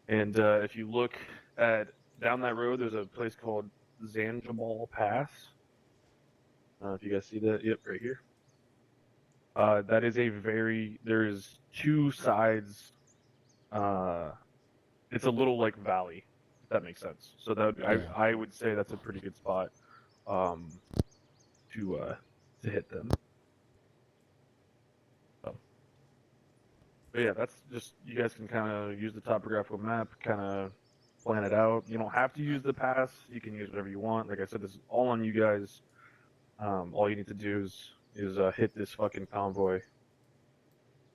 And if you look at down that road, there's a place called Zanjabal Pass. If you guys see that, yep, right here. That is there's two sides. It's a little like valley, if that makes sense. So that I would say that's a pretty good spot to hit them. So, but yeah, that's just you guys can kind of use the topographical map, kind of plan it out. You don't have to use the pass. You can use whatever you want. Like I said, this is all on you guys. All you need to do is hit this fucking convoy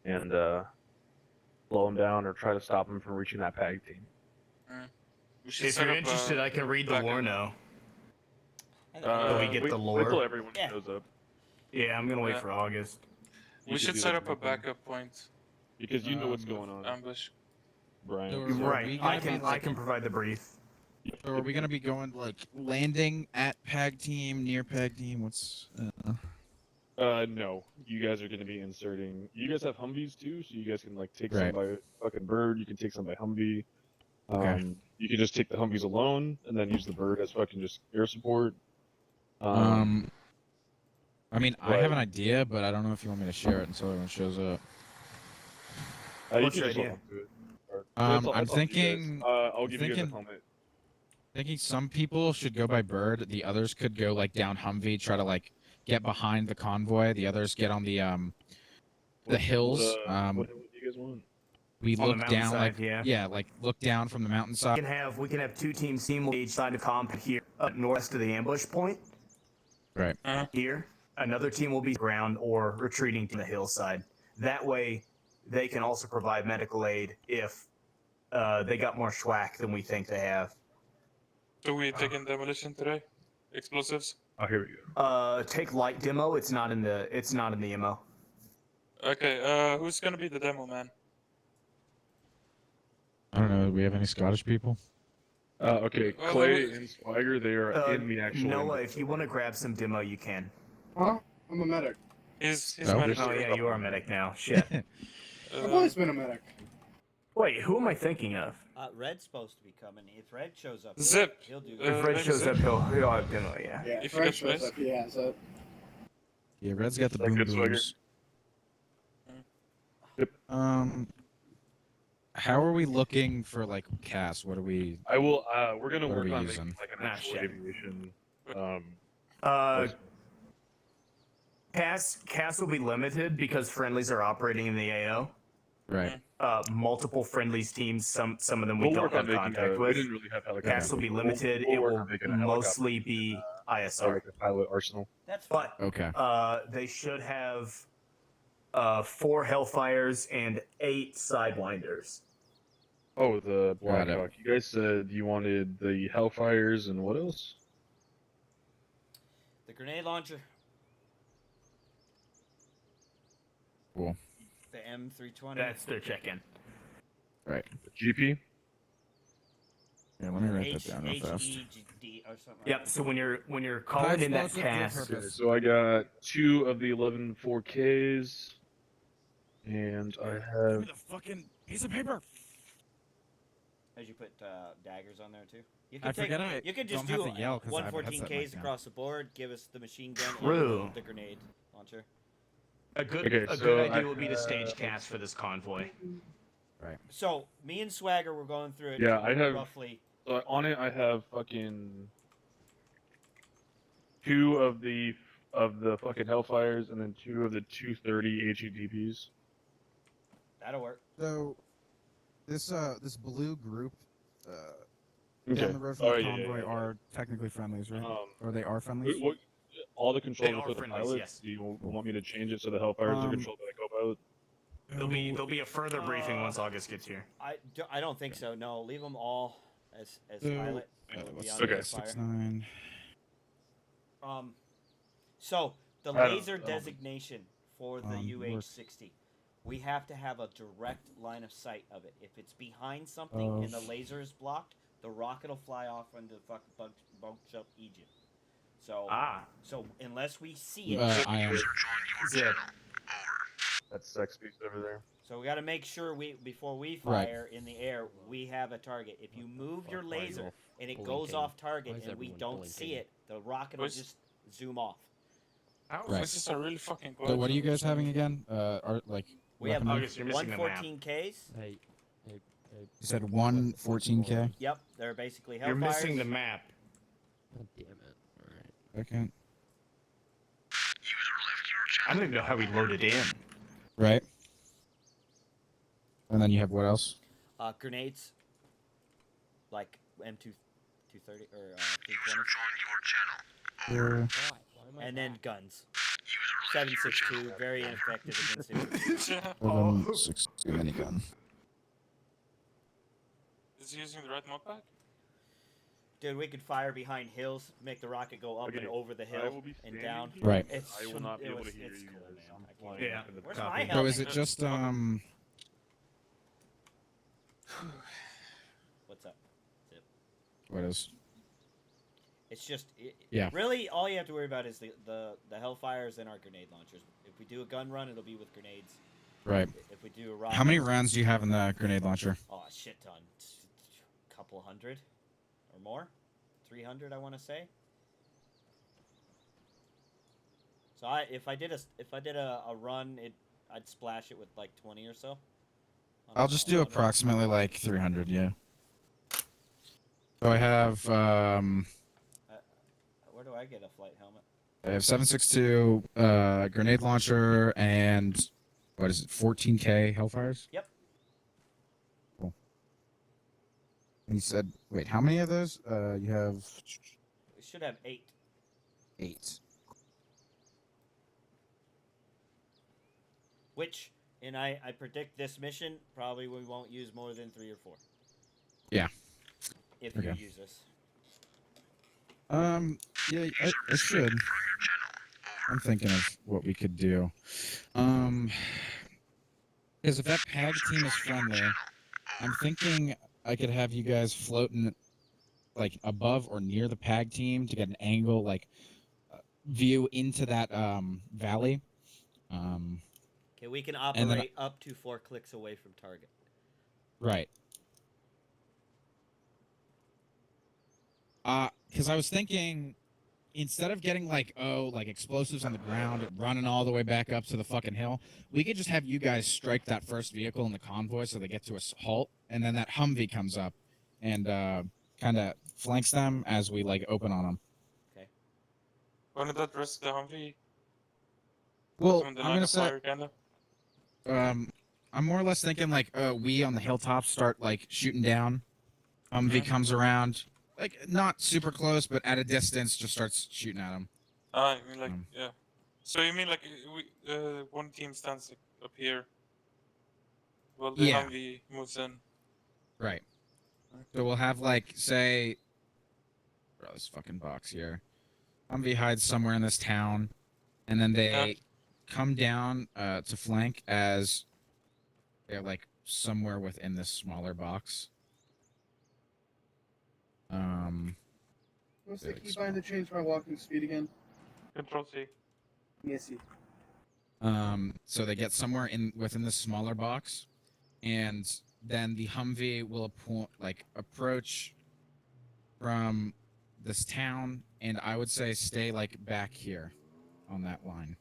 and slow them down or try to stop them from reaching that PAG team. If you're interested, I can read the lore now. We get wait, the lore. Wait till everyone shows up. Yeah, I'm gonna wait for August. We should set up a backup point. Because you know what's going on. Ambush. Brian. So Right. I can provide the brief. So are we gonna be going like landing at PAG team, near PAG team? What's No. You guys are going to be inserting. You guys have Humvees too, so you guys can like take some by fucking bird. You can take some by Humvee. Okay. You can just take the Humvees alone and then use the bird as fucking just air support. I mean, I have an idea, but I don't know if you want me to share it until everyone shows up. What's your idea? I'm thinking. I'll give you guys a helmet. Thinking some people should go by bird. The others could go like down Humvee, try to like get behind the convoy. The others get on the hills. What do you guys want? We On the look down like mountainside, like look down from the mountainside. We can have two teams team each side of comp here, northwest of the ambush point. Right. Here, another team will be ground or retreating to the hillside. That way, they can also provide medical aid if they got more schwack than we think they have. Do we take in demolition today? Explosives? Oh, here we go. Take light demo. It's not in the MO. Okay, who's gonna be the demo man? I don't know. Do we have any Scottish people? Okay, Clay and Swagger, they are in the actual. Noah, if you want to grab some demo, you can. Huh? I'm a medic. He's Oh, medic. Oh yeah, you are a medic now. Shit. I've always been a medic. Wait, who am I thinking of? Red's supposed to be coming. If Red shows up, Zip. he'll do. If Red maybe shows Zip. up, he'll have demo. Yeah. Yeah, If Fred you get shows space. up, he has it. Yeah, Red's got the That boom good, Swagger? booms. Yep. How are we looking for like CAS? What are we? I will. We're gonna What are work we on using? making like an Ah, actual shit. aviation. CAS will be limited because friendlies are operating in the AO. Right. Multiple friendlies teams. Some of them we We'll don't work on have making. contact We with. didn't really have helicopters. CAS will be before. limited. We'll It work will on making a helicopter, mostly be ISR. like a pilot arsenal. That's fine. But Okay. they should have 4 Hellfires and 8 Sidewinders. Oh, the Got it. Blackhawk. You guys said you wanted the Hellfires and what else? The grenade launcher. Cool. The M320. That's their check-in. Right. The GP. Yeah. Let me write that down real fast. HEGD or something. Yep. So when you're calling in that explosive, CAS, good So I got 2 of the 11 4Ks, and I Give have. me the fucking piece of paper. As you put daggers on there too. You I forget I You could just don't do have to yell 'cause I have a headset 114 mic Ks now. across the board. Give us the machine gun True. and the grenade launcher. a good Okay, a so good I idea would be to have- stage CAS for this convoy. So me and Swagger were going through it. Yeah, I have- roughly. So on it, I have fucking 2 of the fucking Hellfires, and then 2 of the 230 HEDPs. That'll work. So, this blue group Okay. down the road from Oh, the yeah, convoy yeah, yeah. are technically friendlies, right? Or they are What, friendlies? what, all the They controls are for the friendlies, pilots. yes. Do you want me to change it so the Hellfires are controlled by the co-pilot? There'll be a further briefing once August gets here. I don't think so. No, leave them all as So- pilot. What's Beyond okay. the fire. 6-9. So the I don't- laser I don't- designation for the work. UH-60, we have to have a direct line of sight of it. If it's behind something and the laser is blocked, the rocket will fly off into the fucking bunch up Egypt. So, so unless we see it, I am. Zip. That's Sex Beast over there. So we got to make sure before we Right. fire in the air, we have a target. If you move your Fuck, why are you laser all and it blinking? goes off Why target is and we everyone don't see blinking? it, the rocket will What's- just zoom off. How? Right. This is a really fucking quiet. So what are you zone. guys having again? Are like We have weaponry? August, you're missing the map. 114Ks. Hey, You said 114K. Yep, they're basically Hellfires. You're missing the map. God damn it. Alright. Second. I don't even know how we loaded in. Right. And then you have what else? Grenades, like M230 or 320, Or Why? Why am I and then back? guns. 7.62, very ineffective against infantry. Yeah. 7.62 minigun. Is he using the right mod pack? Dude, we could fire behind hills, make the rocket go up Okay, and over the I hill will be and standing down. here. Right. It's I will shouldn't- not be it able was- to hear it's you cool, guys. man. I'm I can't- flying Yeah. into the Where's top. my So helmet? is it just What's up? what is? It's just Yeah. Really, all you have to worry about is the Hellfires and our grenade launchers. If we do a gun run, it'll be with grenades. Right. If we do a rocket, How many rounds do you have in the grenade launcher? Oh, a shit ton. Couple hundred or more. 300, I want to say. So if I did a run, I'd splash it with like 20 or so. I'll just do approximately like 300. Yeah. So I have Where do I get a flight helmet? 7.62 grenade launcher and what is it? 14K Hellfires. Yep. Cool. And you said, wait, how many of those? You have We should have 8. 8. Which, and I predict this mission probably we won't use more than 3 or 4. Yeah. If you Okay. use this. Yeah, I should. I'm thinking of what we could do. Because if that PAG team is friendly, I'm thinking I could have you guys floating like above or near the PAG team to get an angle, like view into that valley. Okay, we can And then- operate up to 4 clicks away from target. Right. Because I was thinking, instead of getting like explosives on the ground and running all the way back up to the fucking hill, we could just have you guys strike that first vehicle in the convoy so they get to a halt, and then that Humvee comes up and kind of flanks them as we like open on them. Wouldn't that risk the Humvee? Well, From the I'm line gonna of say, fire, kinda? I'm more or less thinking like, we on the hilltops start like shooting down. Humvee comes around, like not super close, but at a distance, just starts shooting at them. Ah, I mean like, Um. yeah. So you mean like one team stands like, up here, while the Yeah. Humvee moves in? Right. So we'll have like, say, bro, this fucking box here. Humvee hides somewhere in this town, and then they come down to flank as they're like somewhere within this smaller box. What's the Very key behind the change my walking speed again? Control C. Yes. So they get somewhere within this smaller box, and then the Humvee will approach from this town, and I would say stay like back here on that line,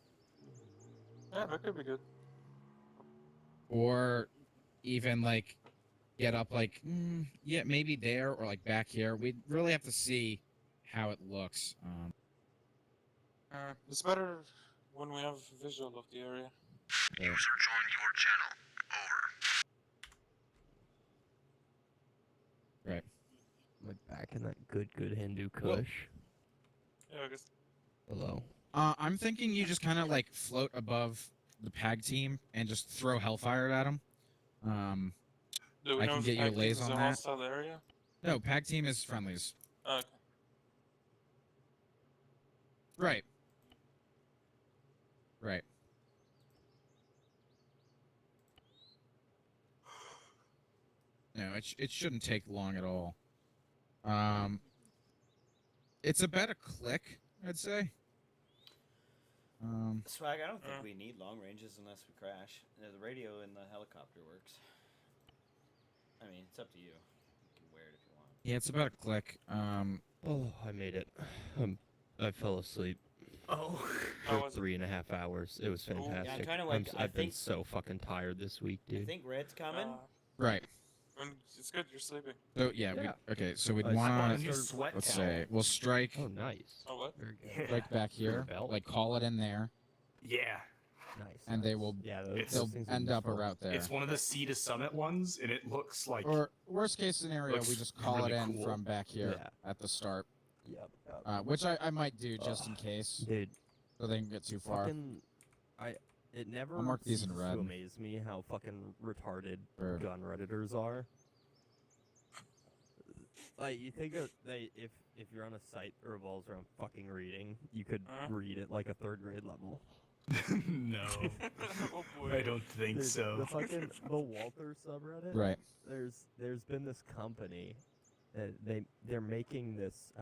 Yeah, that could be good. or even like get up like yeah, maybe there or like back here. We'd really have to see how it looks. It's better when we have visual of the area. Right. Right. Am I back in that good Hindu Well- Kush? Yeah, I guess. Hello. I'm thinking you just kind of like float above the PAG team and just throw Hellfire at them. Do we I know can if get you a Pac Team laze is on a that. hostile area? No, PAG team is friendlies. Okay. Right. Right. No, it shouldn't take long at all. It's about a click, I'd say. Swag, I don't think Uh. we need long ranges unless we crash. The radio in the helicopter works. I mean, it's up to you. You can wear it if you want. Yeah, it's about a click. Oh, I made it. I fell asleep Oh. How for was it? 3.5 hours. It was Ooh. Yeah, I'm fantastic. trying to, like, I I've been think- so fucking tired this week, I dude. think Red's coming. Right. It's good you're sleeping. So yeah, Yeah. okay. So we'd I I bought a want. new started- sweat Let's towel. say we'll strike. Oh, nice. Oh, what? Very good. Yeah. Strike back here. belt? Like call it in there, Yeah. Nice. and they nice. will. Yeah, It's- They'll things are end up a useful. route there. It's one of the Sea to Summit ones, and it looks like. Or worst case scenario, we Looks just call really it in cool. from back here Yeah. at the start, Yep. which I might do just in case, Dude, so they can get too far. fucking, it never I'll mark these in ceases red. to amaze me how fucking retarded Or- gun redditors are. Like, you think of if you're on a site that revolves around fucking reading, you could read at like a 3rd grade level. No. Oh boy. I don't think Dude, so. The fucking the Walter subreddit. Right. There's been this company, they're making this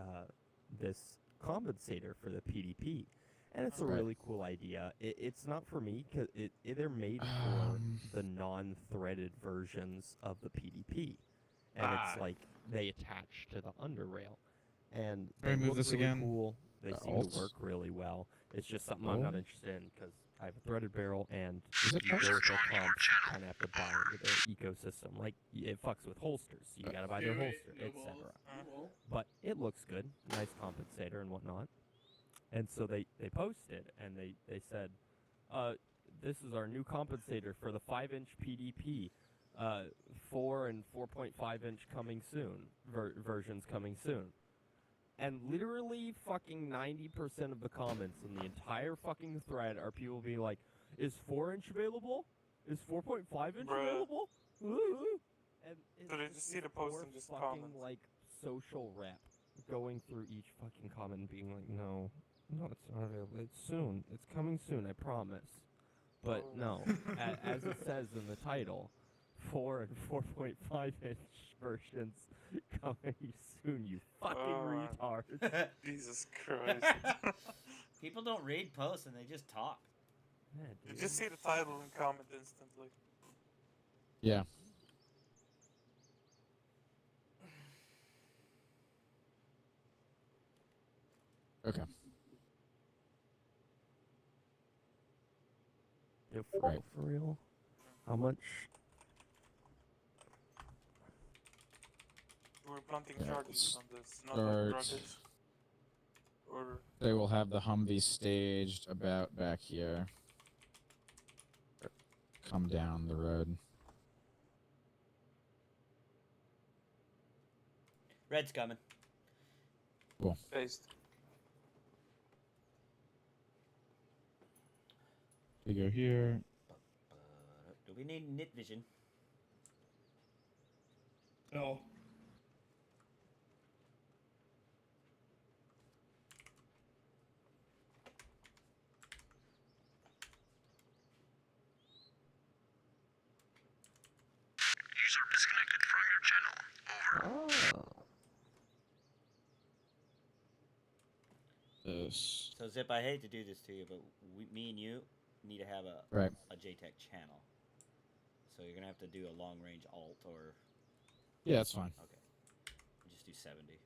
this compensator for the PDP, and it's a Right. really cool idea. It's not for me because they're made Um. for the non-threaded versions of the PDP, and Ah. it's like they attach to the underrail, and Can we they move look this really again? cool. They seem Alt? to work really well. It's just something I'm not Oh. interested in because I have a threaded barrel, and Is it you go alt? with their comps, kind of have to buy into their ecosystem. Like it fucks with holsters, so you gotta buy their holster, etc. But it looks good, nice compensator and whatnot. And so they posted and they said, this is our new compensator for the 5-inch PDP, 4 and 4.5 inch coming soon, versions coming soon. And literally fucking 90% of the comments in the entire fucking thread are people being like, is 4-inch available? Is 4.5-inch Bruh. available? Ooh. And it's So they just see the post poor and just fucking, comment. like, social rep going through each fucking comment and being like, no, it's not available. It's soon. It's coming soon, I promise. But Oh. no, as it says in the title, 4 and 4.5 inch versions coming soon, you fucking Oh. retards. Jesus Christ. People don't read posts and they just talk. Yeah, You dude. just see the title and comment instantly. Yeah. Okay. Yo, for Right. real, for real? How much? We're planting Yeah, charges on this, not start- rockets. Or They will have the Humvee staged about back here. Come down the road. Red's coming. based. We go here. Do we need knit vision? No. Oh. This. So Zip, I hate to do this to you, but me and you need to have a Right. JTAC channel. So you're gonna have to do a long range alt or Yeah, that's fine. okay. Just do 70.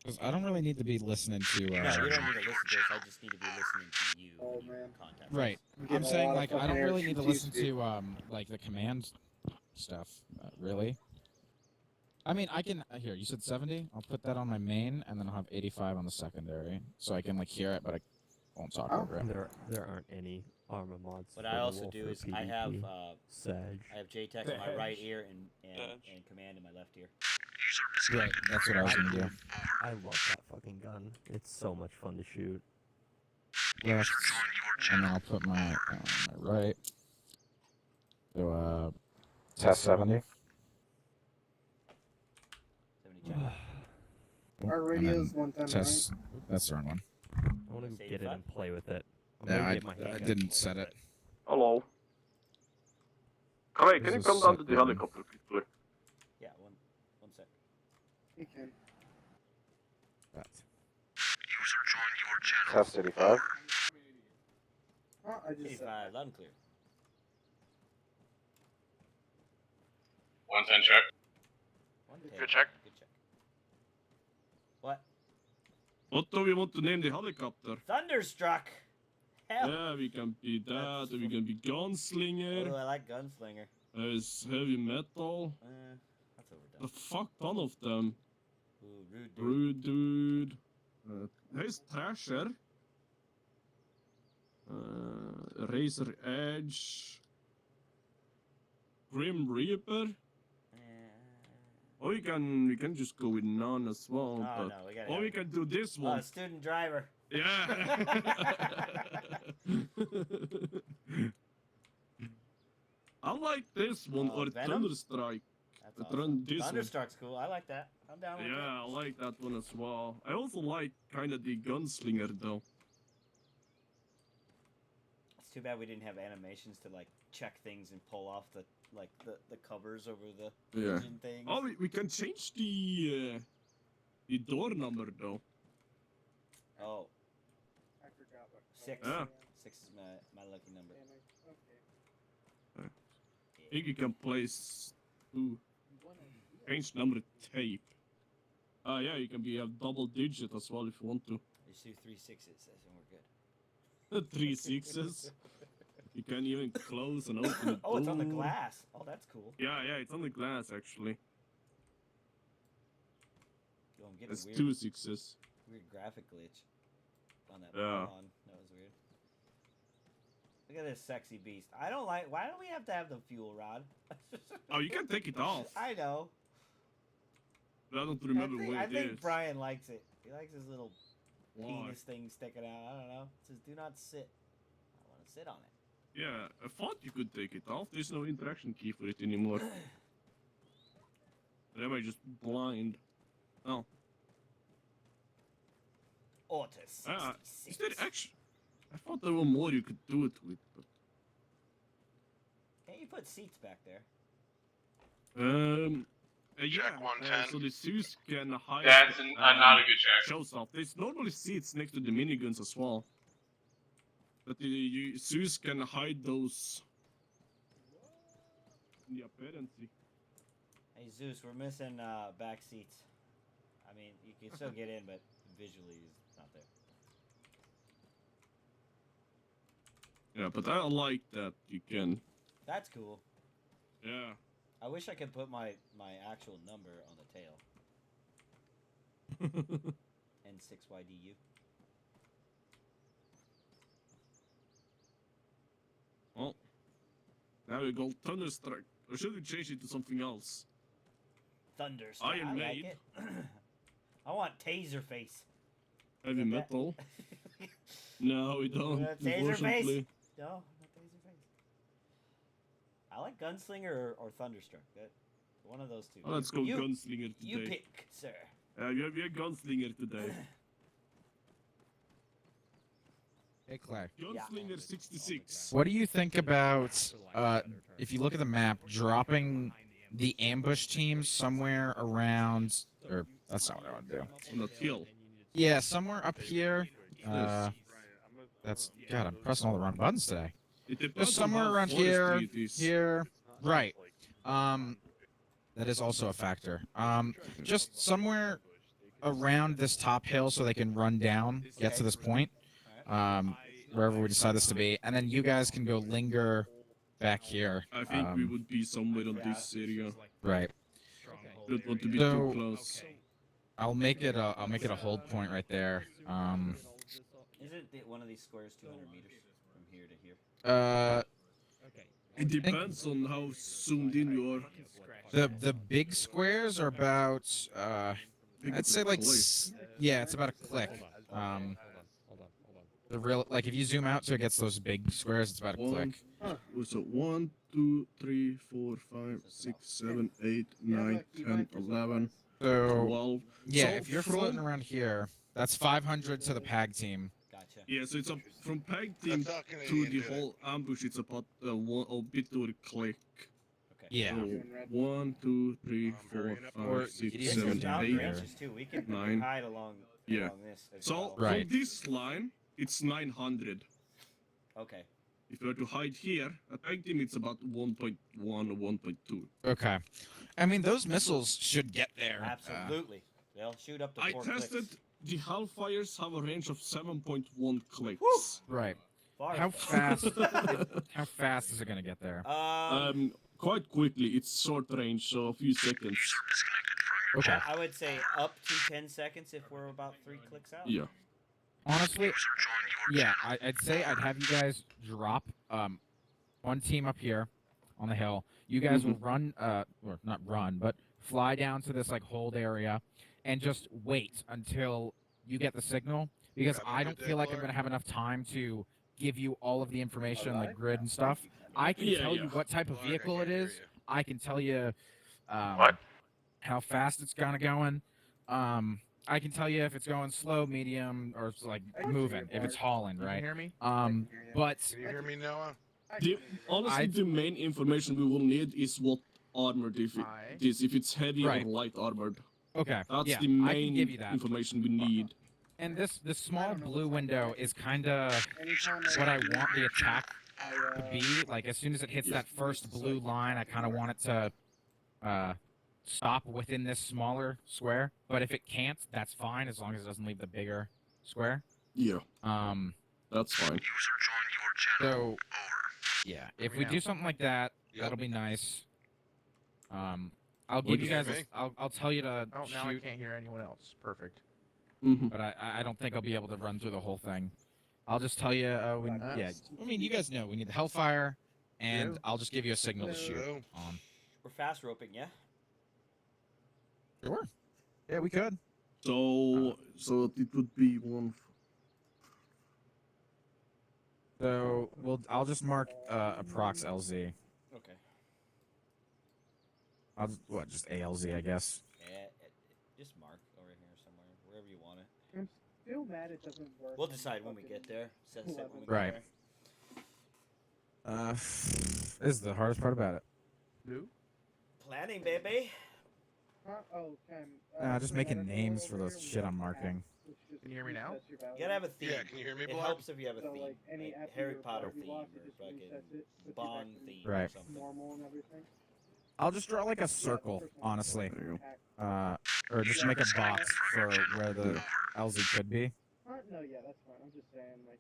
'Cause I don't really need to be listening to. No, you don't need to listen to this. I just need to be listening to you. Oh, when you man. contact Right. I'm I'm getting a saying lot of like I fucking don't air really need to from listen Tuesday. to like the command stuff. Really. I mean, I can here. You said 70. I'll put that on my main, and then I'll have 85 on the secondary, so I can like hear it, but I won't talk Oh. over it. There aren't any armor mods. What for I the also wolf do or is I have PvP. Sag. JTAC in my right Sag. ear and Sag. command in my left ear. Right. That's what I was gonna do. I love that fucking gun. It's so much fun to shoot. Left, and then I'll put my right. So test 70. 70 check. Our And radio's then 110, test. That's the wrong one. I want to Say get it 85? and play with it. I'm Yeah, gonna I get my I handgun didn't and play set with it. Hello. Craig, can This you is come down to set the button. helicopter quickly? Yeah, one sec. right? You can. That. Test 85. Oh, I just said 85, loud and clear. 110 check. 110. Good check. Good check. What? What do we want to name the helicopter? Thunderstruck. Hell. Yeah, we can be that, That's or we can be Oh, gunslinger. I like gunslinger. There's heavy metal. That's A overdone. fuck ton of them. Ooh, rude dude. Rude dude. Here's Thrasher. Razor Edge. Grim Reaper. Or we can just go with none as well. Oh but no, we gotta. or we can do this Oh, one. student driver. Yeah. I like this one or Venom? Thunderstrike. That's But awesome. run this one. Thunderstruck's cool. I like that. I'm down with Yeah, I that. like that one as well. I also like kind of the gunslinger though. It's too bad we didn't have animations to like check things and pull off the covers over the Yeah. engine things. Oh, we can change the door number though. Oh, I forgot what. 6. Yeah. 6 is my lucky number. Okay. I think you can place two. Change number tape. Yeah, you can be a double digit as well if you want to. Just do 3 6s and we're good. 3 6s. You can even close and open the Oh, it's on the door. glass. Oh, that's cool. Yeah, it's on the glass actually. Oh, I'm getting It's weird, 2 6s. weird graphic glitch on that Yeah. pylon. That was weird. Look at this sexy beast. I don't like. Why do we have to have the fuel rod? Oh, you can take it off. I know. But I don't remember I where it think is. Brian likes it. He likes his little Why? penis thing sticking out. I don't know. It says do not sit. I want to sit on it. Yeah, I thought you could take it off. There's no interaction key for it anymore. Am I just blind? Oh. Otis. Is there actually... I thought there were more you could do it with, but... Can't you put seats back there? Yeah, Check 110. so the Zeus can hide... That's not a good check. Show stuff. There's normally seats next to the miniguns as well. But the Zeus can hide those... in the apparently. Hey Zeus, we're missing back seats. I mean, you can still get in, but visually it's not there. Yeah, but I like that you can... That's cool. Yeah. I wish I could put my actual number on the tail. N6YDU. Well, now we go Thunderstruck. Or should we change it to something else? Thunderstruck. Iron I like Maid. it. I want Taserface. Heavy Got that? metal. No, we don't. Taserface? Unfortunately. No, not Taserface. I like Gunslinger or Thunderstruck. One of those two. Oh, let's go You- Gunslinger today. You pick, sir. You're a Gunslinger today. Hey, Claire. Gunslinger 66. What do you think about, if you look at the map, dropping the ambush teams somewhere around, or that's not what I want to do. On that hill. Yeah, somewhere up here. That's, God, I'm pressing all the wrong buttons today. It depends Just on somewhere how around forestry it is. here, right. That is also a factor. Just somewhere around this top hill so they can run down, get to this point, wherever we decide this to be, and then you guys can go linger back here. I think we would be somewhere on this area. Right. Don't want to be So- too close. I'll make it a hold point right there. Isn't one of these squares 200 meters from here to here? It depends on how zoomed in you are. The big squares are about I'd say like yeah, it's about a click. The real, like, if you zoom out so it gets those big squares, it's about a click. So 1, 2, 3, 4, 5, 6, 7, 8, 9, 10, 11, So 12. yeah, So if you're from- floating around here, that's 500 to the PAG team. Gotcha. Yeah, so it's up from PAG team to the whole ambush. It's about a bit to a click. Okay. Yeah. So 1, 2, 3, 4, Or 5, 6, you can This even is 7, down mountain 8. here. ranges too. We can Nine. hide along Yeah. along this as So well. Right. from this line, it's 900. Okay. If you were to hide here, at tank team it's about 1.1 or 1.2. Okay. I mean, those missiles should get there. Absolutely. They'll shoot up to I 4 tested clicks. the Hellfires have a range of 7.1 clicks. Right. Far How fetched. fast? How fast is it gonna get there? Quite quickly, it's short range, so a few seconds. Okay. I would say up to 10 seconds if we're about 3 clicks out. Yeah. Honestly, yeah, I'd say I'd have you guys drop one team up here on the hill. You guys will run, or not run, but fly down to this like hold area, and just wait until you get the signal. Because I don't feel like I'm gonna have enough time to give you all of the information, like grid and stuff. I can Yeah, tell yeah. you what type of vehicle it is. I can tell you What? how fast it's gonna going. I can tell you if it's going slow, medium, or it's like moving. If it's hauling, Can you right? hear me? But Can you hear me, Noah? Honestly, the main information we will need is what armor it is, if it's heavy Right. or light armored. okay, That's yeah, the I can main give you that. information we need. And this small blue window is kind of Anytime what I want the attack I, to be. Like as soon as it hits that first blue line, I kind of want it to stop within this smaller square. But if it can't, that's fine as long as it doesn't leave the bigger square. Yeah, Um, that's fine. so yeah, if me we now. do something like that, Yep. that'll be nice. I'll give you you hear guys. me? I'll tell you to Oh, now I shoot, can't hear anyone else. Perfect. but I don't think I'll be able to run through the whole thing. I'll just tell you. Yeah, I mean, you guys know we need the Hellfire, and Yeah. I'll just give you a signal to shoot So, on. We're fast roping, yeah? Sure. Yeah, we could. So it would be one. So I'll just mark approx LZ. Okay. I'll just ALZ, I guess. Just mark over here somewhere, wherever you want it. I'm still mad it doesn't work. We'll on decide when we fucking- get there. Set when we Right. get This is the hardest part about it. who? there. Planning, baby. Huh? Oh, Ken. Just so making I don't know names over for the here, we shit have I'm an app marking. which just Can you hear me now? resets your You gotta have a theme. Yeah, can you hear me, It Blood? helps if you have a So, theme. like, any Like app Harry you Potter you theme lost, or it just fucking resets it, puts you back Bond to theme Right. or something. normal and everything. I'll just draw like a circle, honestly. There you Hack. Or just make a box for where the LZ could be. No, yeah, that's fine. I'm just saying, like.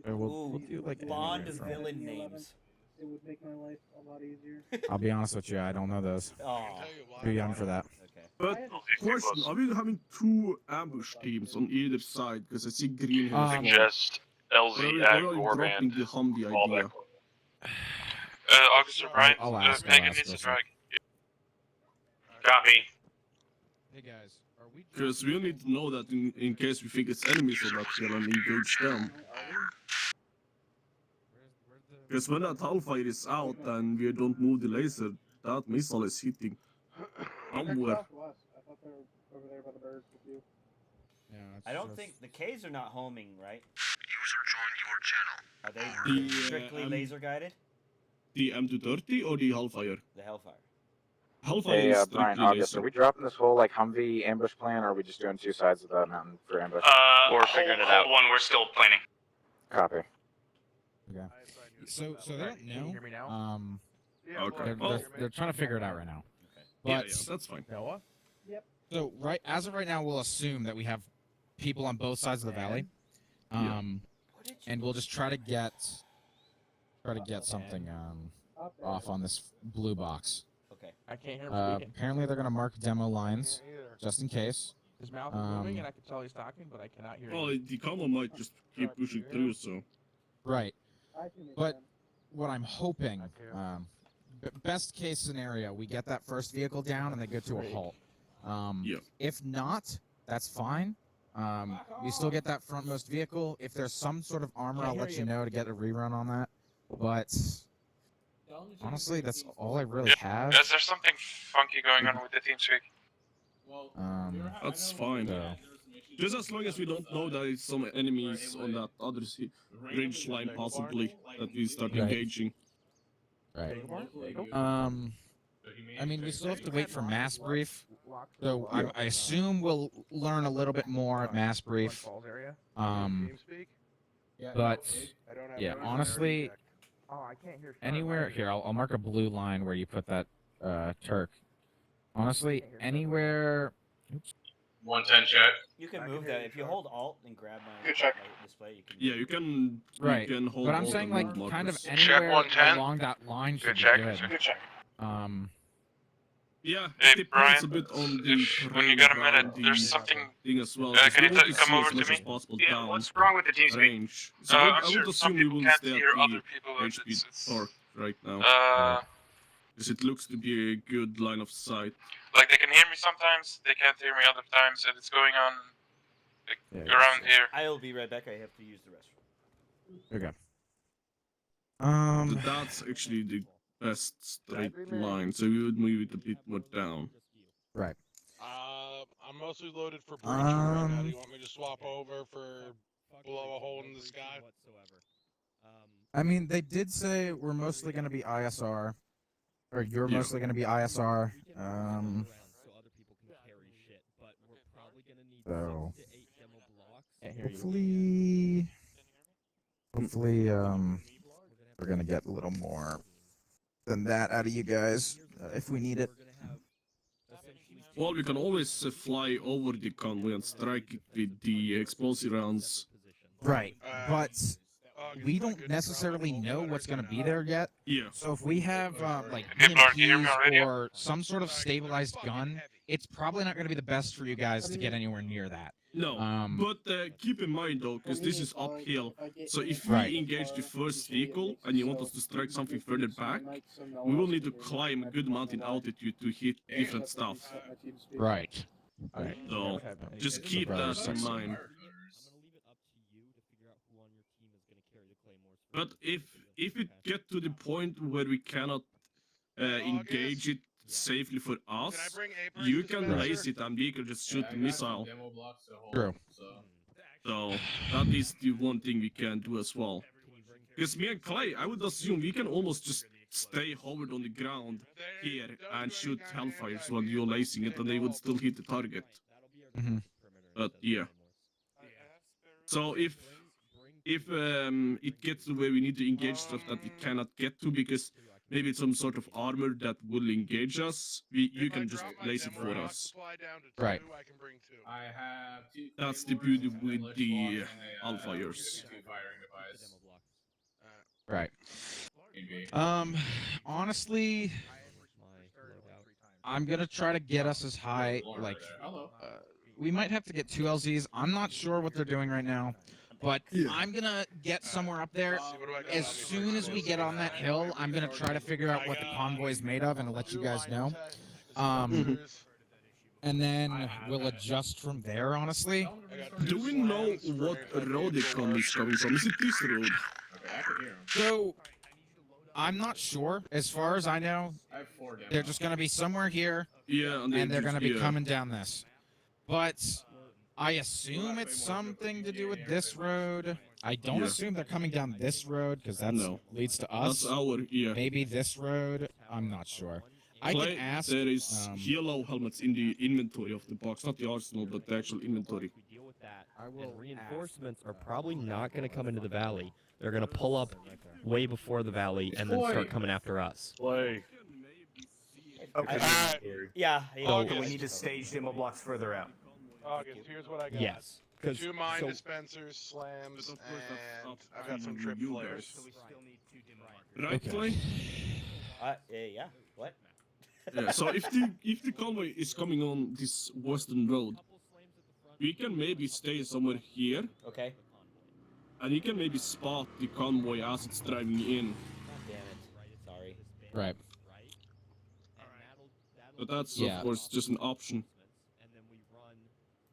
We'll Ooh, do like Bond anywhere from- villain in the 11th. names. It would make my life a lot easier. I'll be honest with you, I don't know those. Oh, Too young for that. okay. But question: are we having two ambush teams on either side? Because I see green here as well. Suggest LZ Or are we ag dropping warband. the Humvee Fallback. idea? Officer Bryant, I'll ask, Megan I'll ask needs to this drag. Copy. Hey guys, are we? Because we need to know that in case we think it's enemies or not, we're gonna engage them. Because when that Hellfire is out and we don't move the laser, that missile is hitting somewhere. I thought they were over there by the birds with you. Yeah, it's I don't just- think the K's are not homing, right? Are they The, strictly laser guided? The M230 or the Hellfire? The Hellfire. Hellfire Hey, is Brian, strictly August, laser. are we dropping this whole like Humvee ambush plan, or are we just doing two sides of the mountain for ambush? We're figuring it out. One, we're still planning. Copy. Okay. So they don't Can you know. hear me now? Okay. Yeah, Blood, They're, can you they're, hear me? they're trying to figure it out right now. Okay. Yeah, But yeah, that's fine. Noah? so as of right now, we'll assume that we have people on both sides of the valley. What did you And we'll just try to get something Up there. off on this blue box. Okay. I can't hear him speaking. Apparently they're gonna mark demo lines Can't hear either. just in case. His mouth is moving, and I can tell he's talking, but I cannot hear Well, him. the combo might just keep pushing through, so. Right. I can make But- them. What I'm hoping, I too. best case scenario, we get that first vehicle down and they go to a halt. Yeah. If not, that's fine. We still get that frontmost vehicle. If there's some sort of armor, Can't I'll hear let you you. know to get a rerun on that. But honestly, that's all I really have. Is there something funky going on with the team speak? That's fine. So, Just as long as we don't know that it's some enemies on that other ridge line, possibly, that we start Right. engaging. right. There you go. I mean, we still have to wait for mass brief. So I assume we'll learn a little bit more at mass brief. But yeah, honestly, anywhere here, I'll mark a blue line where you put that Turk. Honestly, anywhere. Oops. 110 check. You can move that if you hold Alt and grab my, Good check. my display. You can. Yeah, you can. Right, You can hold but I'm all saying the like move kind of markers. anywhere 110. along that line should Good be check. good. Good check. Yeah, Hey, it depends Brian, a bit on the if when you terrain get a around minute, the there's something. thing as well. Can 'cause we you want to come see over as to much me? as possible Yeah, down what's wrong with the team speak? range. So I'm I would sure some assume we people will can't stay at hear other the people. And HP it's torque right now. uh, Because it looks to be a good line of sight. like they can hear me sometimes, they can't hear me other times, and it's going on like, around here. I'll be right back. I have to use the restroom. Okay. But that's actually the best straight line, so we would move it a bit more down. Right. I'm mostly loaded for breaching right now. Do you want me to swap over for blow a hole in the sky? I mean, they did say we're mostly going to be ISR, or you're Yeah. mostly going to be ISR. So hopefully, we're gonna get a little more than that out of you guys if we need it. Well, we can always fly over the convoy and strike it with the explosive rounds. Right, but we don't necessarily know what's gonna be there yet. Yeah. So if we have like Okay, Blarn, can you hear me on EMPs radio? or some sort of stabilized gun, it's probably not gonna be the best for you guys to get anywhere near that. No, but keep in mind though, because this is uphill, so if we Right. engage the first vehicle and you want us to strike something further back, we will need to climb a good amount in altitude to hit different stuff. Right. Right. So just keep that in mind. But if it get to the point where we cannot engage it safely for us, you can raise it and we can just shoot the missile. True. So that is the one thing we can do as well. Because me and Clay, I would assume we can almost just stay hovered on the ground here and shoot hellfires while you're lacing it, and they would still hit the target. Mm-hmm. But yeah. So if it gets to where we need to engage stuff that it cannot get to because maybe it's some sort of armor that will engage us, you can just lace it for us. Right. That's the beauty with the Alfires. Right. Honestly, I'm gonna try to get us as high. Like, we might have to get 2 LZs. I'm not sure what they're doing right now, but I'm gonna get somewhere up there. As soon as we get on that hill, I'm gonna try to figure out what the convoy is made of and I'll let you guys know. And then we'll adjust from there, honestly. Do we know what road the con is coming from? Is it this road? So, I'm not sure. As far as I know, they're just going to be somewhere here, Yeah, and they're going to be coming down this. But I assume it's something to do with this road. I don't assume they're coming down this road, because that leads to us. That's our, Maybe this road. I'm not sure. I Clay, can ask. there is yellow helmets in the inventory of the box, not the arsenal, but the actual inventory. And reinforcements are probably not going to come into the valley. They're going to pull up way before the valley and then start coming after us. Play. Okay. Yeah. So we need to stage demo blocks further out. August, here's what I got. Yes. 2 mine dispensers, slams, and I've got some trip flares. Right, Clay? Yeah. What? Yeah, so if the convoy is coming on this western road, we can maybe stay somewhere here. Okay. And you can maybe spot the convoy as it's driving in. God damn it. Sorry. Right. But that's of course just an option.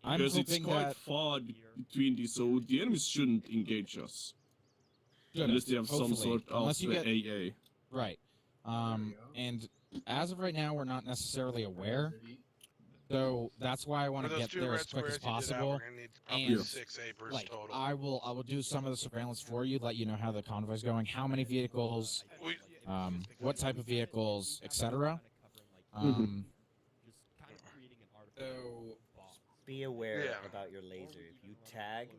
Because it's quite far between these, so the enemies shouldn't engage us. Unless they have some sort of AA. Right. And as of right now, we're not necessarily aware. So that's why I want to get there as quick as possible. And like, I will do some of the surveillance for you, let you know how the convoy's going, how many vehicles, what type of vehicles, etc. So Be aware Yeah. about your laser. If you tag,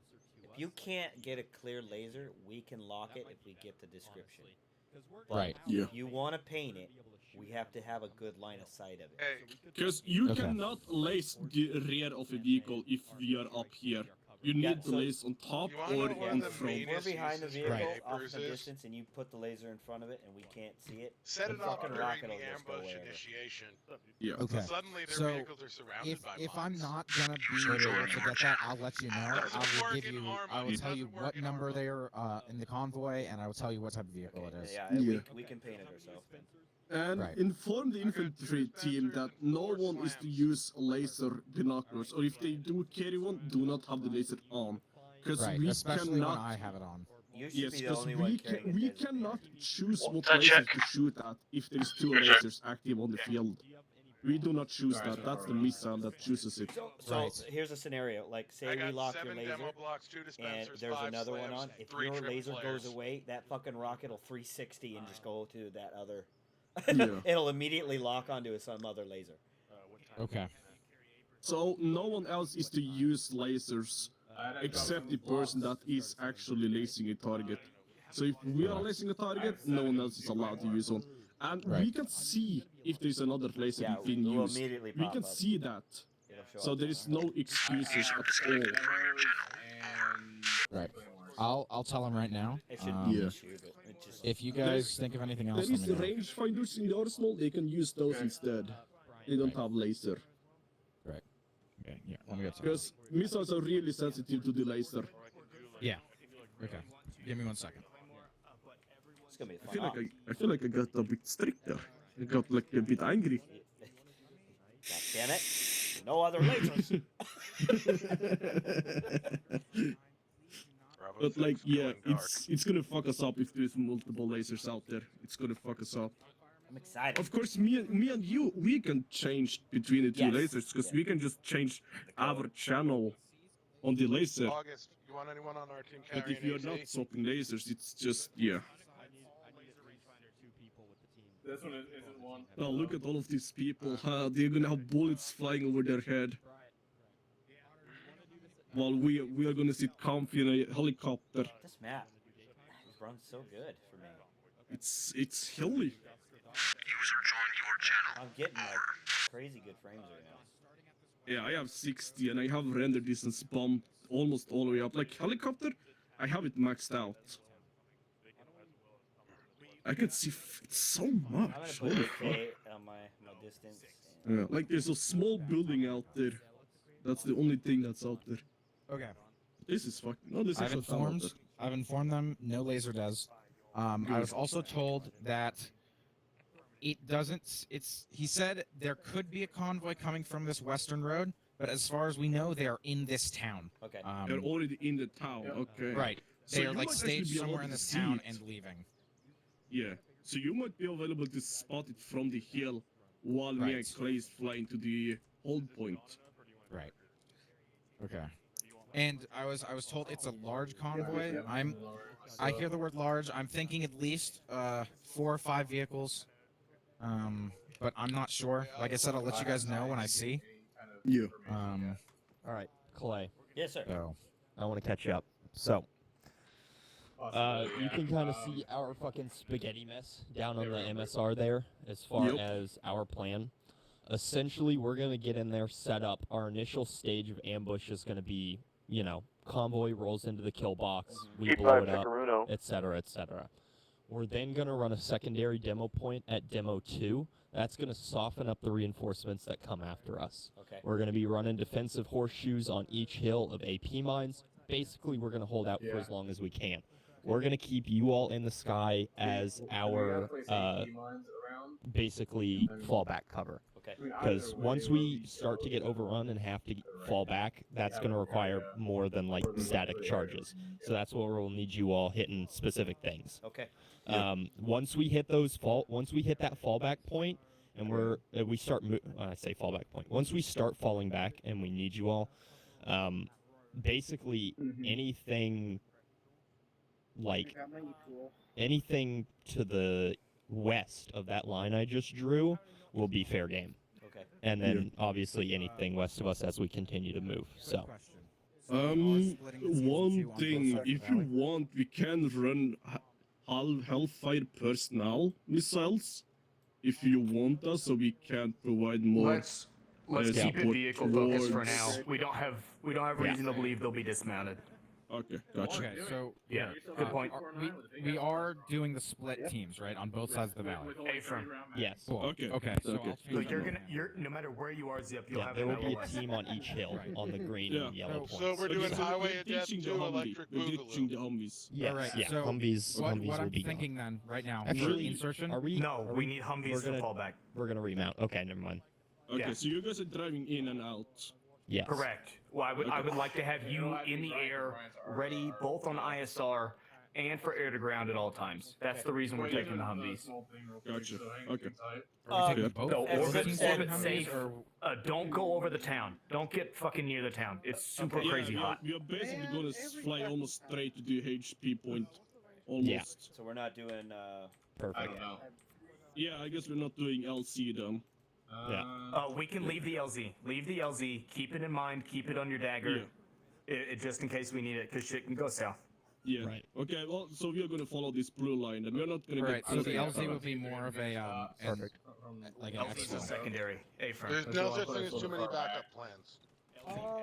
if you can't get a clear laser, we can lock it if we get the description. But Right. Yeah. if you want to paint it, we have to have a good line of sight of it. Hey, Because you Okay. cannot lace the rear of a vehicle if we are up here. You Yeah, need to so- lace on top You wanna or know where in the front. If we're Venus behind the uses for vehicle, off in papers the is- distance, and you put the laser in front of it, and we can't see it, set the it up fucking during rocket the will just go ambush wherever. initiation. Yeah. So Okay. suddenly their So, vehicles are surrounded by if I'm mines. not gonna be able to get that, I'll let you know. Doesn't I will work give in you. Arma. I will It tell you doesn't work what in number Arma. they're in the convoy, and I will tell you what type of vehicle it is. Yeah, Yeah. we can paint it ourselves then. And Right. inform the infantry team that no one is to use laser binoculars, or if they do carry one, do not have the laser on. Because Right. we Especially cannot. when I have it on. You should Yes, be the because only one carrying it we designated. cannot choose what Touch lasers check. to shoot at if there is two Touch check. lasers active on the field. We do not choose that. That's the missile that chooses it. So Right. here's a scenario. Like, I say we got lock your 7 laser, demo blocks, 2 and dispensers, there's 5 another one slams, on. If 3 your triple laser flares. goes away, that fucking rocket will 360 and just go to that other. Yeah. It'll immediately lock onto some other laser. Okay. So no one else is to use lasers except the person that is actually lasing a target. So if we are lasing a target, no one else is allowed to use one. And we Right. can see if there's another laser Yeah, being it will used. immediately We pop can up. see that. It'll show So up. there is no excuses at all. Right. I'll tell him right now. It shouldn't be Yeah. an issue, but it just. If you guys think of anything else, There let is me know. rangefinders in the arsenal, they can use those instead. They don't have laser. Right. Okay. Yeah. Let me go tell him. Because missiles are really sensitive to the laser. Yeah. Okay. Give me 1 second. It's gonna be I fun. feel like I feel like I got a bit strict there. I got like a bit angry. God damn it! No other lasers. Bravo But 6 like, yeah, going dark. it's gonna fuck us up if there's multiple lasers out there. It's gonna fuck us up. I'm excited. Of course, me and you, we can change between the two Yes. lasers because Yeah. we can just change our channel on the laser. August, you want anyone on our team But carrying if you're AZ? not swapping lasers, it's just yeah. This one isn't one. Now look at all of these people. They're gonna have bullets flying over their head. While we are gonna sit comfy in a helicopter. This map runs so good for me. It's hilly. I'm getting like crazy good frames right now. Yeah, I have 60 and I have render distance bumped almost all the way up. Like helicopter, I have it maxed out. I can see it's so I'm gonna much. put Holy a fuck. K on my distance. And Yeah, like there's a small building out there. That's the only thing that's out there. Okay. This is fucking. No, this I've is a town out informed. I've informed them. No laser does. I was also told that it doesn't. It's. He said there could be a convoy coming from this western road, but as far as we know, they are in this town. okay. there. They're already in the town. Okay. Right. So They you are might like actually staged be able somewhere to in this see town it. and leaving. Yeah. So you might be available to spot it from the hill while me and Right. Clay is flying to the hold point. Right. Okay. And I was told it's a large convoy. I hear the word large. I'm thinking at least 4 or 5 vehicles. But I'm not sure. Like I said, I'll let you guys know when I see. Yeah. All right, Clay. Yes, sir. So I want to catch you up. So, you can kind of see our fucking spaghetti mess down on the MSR there as far Yep. as our plan. Essentially, we're going to get in there, set up. Our initial stage of ambush is going to be, you know, convoy rolls into the kill box, we blow it up, etc., etc. We're then going to run a secondary demo point at Demo 2. That's going to soften up the reinforcements that come after us. Okay. We're going to be running defensive horseshoes on each hill of AP mines. Basically, we're going to hold out for as long as we can. We're going to keep you all in the sky as our, basically, fallback cover. Okay. Because once we start to get overrun and have to fall back, that's going to require more than, like, static charges. So that's where we'll need you all hitting specific things. Okay. Once we hit that fallback point, and we start. I say fallback point. Once we start falling back, and we need you all, basically anything like anything to the west of that line I just drew, will be fair game. Okay. And then obviously anything west of us as we continue to move. So. One thing, if you want, we can run Hellfire personnel missiles. If you want us, so we can provide more. Let's keep it support vehicle focused for towards- now. We don't have reason to believe they'll be dismounted. Okay, gotcha. Okay, so Yeah, good point. we are doing the split teams, right, on both sides of the valley. A-frame. Yes. Cool. Okay, Okay. So okay. I'll So change that. you're no matter where you are, Zip, you'll Yeah, have there an will be a LOS. team on each hill on the green and yellow points. So we're doing Okay, so highway we're adept ditching to the Humvee. electric We're ditching the boogaloo. Humvees. Yes, Alright, yeah, so Humvees what will I'm be gone. thinking then, right now, for Actually, insertion. are we? No, are we need Humvees we're to gonna- fall back. We're gonna remount. Okay, never mind. Okay, Yeah. so you guys are driving in and out. Yes. Correct. Well, I would like to have you in the air, ready both on ISR and for air to ground at all times. That's the reason we're taking the Humvees. Gotcha. Okay. Are we taking both? No, As orbit, 16 orbit Humvees, safe. or Don't go over the town. Don't get fucking near the town. It's super crazy hot. We are basically gonna fly almost straight to the HP point. Almost. So we're not doing. Perfect. Yeah, I guess we're not doing LC then. We can leave the LZ. Leave the LZ. Keep it in mind. Keep it on your dagger. Just in case we need it, because shit can go south. Yeah. Right. Okay, well, so we are gonna follow this blue line, and we're not gonna right? get. So the LZ would be more of a Perfect. like an LZ's a exfil. secondary. A-frame. There's no such thing as too many backup plans.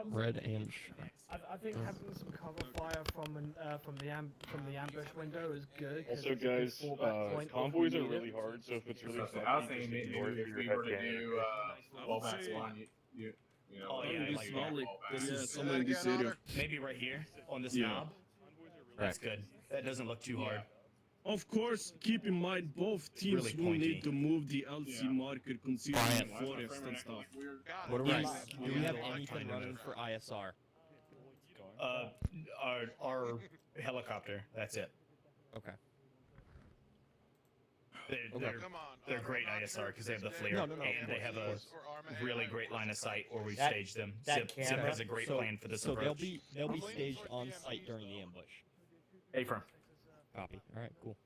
Red and I think having some cover fire from the ambush window is good. 'cause Also, it's a good guys, fallback point if we convoys are need it. really hard, so if it's really So I was funky, thinking just maybe ignore it if through we your were to headband. do well would back say- one, you know, Oh, yeah, like like that. Lovely. This Yeah, is- somewhere in this Again, area. Otter? Maybe right here on this Yeah. knob. That's good. That doesn't look too hard. Of course, keep in mind both teams Really will pointy. need to move the LC marker considering forest and stuff. God, What are we? Nice. Do we have anything running for ISR? Our helicopter. That's it. Okay. They're Come on. they're Otter, great not ISR sure because they have the if FLIR No, and they have a or Arma really AI great or line of sight where we've That- staged them. that Zip camera- has a great plan for this so approach. they'll be I'm leaning staged towards on the site MB during the still. ambush. A-frame. Copy. All right. Cool.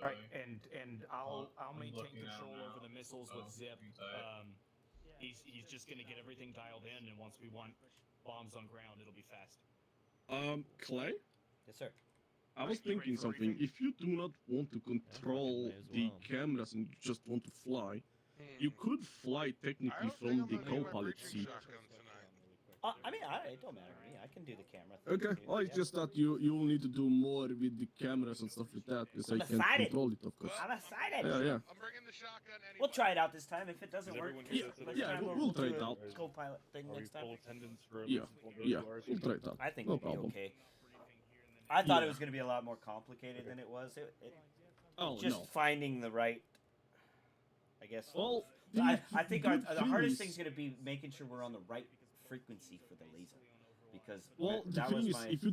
Right, and I'll maintain looking at control them over the now. missiles with Zip. He's just gonna get everything dialed in, and once we want bombs on ground, it'll be fast. Clay, Yes, sir. I was thinking something. If you do not want to control may as the well. cameras and you just want to fly, Hmm. you could fly I technically don't from think the I'm gonna do my co-pilot breaching seat. shotgun tonight. I mean, it don't matter to me. I can do the camera thing. Okay, too, well, it's yeah. just that you will need to do more with the cameras and stuff like that because I I'm can't excited. control it, of course. I'm excited. Yeah. I'm bringing the shotgun anyway. We'll try it out this time. If it doesn't Is work, everyone Yeah, here? next yeah, time we'll try do it a out. co-pilot thing Are we next time. full attendance for Yeah, yeah, we'll try it out. I think No we'll be problem. okay. I thought it Yeah. was going to be a lot more complicated than it was. Oh Just no. finding the right, I guess. Well, I think the good hardest thing thing's is- going to be making sure we're on the right frequency for the laser, because Well, the that thing was is, my if you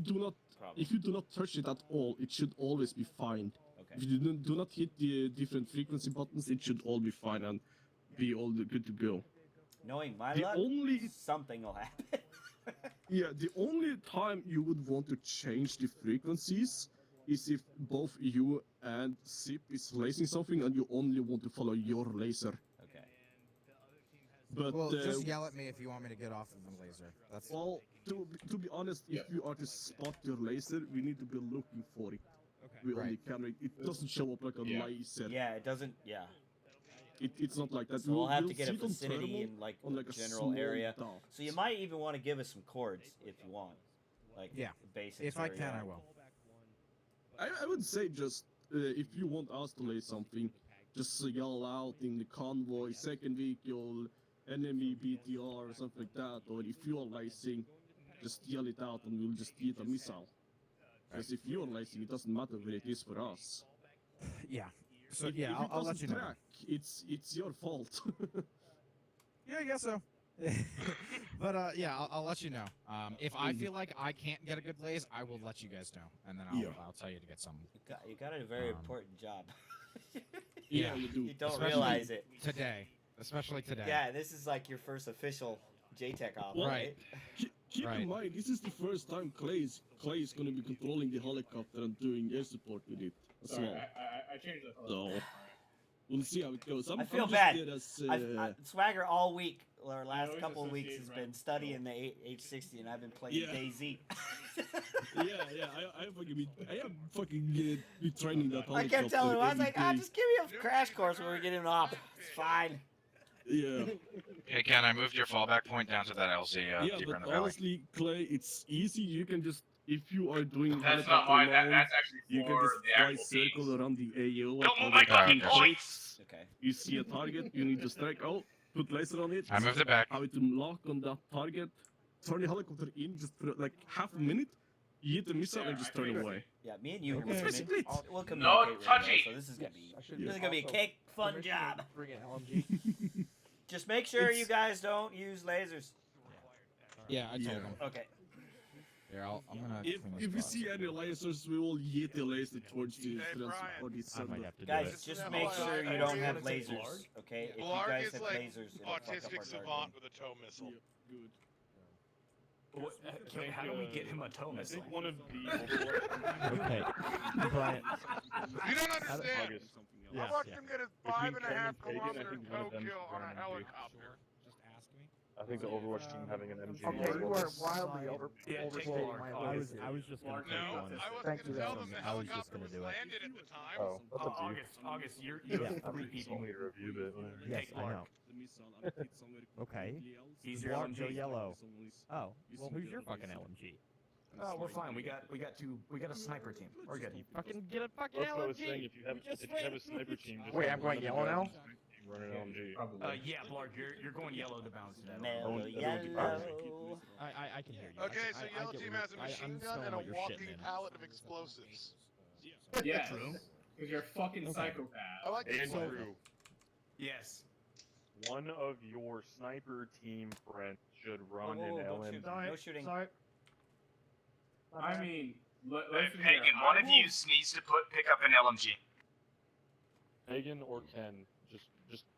do not touch it at all, it should always be fine. okay. If you do not hit the different frequency buttons, it should all be fine and be all good to go. Knowing my The luck, only something will happen. the only time you would want to change the frequencies is if both you and Zip is lasing something and you only want to follow your laser. Okay. But Well, just yell at me if you want me to get off of the laser. That's well, to be honest, if you are to spot your laser, we need to be looking for it. We on the camera, it doesn't show up like a laser. Yeah, it doesn't. Yeah. It's not like that. So we'll have to we'll get a see it on vicinity thermal in like on like a general small area. dot. So you might even want to give us some chords if you want, like Yeah, the basics. if I where, can, yeah. I will. I would say just if you want us to lay something, just yell out in the convoy, second vehicle, enemy BTR or something like that. Or if you are lacing, just yell it out and we'll just hit a missile. Because if you are lacing, it doesn't matter where it is for us. Yeah. So If- yeah, if it I'll let you doesn't know. track, it's your fault. Yeah, I guess so. But yeah, I'll let you know. If I feel like I can't get a good laze, I will let you guys know, and then I'll tell you to get some You got a very Um, important job. Yeah, you do. You don't Especially- realize it. today, especially today. Yeah, this is like your first official JTech op, Well, right? Keep Right. in mind, this is the first time Clay is going to be controlling the helicopter and doing air support with it as Sorry, well. I changed that. So, we'll see how it goes. I feel I'm bad. just good as, Swagger all week, or last always couple of weeks, has associate been right studying the H60, and I've been playing Yeah. DayZ. I am fucking be training that. I kept telling him, I was like, just give me a crash course when we get him off. It's fine. Yeah. Hey Ken, I moved your fallback point down to that LZ Yeah, deeper in but the valley. honestly, Clay, it's easy. You can just, if you are doing That's helicopter not mine. launch, That's actually you can for just the fly actual circle teams. around the AO. Don't move like my fucking pink point. dots. Okay. You see a target, you need to strike out, put laser on it. I moved it back. Have it to lock on that target. Turn the helicopter in just for like half a minute. You hit the missile and just turn away. Yeah, me and you Okay. will That's great. we'll communicate No right now, touchy. so this is gonna be a Also, cake fun permission job. to Bring an LMG. Just make sure you guys don't use lasers. Yeah, I told Yeah. him. Okay. Here, I'm gonna. If clean this we box. see any lasers, we will hit the laser towards the or the I center. might have to do Guys, it. just No, make I- sure I you don't agree have with it. lasers, okay? If you Blarg guys is have like lasers, it'll fuck up autistic our savant targeting. with a tow missile. Good. How do we get him a tow I missile? think one of the Okay, Brian. You don't understand. August. Yes, I watched yeah. him get his Between 5.5 Ken and Pagan, I kilometer think one tow of them's kill on a ground helicopter. Just ask me. I think the Overwatch team having an MG. Okay, you are Side. wildly Yeah, overstating take my August. ability. I was just gonna No, take I one. wasn't Thank going you, to tell them Adam. the I was just helicopter gonna was do it. landed at the time. Oh, that's up to you. August, you Yeah. have I'm 3 just people. only to review, but whatever. Yes, Take I Blarg. know. Okay. He's your Blarg, LMG. go yellow. Oh, well, who's your fucking LMG? Oh, we're fine. We got a sniper team. We're good. Fucking get a fucking That's what I was saying. LMG. If you have a sniper team, just Wait, have I'm going one yellow of the now? guys run an LMG. Probably. Yeah, Blarg, you're going yellow to bounce that. Mellow yellow. I can hear you. Okay, so I yellow get team what has a you're- machine I'm gun smelling and a what you're walking shitting in. pallet of explosives. Yes. True. Because you're a fucking Okay. psychopath. I like this one. Andrew, Yes. one of your sniper team friends should run Whoa, an whoa, don't LMG. shoot. Sorry, No shooting. Sorry. I mean, Hey, listen here. Pagan, one of you needs to pick up an LMG. Megan or Ken, just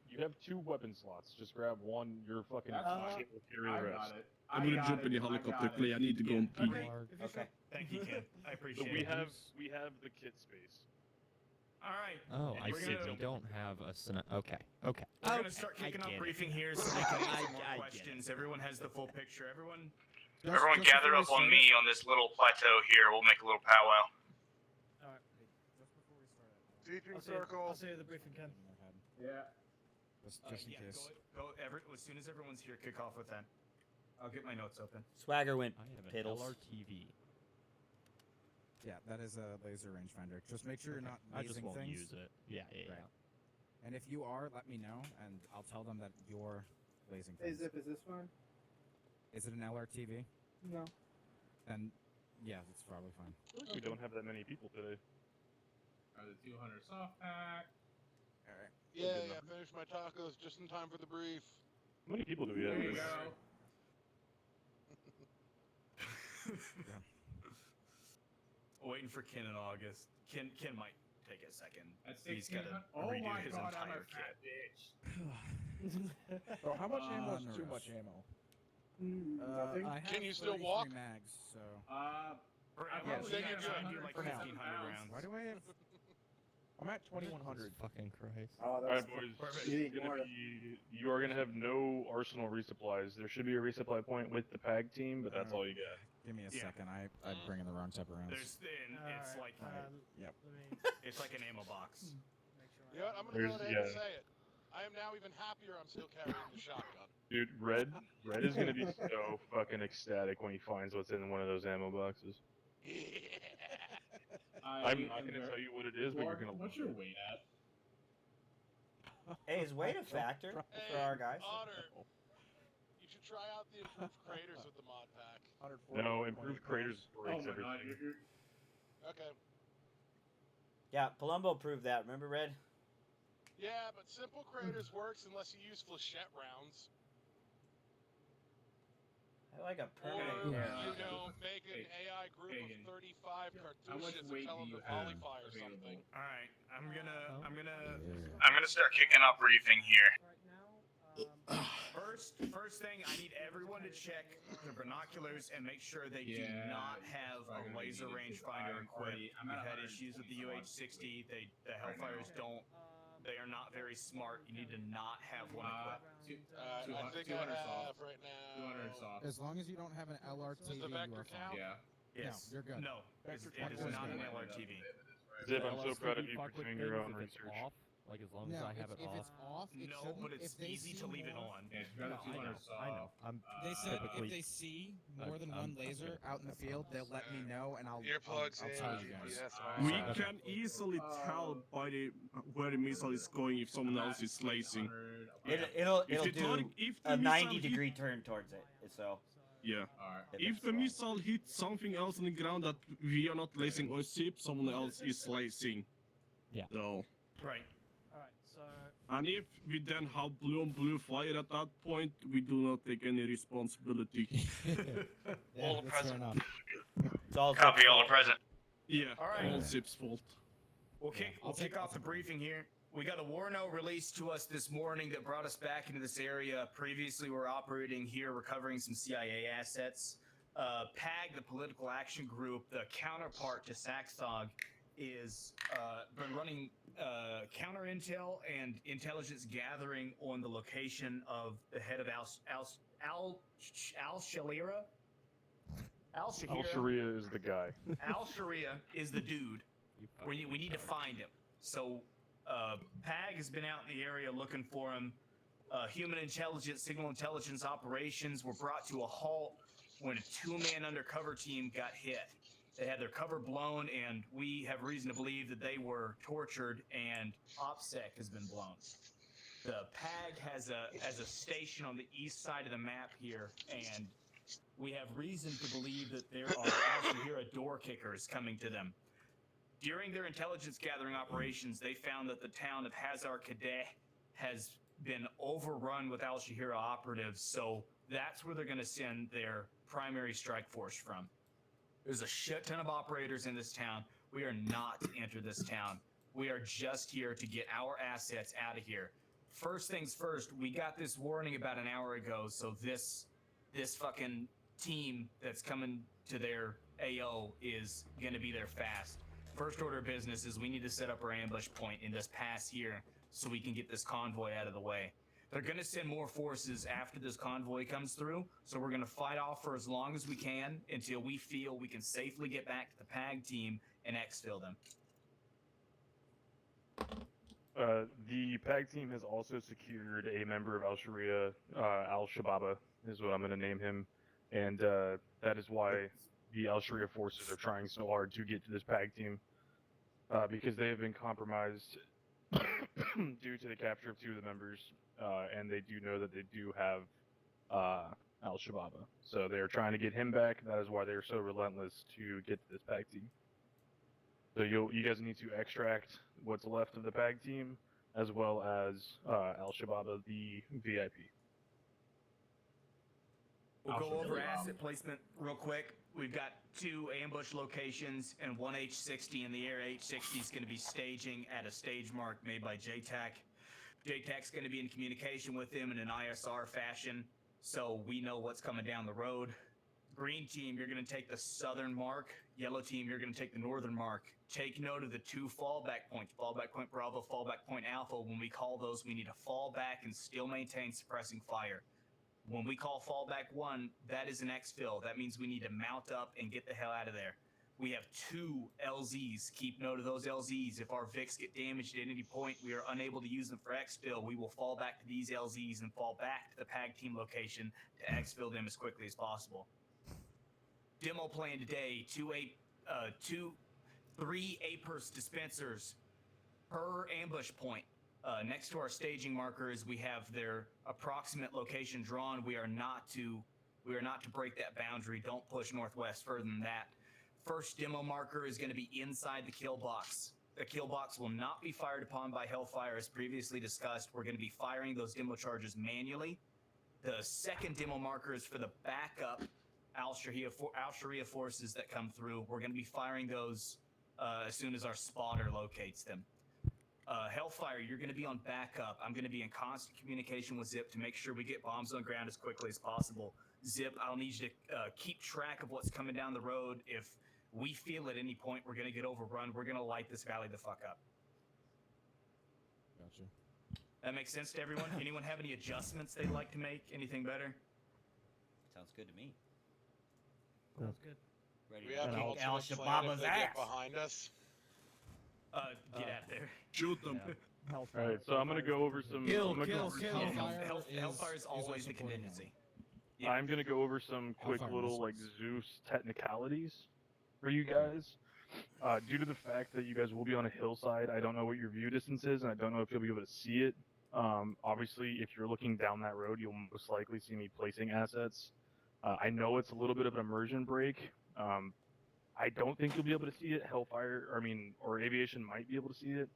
you have 2 weapon slots. Just grab one. You're fucking shit will carry I the got rest. it. I'm gonna jump in the helicopter, Clay. I need to go and pee. Okay. Thank you, Ken. I So appreciate we it. have the kit space. All right. Oh, And I we're see. gonna- We don't have a Okay. Okay. We're gonna start kicking off briefing here, so we can answer more I get it. questions. Everyone has the full picture. Everyone. Everyone gather up on me on this little plateau here. We'll make a little powwow. Alright. Sweeping I'll circle. see you at the briefing, Ken. Yeah. Just in case. As soon as everyone's here, kick off with that. I'll get my notes open. Swagger went I have an piddles. LRTV. Yeah, that is a laser rangefinder. Just make sure you're not I just lasing won't things. use it. Yeah. Right. And if you are, let me know, and I'll tell them that you're lasing things. Is this one? Is it an LRTV? No. Then, yeah, that's probably fine. We don't have that many people today. Are the 200 soft pack? All right. Yeah, finished my tacos just in time for the brief. How many people do we have? There you go. Waiting for Ken in August. Ken might take a second. That's He's got to 1600. Oh redo my his god, I'm entire a fat kit. bitch. So how much ammo is no too rush. much ammo? I have Can you still 33 walk? mags, so. For I'm ammo, probably we gonna gotta run do like for now. 1,500 rounds. Why do I have? I'm at 2100. Fucking Christ. Oh, All right, boys. Perfect. You It's gonna be- you are gonna have no arsenal resupplies. There should be a resupply point with the PAG team, but that's all you got. Give me a Yeah. second. I'm bringing the wrong type of rounds. It's like Yep. Let me it's like an ammo box. make sure You know what? I'm gonna go There's- ahead and yeah. say it. I am now even happier I'm still carrying the shotgun. Dude, Red is gonna be so fucking ecstatic when he finds what's in one of those ammo boxes. I'm not gonna tell you what it is, but you're gonna. What's your weight at? Hey, is weight a factor for our guys? Otter, you should try out the improved craters with the mod pack. No, improved craters Oh breaks my god, everything. you're Okay. Yeah, Palumbo proved that. Remember, Red? Yeah, but simple craters works unless you use flechette rounds. I like a Or, permanent you pair. know, make an AI group Pagan. of 35 How much cartouches weight and tell do them you to have volleyfire or available? something. All right, I'm gonna. I'm gonna start kicking off briefing here. right now. First thing, I need everyone to check their binoculars and make sure they do Yeah, not have probably a gonna laser need it. rangefinder I'm equipped. already- I'm We've at had issues with the 140 UH-60. The Right Hellfires now. don't They are not very smart. You need to not have one equipped. I think 200 I soft. have right now. 200 soft. As long as you don't have an LRTV, Does the you vector are fine. count? Yeah. Yes. No, you're good. No, it Vector is count not is an good. LRTV. Zip, The I'm so proud of LSTV you for fuck with doing your things own if it's research. off, like as long as No, I have it if off. it's off, it No, shouldn't. but it's If they easy see to leave it more- on. Yeah, if you got No, a 200 soft. I know. I'm They said typically, if they see more than I'm one laser out in the field, they'll let me know, and I'll Earplugs I'll in, tell you guys. GPS We on. can easily tell by the where the missile is going if someone else is slicing. It'll If the do target, if the a missile 90-degree hit, turn towards it. So yeah. Alright. If the missile hits something else on the ground that we are not slicing or ship, someone else is slicing. Yeah. So, Right. Alright, so and if we then have blue on blue fire at that point, we do not take any responsibility. Yeah, All that's fair present. enough. it's all Copy, Zip's all fault. present. Yeah, All right. all Zip's fault. We'll kick off the briefing here. We got a war note released to us this morning that brought us back into this area. Previously, we were operating here, recovering some CIA assets. PAG, the Political Action Group, the counterpart to Saxdog, is been running counter intel and intelligence gathering on the location of the head of Al Sheria. Al Sheria is the guy. Al Sheria is the dude. We need to find him. So, PAG has been out in the area looking for him. Human intelligence, signal intelligence operations were brought to a halt when a two-man undercover team got hit. They had their cover blown, and we have reason to believe that they were tortured, and OPSEC has been blown. The PAG has a station on the east side of the map here, and we have reason to believe that there are Al Shahira door kickers coming to them. During their intelligence gathering operations, they found that the town of Hazar Kadeh has been overrun with Al Shahira operatives, so that's where they're going to send their primary strike force from. There's a shit ton of operators in this town. We are not to enter this town. We are just here to get our assets out of here. First things first, we got this warning about an hour ago, so this fucking team that's coming to their AO is going to be there fast. First order of business is we need to set up our ambush point in this pass here so we can get this convoy out of the way. They're going to send more forces after this convoy comes through, so we're going to fight off for as long as we can until we feel we can safely get back to the PAG team and exfil them. The PAG team has also secured a member of Al Sharia, Al Shababa is what I'm going to name him, and that is why the Al Sharia forces are trying so hard to get to this PAG team, because they have been compromised due to the capture of two of the members, and they do know that they do have Al Shababa. So they are trying to get him back. That is why they are so relentless to get to this PAG team. So you guys need to extract what's left of the PAG team, as well as Al Shababa, the VIP. We'll go over asset placement real quick. We've got 2 ambush locations and 1 H-60 in the air. H-60 is going to be staging at a stage mark made by JTAC. JTAC's going to be in communication with him in an ISR fashion, so we know what's coming down the road. Green team, you're going to take the southern mark. Yellow team, you're going to take the northern mark. Take note of the 2 fallback points, fallback point Bravo, fallback point Alpha. When we call those, we need to fall back and still maintain suppressing fire. When we call fallback 1, that is an exfil. That means we need to mount up and get the hell out of there. We have 2 LZs. Keep note of those LZs. If our VICs get damaged at any point, we are unable to use them for exfil. We will fall back to these LZs and fall back to the PAG team location to exfil them as quickly as possible. Demo plan today, 3 APERS dispensers per ambush point. Next to our staging markers, we have their approximate location drawn. We are not to break that boundary. Don't push northwest further than that. First demo marker is going to be inside the kill box. The kill box will not be fired upon by Hellfire as previously discussed. We're going to be firing those demo charges manually. The second demo marker is for the backup Al Sharia forces that come through. We're going to be firing those as soon as our spotter locates them. Hellfire, you're going to be on backup. I'm going to be in constant communication with Zip to make sure we get bombs on ground as quickly as possible. Zip, I'll need you to keep track of what's coming down the road. If we feel at any point we're going to get overrun, we're going to light this valley the fuck up. Gotcha. That makes sense to everyone? Anyone have any adjustments they'd like to make? Anything better? Sounds good to me. Sounds good. Ready We to have an kick Al ultimate plan if Shababa's they get ass. behind us. Get out there. Shoot them. Alright, so I'm gonna go over some. Kill, I'm gonna go kill, over kill. some- Hellfire is always the contingency. Yeah. I'm gonna go over some quick Hellfire little like missiles. Zeus technicalities for you guys. Due to the fact that you guys will be on a hillside, I don't know what your view distance is, and I don't know if you'll be able to see it. Obviously, if you're looking down that road, you'll most likely see me placing assets. I know it's a little bit of an immersion break. I don't think you'll be able to see it. Or aviation might be able to see it.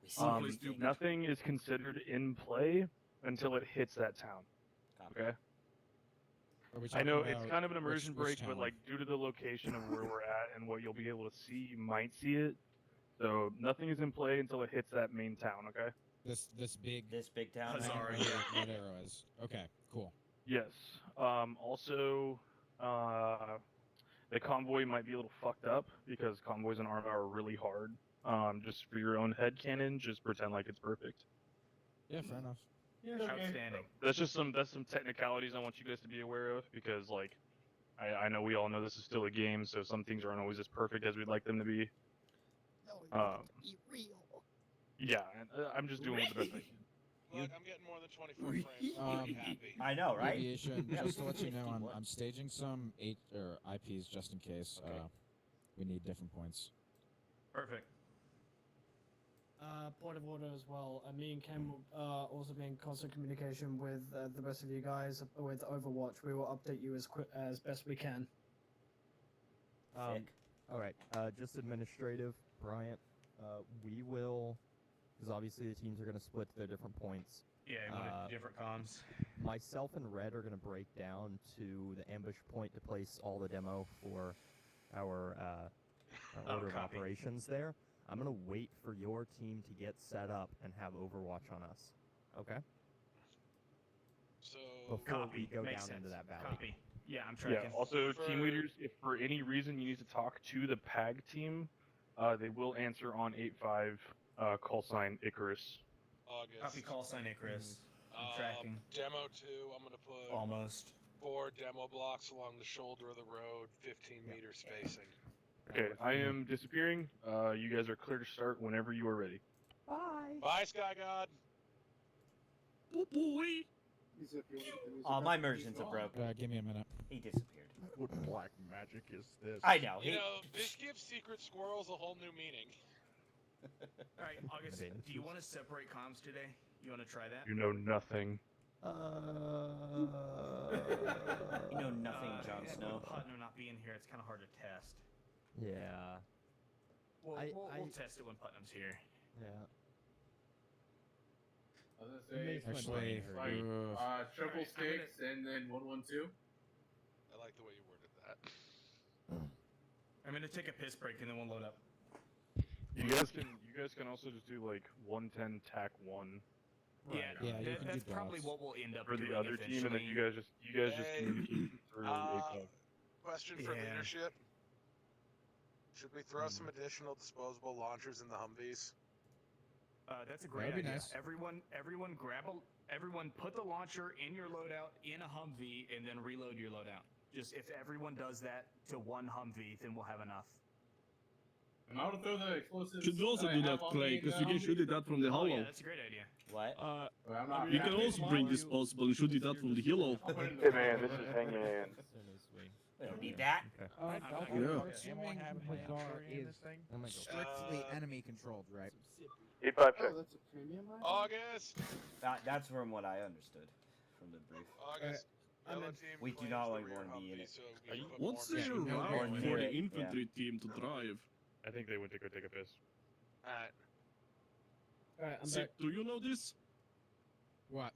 We see everything. Nothing is considered in play until it hits that town. Copy. Okay. Are we I know talking it's about kind of an immersion which break, but town? like due to the location of where we're at and what you'll be able to see, you might see it. So nothing is in play until it hits that main town. Okay. This big town. red Huzzah, red- yeah. red arrow is. Okay, cool. Yes. Also, the convoy might be a little fucked up because convoys in Arma are really hard. Just for your own head canon, just pretend like it's perfect. Yeah, fair enough. Outstanding. That's some technicalities I want you guys to be aware of because like I know we all know this is still a game, so some things aren't always as perfect as we'd like them to be. Yeah, and I'm just doing the best I can. Look, I'm getting more than 24 frames. I'm pretty happy. I know, right? Aviation, Yeah, just to let you know, 51. I'm staging some IPs just in case Okay. we need different points. Perfect. Point of order as well. Me and Ken will also be in constant communication with the rest of you guys with Overwatch. We will update you as best we can. Sick. All right. Just administrative, Bryant. We will, because obviously the teams are going to split to their different points. Yeah, you want different comms. Myself and Red are going to break down to the ambush point to place all the demo for our order of copy. operations there. I'm going to wait for your team to get set up and have Overwatch on us. Okay? So Before we Copy. go Makes down into sense. that valley. Copy. Yeah, I'm Yeah. tracking. Also, team For- leaders, if for any reason you need to talk to the PAG team, they will answer on 8-5 call sign Icarus. August. Copy call sign Icarus. I'm tracking. Demo 2, I'm gonna put Almost. 4 demo blocks along the shoulder of the road, 15 meter spacing. Okay, I am disappearing. You guys are clear to start whenever you are ready. Bye, Sky God. Oh boy! My immersions are broken. Give me a minute. He disappeared. What black magic is this? I know. You know, this gives secret squirrels a whole new meaning. All right, August. Do you want to separate comms today? You want to try that? You know nothing. You know nothing, Jon With Snow. Putnam not being here, it's kind of hard to test. Yeah. We'll I- test it when Putnam's here. Yeah. I was gonna say, Actually, like, triple Alright, sticks and then 112. I like the way you worded that. I'm gonna take a piss break and then we'll load up. You guys can also just do like 110 tack 1 Yeah, Yeah, you can that's do probably dots. what we'll end up for doing the other team, and then you eventually. guys just Hey, communicate through 8-5. Question for Yeah. leadership. Should we throw some additional disposable launchers in the Humvees? That's a great That'd be idea. nice. Everyone put the launcher in your loadout in a Humvee and then reload your loadout. Just if everyone does that to one Humvee, then we'll have enough. And I would throw the explosives. Should we also that I do have that, on Clay? me in Because the you can Humvee. shoot it out from the Oh hollow. yeah, that's a great idea. What? But I'm not. You can also bring disposable and shoot it out from the hollow. I'll put it in the Hey front. man, this is Hangman. As soon as we. We don't need that. Okay. Yeah. Assuming Hazar is Oh my god. strictly enemy controlled, right? 8-5 check. That's a premium line? August! That's from what I understood from the brief. August. I'm Yellow in. team We do claims not the want rear to be in Humvee, it. so we can put What's more the men. no, route near for the it, yeah. infantry team to drive? I think they went to go take a piss. Alright. Alright, I'm Zip, back. do you know this? What?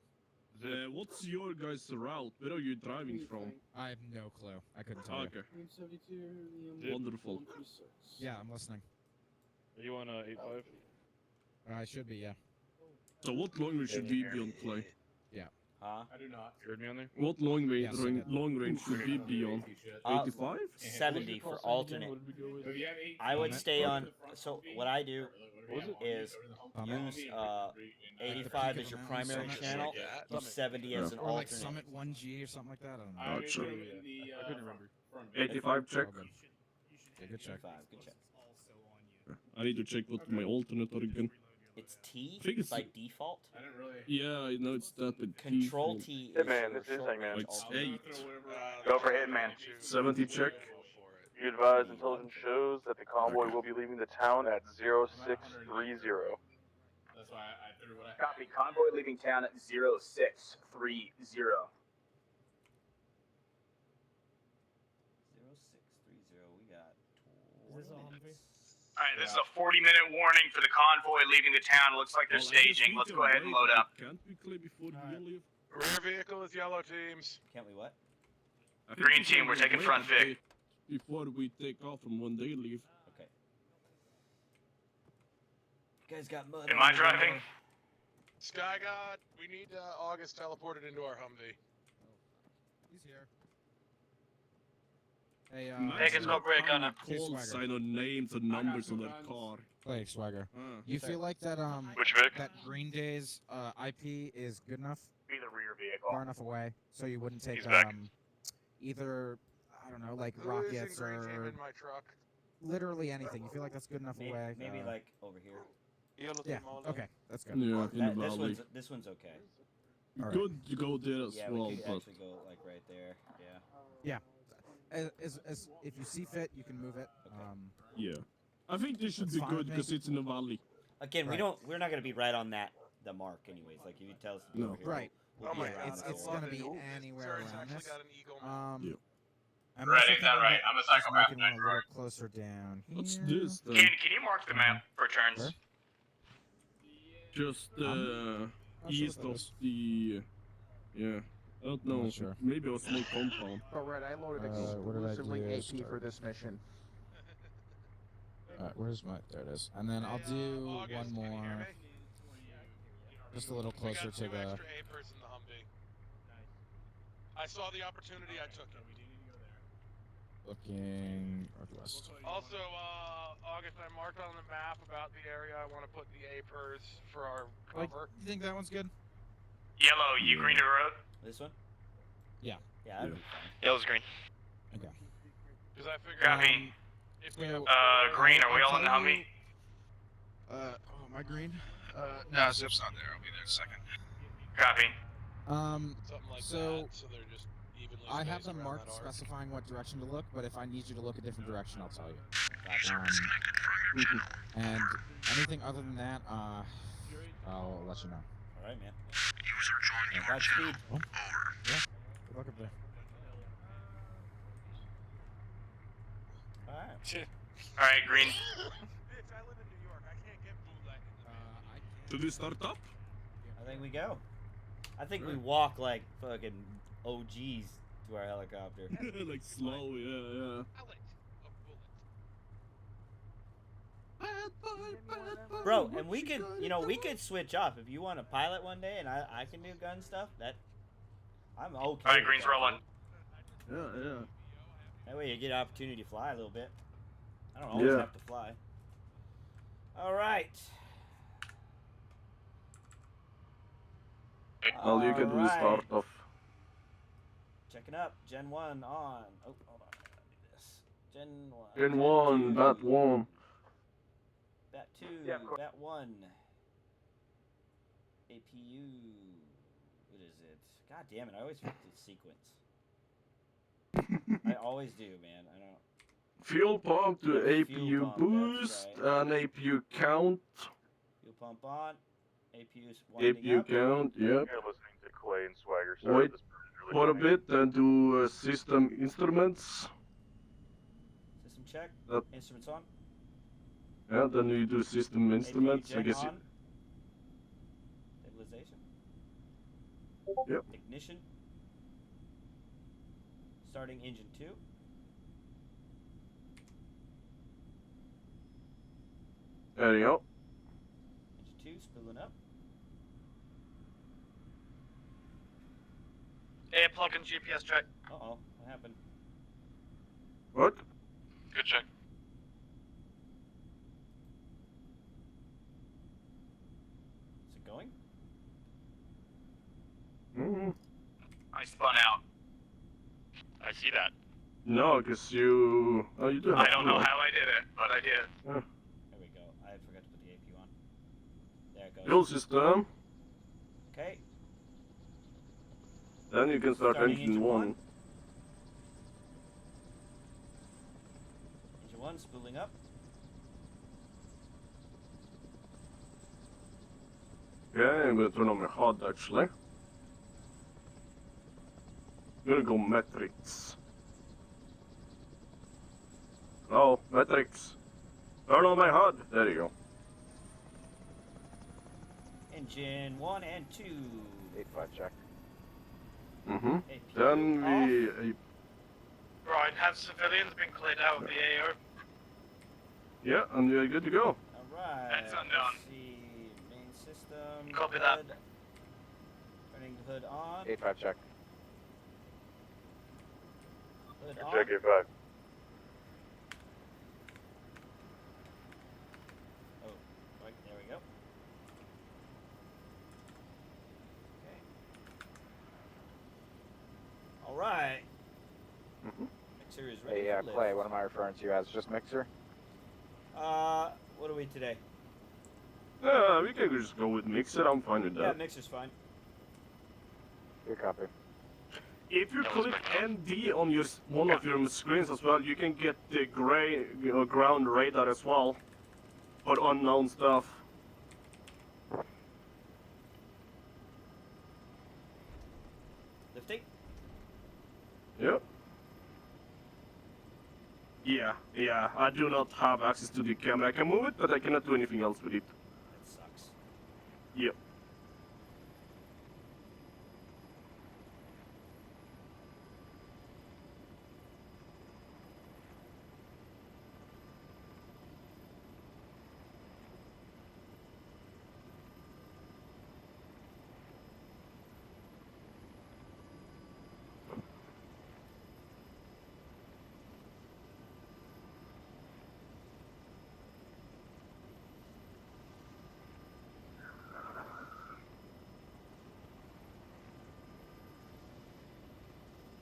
What's your guys' route? Where are you driving from? I have no clue. I couldn't tell Okay, Zip. wonderful. you. Yeah, I'm listening. Are you on 8-5? I should be, yeah. So what language should we be on, Clay? Huh? I do not. You heard me on there? What long range? Yes, I did. Long range should we be on? 85? 70 for alternate. What did we go with? If you have 18, I would Summit? stay on. the front So would be- what I do or whatever you have is on you, use go to the 85 peak as of your the mountain, primary Summit. channel, Yeah. use 70 as an Or like alternate. Summit 1G or something like that. I don't know. I would Gotcha. put 'em in the, I couldn't remember. front 85 check. All good. Yeah, good check. 85, good check. I need to check what my alternate are again. It's T I think it's- by default. I didn't really. Yeah, I know it's that, but Control default. T is Hitman, your this is short Hangman. range It's alternate. 8. Go for Hitman. 70 check. Be advised, intelligence shows that the convoy will be leaving the town at 0630. That's why I threw what I had. Copy. Convoy leaving town at 0630. 0630. We got. Is this a Humvee? All right, this is a 40-minute warning for the convoy leaving the town. Looks like they're Well, I guess staging. we Let's can go ahead and wait, load but up. Can't we clear before Alright. we leave? Rear vehicle is yellow teams. Can't we what? I think Green we team, can we're taking wait front a fig. bit before we take off from when they leave. Okay. You guys got mud. Am on I your driving? window. Sky God, we need August teleported into our Humvee. He's here. Hey, Take a smoke break on a him. call Swagger. sign on names and numbers two on their guns. car. Play Swagger. Ah. You feel like that Which Vic? that Green Days IP is good enough, Be the rear vehicle. far enough away, so you wouldn't take He's back. either I don't know, like Who is in rockets green team or in my truck? literally anything. You feel like that's good enough away? Maybe like over here. Yellow Yeah. team all Okay, that's good. Yeah, in the valley. This one's okay. Alright. Good to go there as Yeah, well, we could but actually go like right there. Yeah. As if you see fit, you can move it. Okay. yeah. I think this should That's be fine good with me. because it's in the valley. Again, Right. we're not gonna be right on the mark anyways. Like if you tell us to be No. over here, Right. we'll Oh be my around God, It's that it's way. gonna be Ooh, anywhere Sarah's around actually this. got an eagle. Yeah. I'm Right, also is that thinking right? about I'm a just psychopath, making one a right? little closer down What's here. this then? Can you mark the map for turns? Sure. Just Not sure east what that of is. the. Yeah. I don't I'm not know. sure. Maybe a small compound. Oh, right, I loaded what did I exclusively do? AP for this mission. Alright, where's my? There it is. And then I'll do August, one can you hear more, me? just a little We closer got to two the. extra A-pers in the Humvee. I saw the opportunity, I took it. Looking northwest. Also, August, I marked on the map about the area I want to put the A-pers for our Like, cover. you think that one's good? Yellow, you green to the road? This one? Yeah. Yeah, that'd Yeah. be fine. Yellow's green. Okay. Because I figured Copy. if we so- have Green, are we I'll all in the tell Humvee? Oh, am I green? No, Zip's not there. I'll be there in a second. Copy. something like so that, so they're just evenly I have spaced them around marked that arc. specifying what direction to look, but if I need you to look a different direction, I'll tell you. And anything other than that, I'll let you know. All right, man. User joined your Godspeed. Over. Good luck up there. All right. Alright, green. Bitch, I live in New York. I can't get bootleg in the van. Did we start up? I think we go. I think we walk like fucking OGs to our helicopter. Like slow, yeah. Pellet of bullets. Bro, and we could, we could switch up if you want to pilot one day, and I can do gun stuff. I'm okay. Alright, with green's that, rolling. dude. Yeah. That way you get an opportunity to fly a little bit. I don't always Yeah. have to fly. All right. Well, you can All right. restart off. Checking up. Gen 1 on. Oh, hold on. I gotta do this. Gen 1. Gen 1, two, Bat 1. Bat 2. Yeah, of course. Bat 1. APU. What is it? God damn it. I always forget the sequence. I always do, man. I don't. Fuel pump to Fuel APU pump, boost that's right. and APU count. Fuel pump on. APU's winding APU up. count, yep. You're listening to Clay and Swagger. Sorry, Wait this person's really for a funny. bit and do system instruments. System check. That- Instruments on. Yeah, then you do system instruments. APU I gen guess you, on. Stabilization. Yep. Ignition. Starting engine 2. there you go. Engine 2 spilling up. plug in GPS check. Uh-oh, what happened? What? Good check. Is it going? Mm-hmm. I spun out. I see that. No, because you... Oh, you do have I don't know one. how I did it, but I did. Yeah. There we go. I forgot to put the AP on. There it goes. Fuel system. Okay. Then you can start Starting engine 1. Engine 1 spooling up. Okay, I'm gonna turn on my HUD actually. I'm gonna go metrics. Oh, metrics. Turn on my HUD. There you go. Engine 1 and 2. 8-5 check. Mm-hmm. AP Then we... Right, have civilians been cleared out of the AO? yeah, and you're good to go. Alright. That's undone. Let's see. Main system. Copy that. hood. Turning the hood on. 8-5 check. Hood on. Check 8-5. Oh, right, there we go. Okay. Alright. Mm-hmm. Mixer is ready Hey, for lift. Clay, what am I referring to as? Just Mixer? What are we today? We can just go with mixer, I'm fine with Yeah, that. mixer's fine. Good copy. If you click ND on your one of your screens as well, you can get the gray ground radar as well. For unknown stuff. Lifting? Yep. Yeah, I do not have access to the camera. I can move it, but I cannot do anything else with it. That sucks. Yep.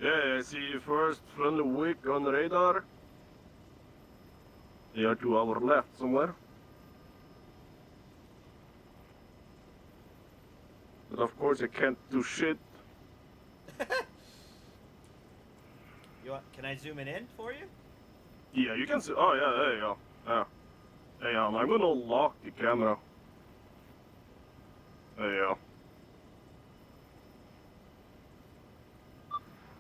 Yeah, I see first friendly wick on the radar. They are to our left somewhere. But of course I can't do shit. You want? Can I zoom it in for you? Yeah, you can see. Oh yeah, there you go. Yeah. Yeah, I'm gonna lock the camera. There you go.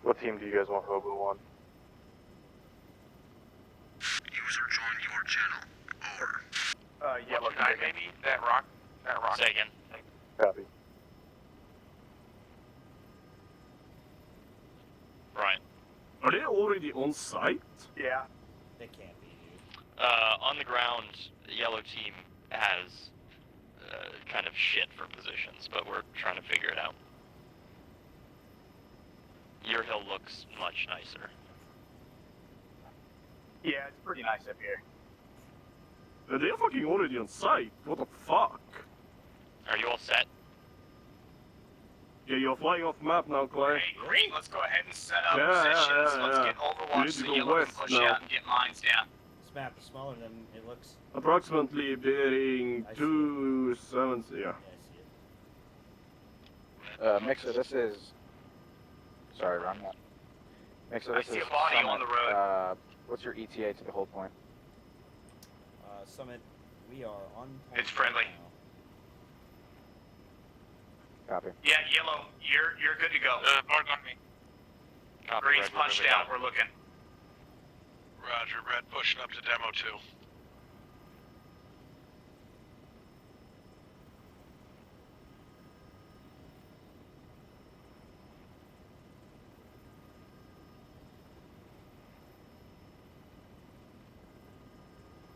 What team do you guys want Hobo on? User joined your channel. Over. Yellow Nine, maybe? That rock? Say again. Copy. Right. Are they already on site? Yeah. They can't be, dude. On the ground, the yellow team has kind of shit for positions, but we're trying to figure it out. Your hill looks much nicer. Yeah, it's pretty nice up here. They're fucking already on site. What the fuck? Are you all set? Yeah, you're flying off map now, Clay. Hey, green, let's go ahead and set up Yeah, positions. yeah, Let's yeah. get We Overwatch need so to go yellow can west push now. out and get mines down. This map is smaller than it looks. Approximately bearing I see it. 270. Yeah. Yeah, I see it. Mixer, this is... Sorry, wrong map. Mixer, I this see is a body Summit. on the road. What's your ETA to the hold point? Summit, we are on point It's friendly. now. Copy. Yeah, yellow, you're good to go. Mark on me. Copy, Green's red, we're punched moving out. down. We're looking. Roger, red pushing up to demo 2.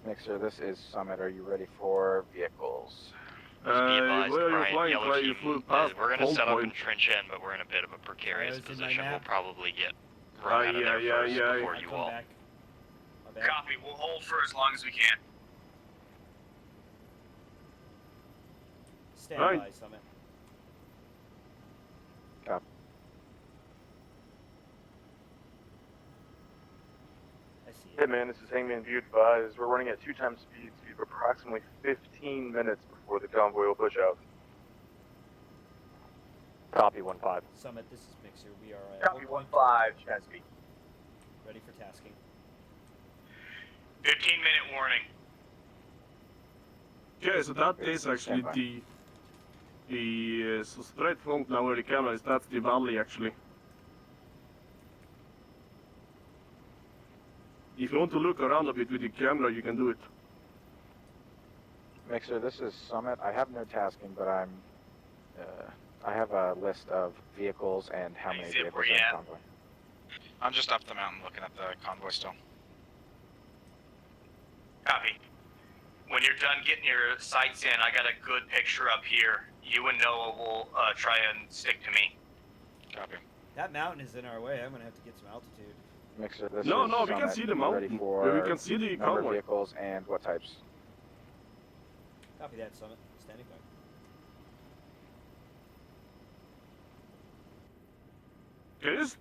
Mixer, this is Summit. Are you ready for vehicles? Just be advised, where are you Brian, flying? yellow Why you team, flew past we're gonna set up Convoy? and trench in, but we're in a bit of a precarious Arrows in my position. We'll map. probably get run out of there first before you all. Back. My bad. Copy. We'll hold for as long as we can. Stand Right. by, Summit. Copy. I see Hey it. man, this is Hangman View advised. We're running at 2 times speed, speed of approximately 15 minutes before the convoy will push out. Copy 1-5. Summit, this is Mixer. We are at Copy 1.2, 1-5, 2 times speed. ready for tasking. 15-minute warning. Okay, so that is actually so straight front now where the camera is, that's the valley actually. If you want to look around a bit with the camera, you can do it. Mixer, this is Summit. I have no tasking, but I have a list of vehicles and how many Zip, vehicles where are you in at? convoy. I'm just up the mountain looking at the convoy still. Copy. When you're done getting your sights in, I got a good picture up here. You and Noah will try and stick to me. Copy. That mountain is in our way. I'm gonna have to get some altitude. Mixer, this No, is no, we Summit. can see the Ready mountain. for We can see the number of convoy. vehicles and what types. Copy that, Summit. Standing by. Can you just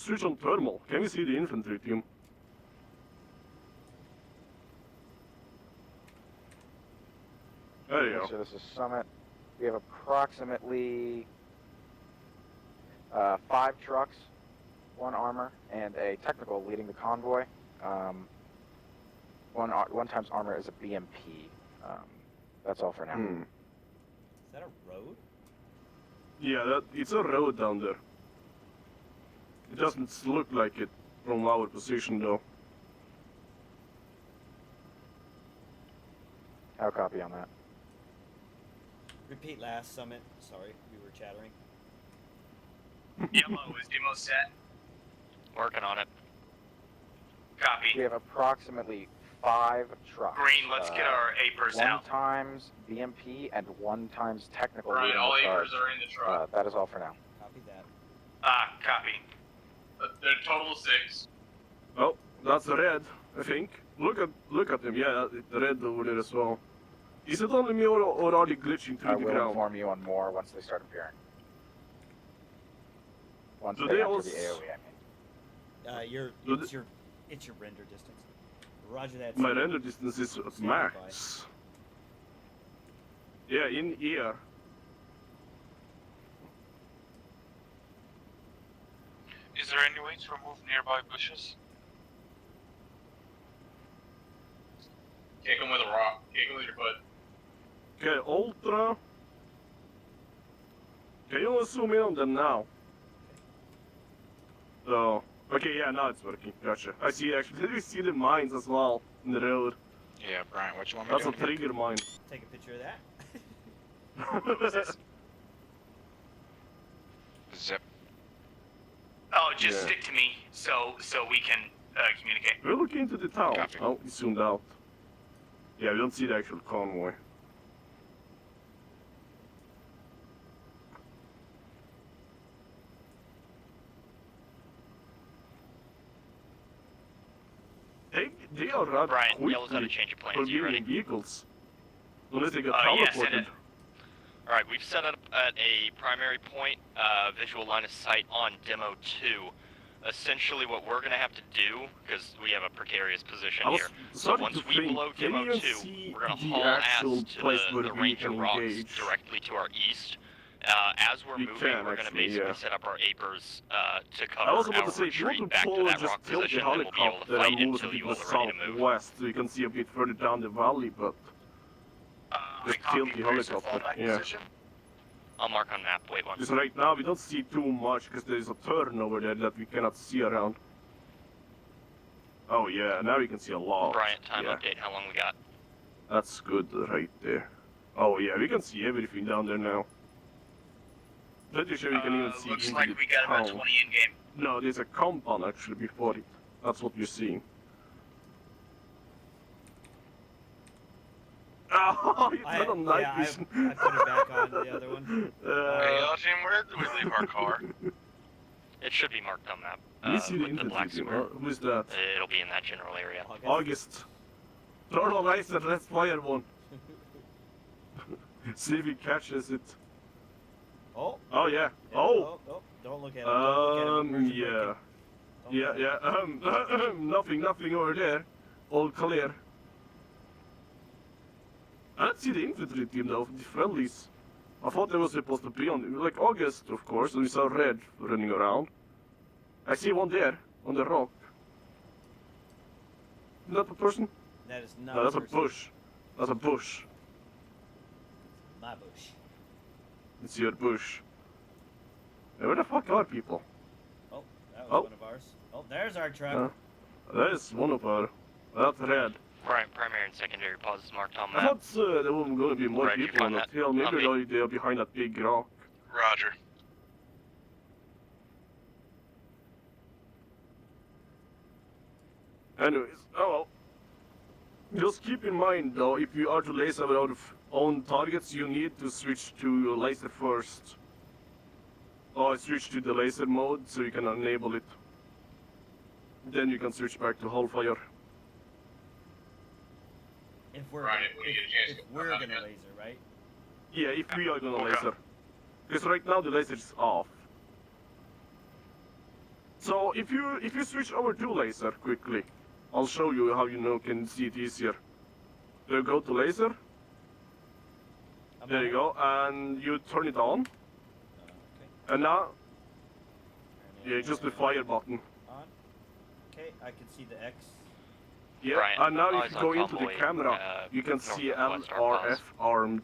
switch on thermal? Can we see the infantry team? There you go. Mixer, this is Summit. We have approximately 5 trucks, 1 armor, and a technical leading the convoy. One times armor is a BMP. That's all for now. Hmm. Is that a road? Yeah, it's a road down there. It doesn't look like it from our position though. I'll copy on that. Repeat last, Summit. Sorry, we were chattering. Yellow is demo set. Working on it. Copy. We have approximately 5 trucks. Green, let's get our apers 1 out. times BMP and 1 times technical. Brian, leading all the apers charge. are in the truck. That is all for now. Copy that. Copy. They're total 6. Oh, that's red, I think. Look at him. Yeah, it's red over there as well. Is it only me or are they glitching through I the will ground? inform you on more once they start appearing. Once Do they they enter also- the AoE, I mean. It's your render distance. Roger that. My Summit. render distance is at Standing max. Yeah, in air. Is there any way to remove nearby bushes? Kick him with a rock. Kick him with your foot. Okay, Ultra. Can you only zoom in on them now? So, okay, yeah, now it's working. Gotcha. I see actually. Did you see the mines as well in the road? Yeah, Brian, what you want me That's to a do? trigger mine. Take a picture of that. Zip. Oh, just Yeah. stick to me so we can communicate. We're looking into the town. Copy. Oh, he zoomed out. Yeah, we don't see the actual convoy. They are rather Brian, quickly Yellow's out of change of for plans. You ready? building vehicles. Unless they get Yeah, send teleported. it. Alright, we've set up at a primary point, visual line of sight on Demo 2. Essentially what we're going to have to do, because we have a precarious position I was here, so starting once to we think, blow can Demo you 2, see we're going to the haul ass actual to place the where we range of can rocks engage? directly to our east. As we're We moving, can, we're going to actually, basically yeah. set up our apers to I cover was about our to say, if you want retreat to back to pull, that just rock tilt the position, then we'll be able to helicopter fight and move until it to you the all are ready to move. southwest so you can see a bit further down the valley, but just tilt the helicopter, yeah. I'll mark on map, wait one. Because right now we don't see too much because there's a turn over there that we cannot see around. Oh yeah, now we can see a lot. Bryant, time yeah. update, how long we got? That's good right there. Oh yeah, we can see everything down there now. Pretty sure we can even see Looks into like the we got about town. 20 in game. No, there's a compound actually before it. That's what you're seeing. Oh, Oh, you I, put on night yeah, vision. I put it back on the other one. Hey, y'all, team, where did we leave our car? It should be marked on map. Let me see the with the infantry black team. square. Who is that? It'll be in that general area. August. Turn on laser, let's fire one. See if he catches it. Oh. Oh yeah. Oh. Oh, don't look at him. Don't look at him. Immersion Yeah. breaking. Yeah. Nothing over there. All clear. I don't see the infantry team though, the friendlies. I thought they were supposed to be on, like August, of course, and we saw Red running around. I see one there, on the rock. Is that a person? That is not No, that's a person. bush. That's a bush. My bush. It's your bush. Hey, where the fuck are people? Oh, that was one of ours. Oh, there's our truck. That is one of our. That's Red. Right, primary and secondary pauses marked on I map. thought there were going to be more Right, you people on find that that hill. Maybe Humvee? they're behind that big rock. Roger. Anyways, oh well. Just keep in mind though, if you are to laser without own targets, you need to switch to laser first. Or switch to the laser mode so you can enable it. Then you can switch back to whole fire. If we're Right, when you get a chance if to we're come gonna out again. laser, right? Yeah, if we are gonna Okay. laser. Because right now the laser is off. So if you switch over to laser quickly, I'll show you how can see it easier. So go to laser. There you go, and you turn it on. And now, yeah, just the fire button. On. Okay, I can see the X. Yeah, Right, and now eyes if you on go into the convoy, camera, you can see northwest our LRF armed.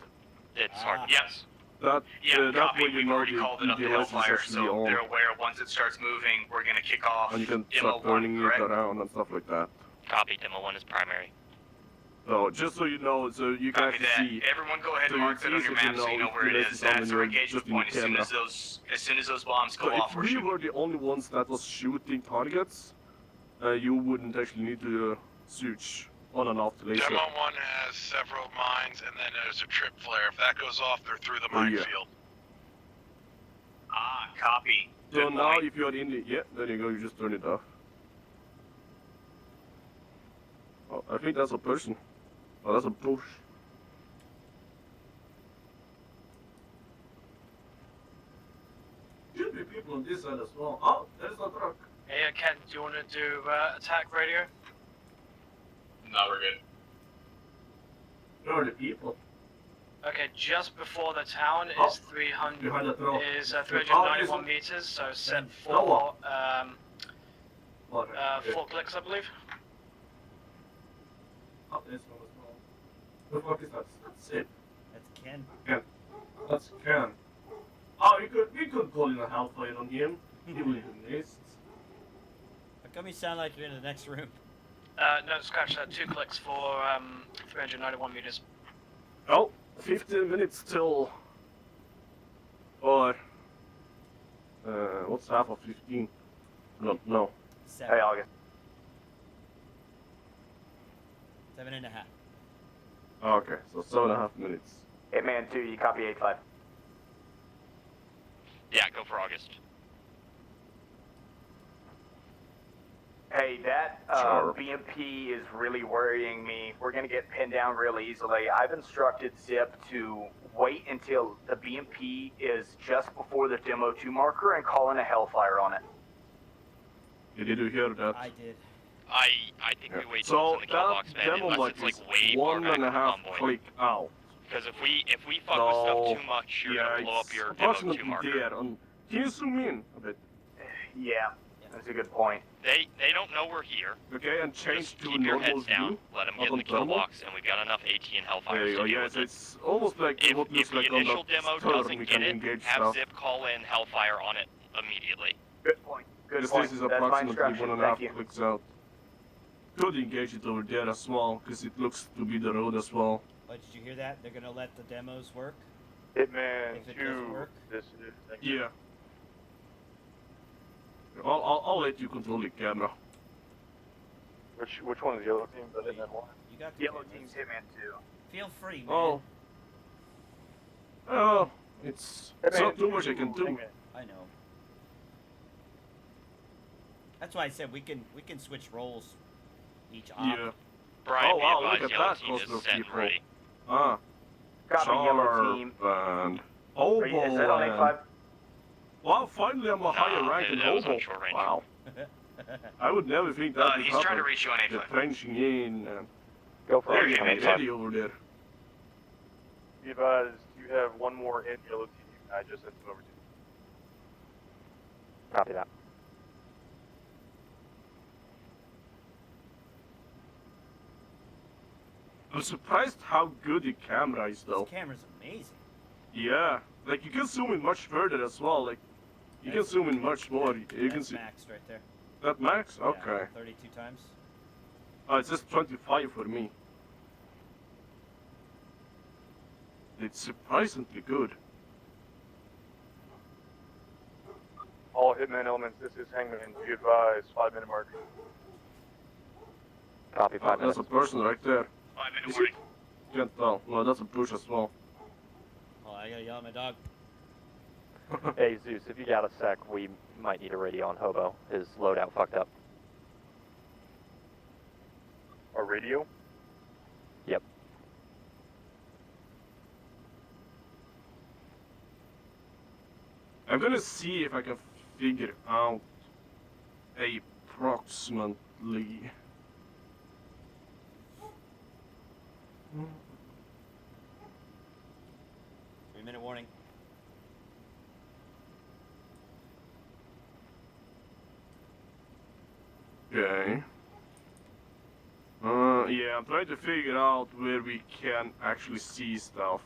It's hard. Yes. That Yeah, that copy. way you We've know already called it up the to device is Hellfire, actually so on. they're aware once it starts moving, we're going to kick off And you can Demo start 1, turning it correct? around and stuff like that. Copy, demo 1 is primary. So just so you know, so you can Copy actually that. see. Everyone go ahead So and mark it's that on your easy to map so you know if where it this is. on That's your- our engagement just in the point. As soon as those bombs go So off, if we're we shooting. were the only ones that was shooting targets, you wouldn't actually need to switch on and off the laser. Demo 1 has several mines, and then there's a trip flare. If that goes off, they're through the Oh, yeah. minefield. Ah, copy. So Good now point. if you are in the, yeah, there you go, you just turn it off. Oh, I think that's a person. Oh, that's a bush. Should be people on this side as well. Oh, there's a truck. Hey, Ken, do you want to do attack radio? No, we're good. Where are the people? Okay, just before the town Oh, is 300 behind that rock. is Oh, 391 is meters, so set Oh, for 4 clicks, I believe. Oh, this one as well. The fuck is that? That's it. That's Ken. Ken. That's Ken. Oh, we could call in a hellfire on him. He will be missed. How come you sound like you're in the next room? No, scratch that. 2 clicks for 391 meters. Oh, 15 minutes till. Or. What's half of 15? No. 7. Hey, August. 7.5. Okay, so 7.5 minutes. Hitman 2, you copy 8-5. Yeah, go for August. Hey, that Sure. BMP is really worrying me. We're going to get pinned down real easily. I've instructed Zip to wait until the BMP is just before the Demo 2 marker and call in a Hellfire on it. Did you hear that? I did. I think Yeah. we wait till So it's in the kill that box, man, demo unless mic it's like is way far back in the 1.5 convoy. click out. Because if we fuck with stuff No. too much, you're Yeah, gonna blow it's up your demo 2 approximately marker. there. Can you zoom in a bit? Yeah, that's a good point. They don't know we're here. Okay, and change Just to keep your normal heads down, view. let them not get in on the kill thermal. box, and we've got enough AT and There Hellfires you to go. deal Yeah, with so it. it's almost like If what the looks like on initial that demo turn, doesn't we get can it, engage have stuff. Zip call in Hellfire on it immediately. Good point. Good Because point. this is That's my approximately instruction. 1.5 Thank you. clicks out. Could engage it over there as well, because it looks to be the road as well. But did you hear that? They're gonna let the demos work. Hitman If it doesn't work. This is. Yeah. I'll let you control the camera. Which one is yellow team? The Hitman 1? You got the Yellow cameras. team's Hitman 2. Feel free, man. Oh. Oh, it's not too much I can do. I know. That's why I said we can switch roles each op. Yeah. Brian, Oh wow, be look advised, at yellow that team is cluster of set and people. ready. Ah. Copy, yellow team. And Is Hobo that on and... A5? Wow, finally I'm a higher rank than that was Hobo. on short range. Wow. I would never think that would He's happen. trying to reach you on The A5. trenching in and... Go for They're it. getting ready over there. Be advised, you have one more in yellow team. I just sent it over to you. Copy that. I'm surprised how good the camera is though. This camera's amazing. Yeah, like you can zoom in much further as well. Like you can zoom in much more. You can That's see max right there. that max. Yeah, Okay. 32 times. Oh, it's just 25 for me. It's surprisingly good. All hitman elements, this is Hangman. Be advised, 5-minute mark. Copy, 5 minutes. That's a person right there. 5-minute warning. Can't tell. No, that's a push as well. Oh, I gotta yell at my dog. Hey, Zeus, if you got a sec, we might need a radio on Hobo. His loadout fucked up. A radio? Yep. I'm gonna see if I can figure out approximately. 3-minute warning. Okay. Yeah, I'm trying to figure out where we can actually see stuff.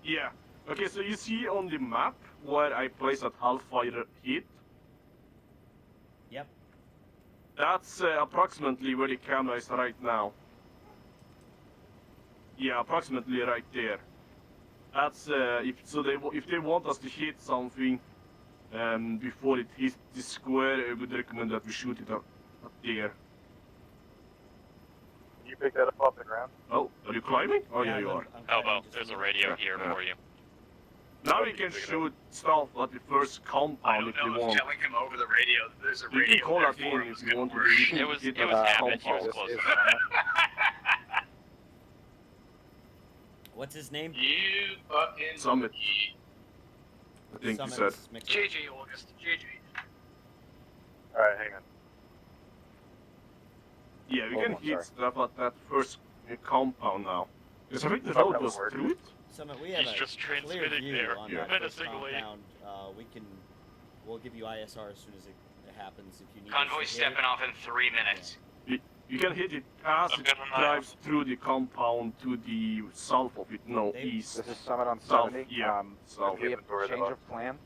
Yeah. Okay, so you see on the map where I placed that Hellfire hit? Yep. That's approximately where the camera is right now. Yeah, approximately right there. That's if they want us to hit something before it hits the square, I would recommend that we shoot it up there. You pick that up off the ground? Oh, are you climbing? Oh yeah, you are. Elbow, there's a radio here Yeah. for you. Now we can shoot stuff at the first compound if you want. Telling him over the radio that there's a You radio can call there that for in him if is you gonna want to. work. You can It was hit it was that Abbott. He was compound. close Is- enough. What's his name? You fucking Summit. I think you said. Summit's mixed up. GG, August. GG. Alright, hang on. Yeah, we Hold can on, hit sorry. stuff at that first compound now. Because I think the Thought road that goes would work. through it. Summit, we have He's a just clear transmitting view there, on yeah. that first menacingly. compound. We'll give you ISR as soon as it happens if you need Convoy us to hit stepping it. off in 3 minutes. You can hit it as I've it got an eye drives through the compound to the south of it. No, They- east. This is Summit on South, 70. yeah. South. We have Inventory a the change box. of plan.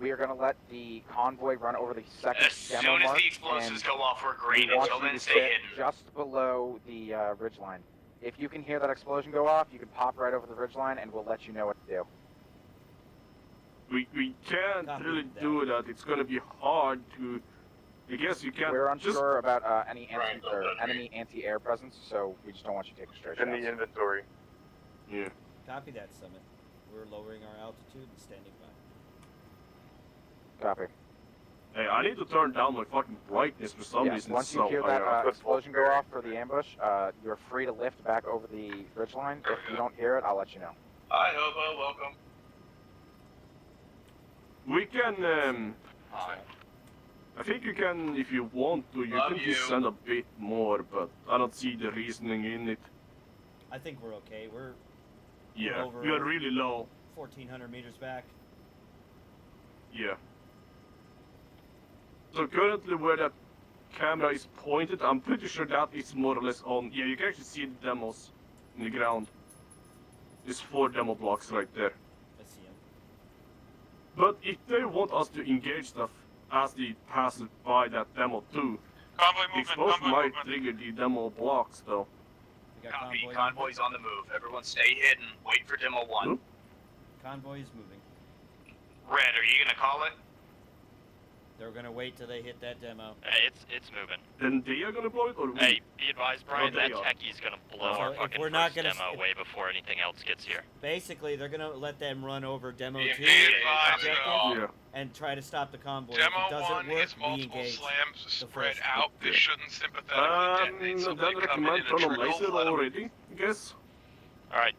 We are going to let the convoy run over the second As demo soon as mark, the explosives and go off, we're we green. want Until you then, to stay sit hidden. just below the ridge line. If you can hear that explosion go off, you can pop right over the ridge line, and we'll let you know what to do. We can't Copy really that. do that. It's gonna be hard to. I guess you can't. We're just unsure about any enemy anti-air presence, so we just don't want you taking straight In shots. the inventory. Yeah. Copy that, Summit. We're lowering our altitude and standing by. Copy. Hey, I need to turn down my fucking brightness for some Yes, reason. once you so hear I, that explosion go off for the ambush, you're free to lift back over the ridge line. If you don't hear it, I'll let you know. Hi, Hobo. Welcome. we can. Hi. I think you can, if you want to, you Love can you. descend a bit more, but I don't see the reasoning in it. I think we're okay. We're Yeah, over we are really low. 1,400 meters back. Yeah. So currently where that camera is pointed, I'm pretty sure that is more or less on. Yeah, you can actually see the demos in the ground. There's 4 demo blocks right there. I see him. But if they want us to engage stuff as they pass by that demo too, Convoy the movement, explosion convoy might movement. trigger the demo blocks though. We got Copy. convoy. Convoy's on the move. Everyone stay hidden. Wait for demo 1. Oop. Convoy is moving. Red, are you gonna call it? They're gonna wait till they hit that demo. It's moving. Then they are gonna blow it, or we? Hey, be advised, Brian, Well, that they are. techie's gonna blow So our if fucking we're not first gonna demo way before anything else gets here. Basically, they're gonna let them run over demo Be 2 advised, objective and try to stop the convoy. If Demo it doesn't 1 work, is multiple re-engage slams the spread first. out. This shouldn't sympathetically detonate, so Then they come in recommend a turn on trickle. laser Let 'em- already, I guess. Alright,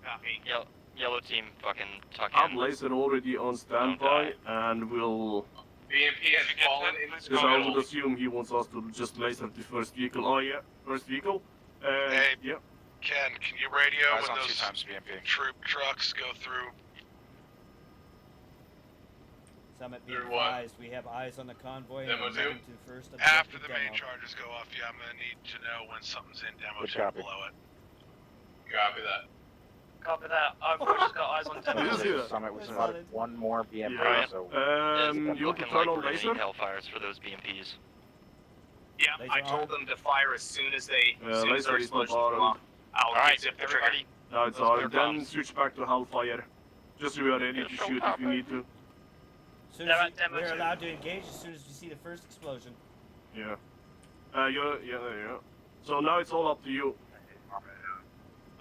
yellow team fucking tuck Have in. laser already on standby, and we'll... BMP has fallen into Because I would assume he wants us to just laser the first vehicle. Oh yeah, first vehicle. Hey, yeah. Ken, can you radio Eyes when on those 2 times BMP. troop trucks go through? Summit, be Through what? advised, we have eyes on the convoy and Demo we're moving 2? to the first After objective the main demo. charges go off, yeah, I'm gonna need to know when something's in demo Good 2 copy. below it. Copy that. Copy that. Overwatch has got eyes on demo. Did you see that? Summit, we spotted one more BMP, Yeah. so... You want to Looking turn like on we're gonna laser? need Hellfires for those BMPs. Yeah, Laser I told them to fire as soon as they. as soon as Laser their is not explosions go off. armed. I'll Alright, zip the trigger. everybody, No, it's Let's armed. clear Then comms. switch back to Hellfire. Just so we are ready to Show shoot if you need to. As soon They're as at demo we're 2. allowed to engage as soon as we see the first explosion. Yeah. Yeah. So now it's all up to you.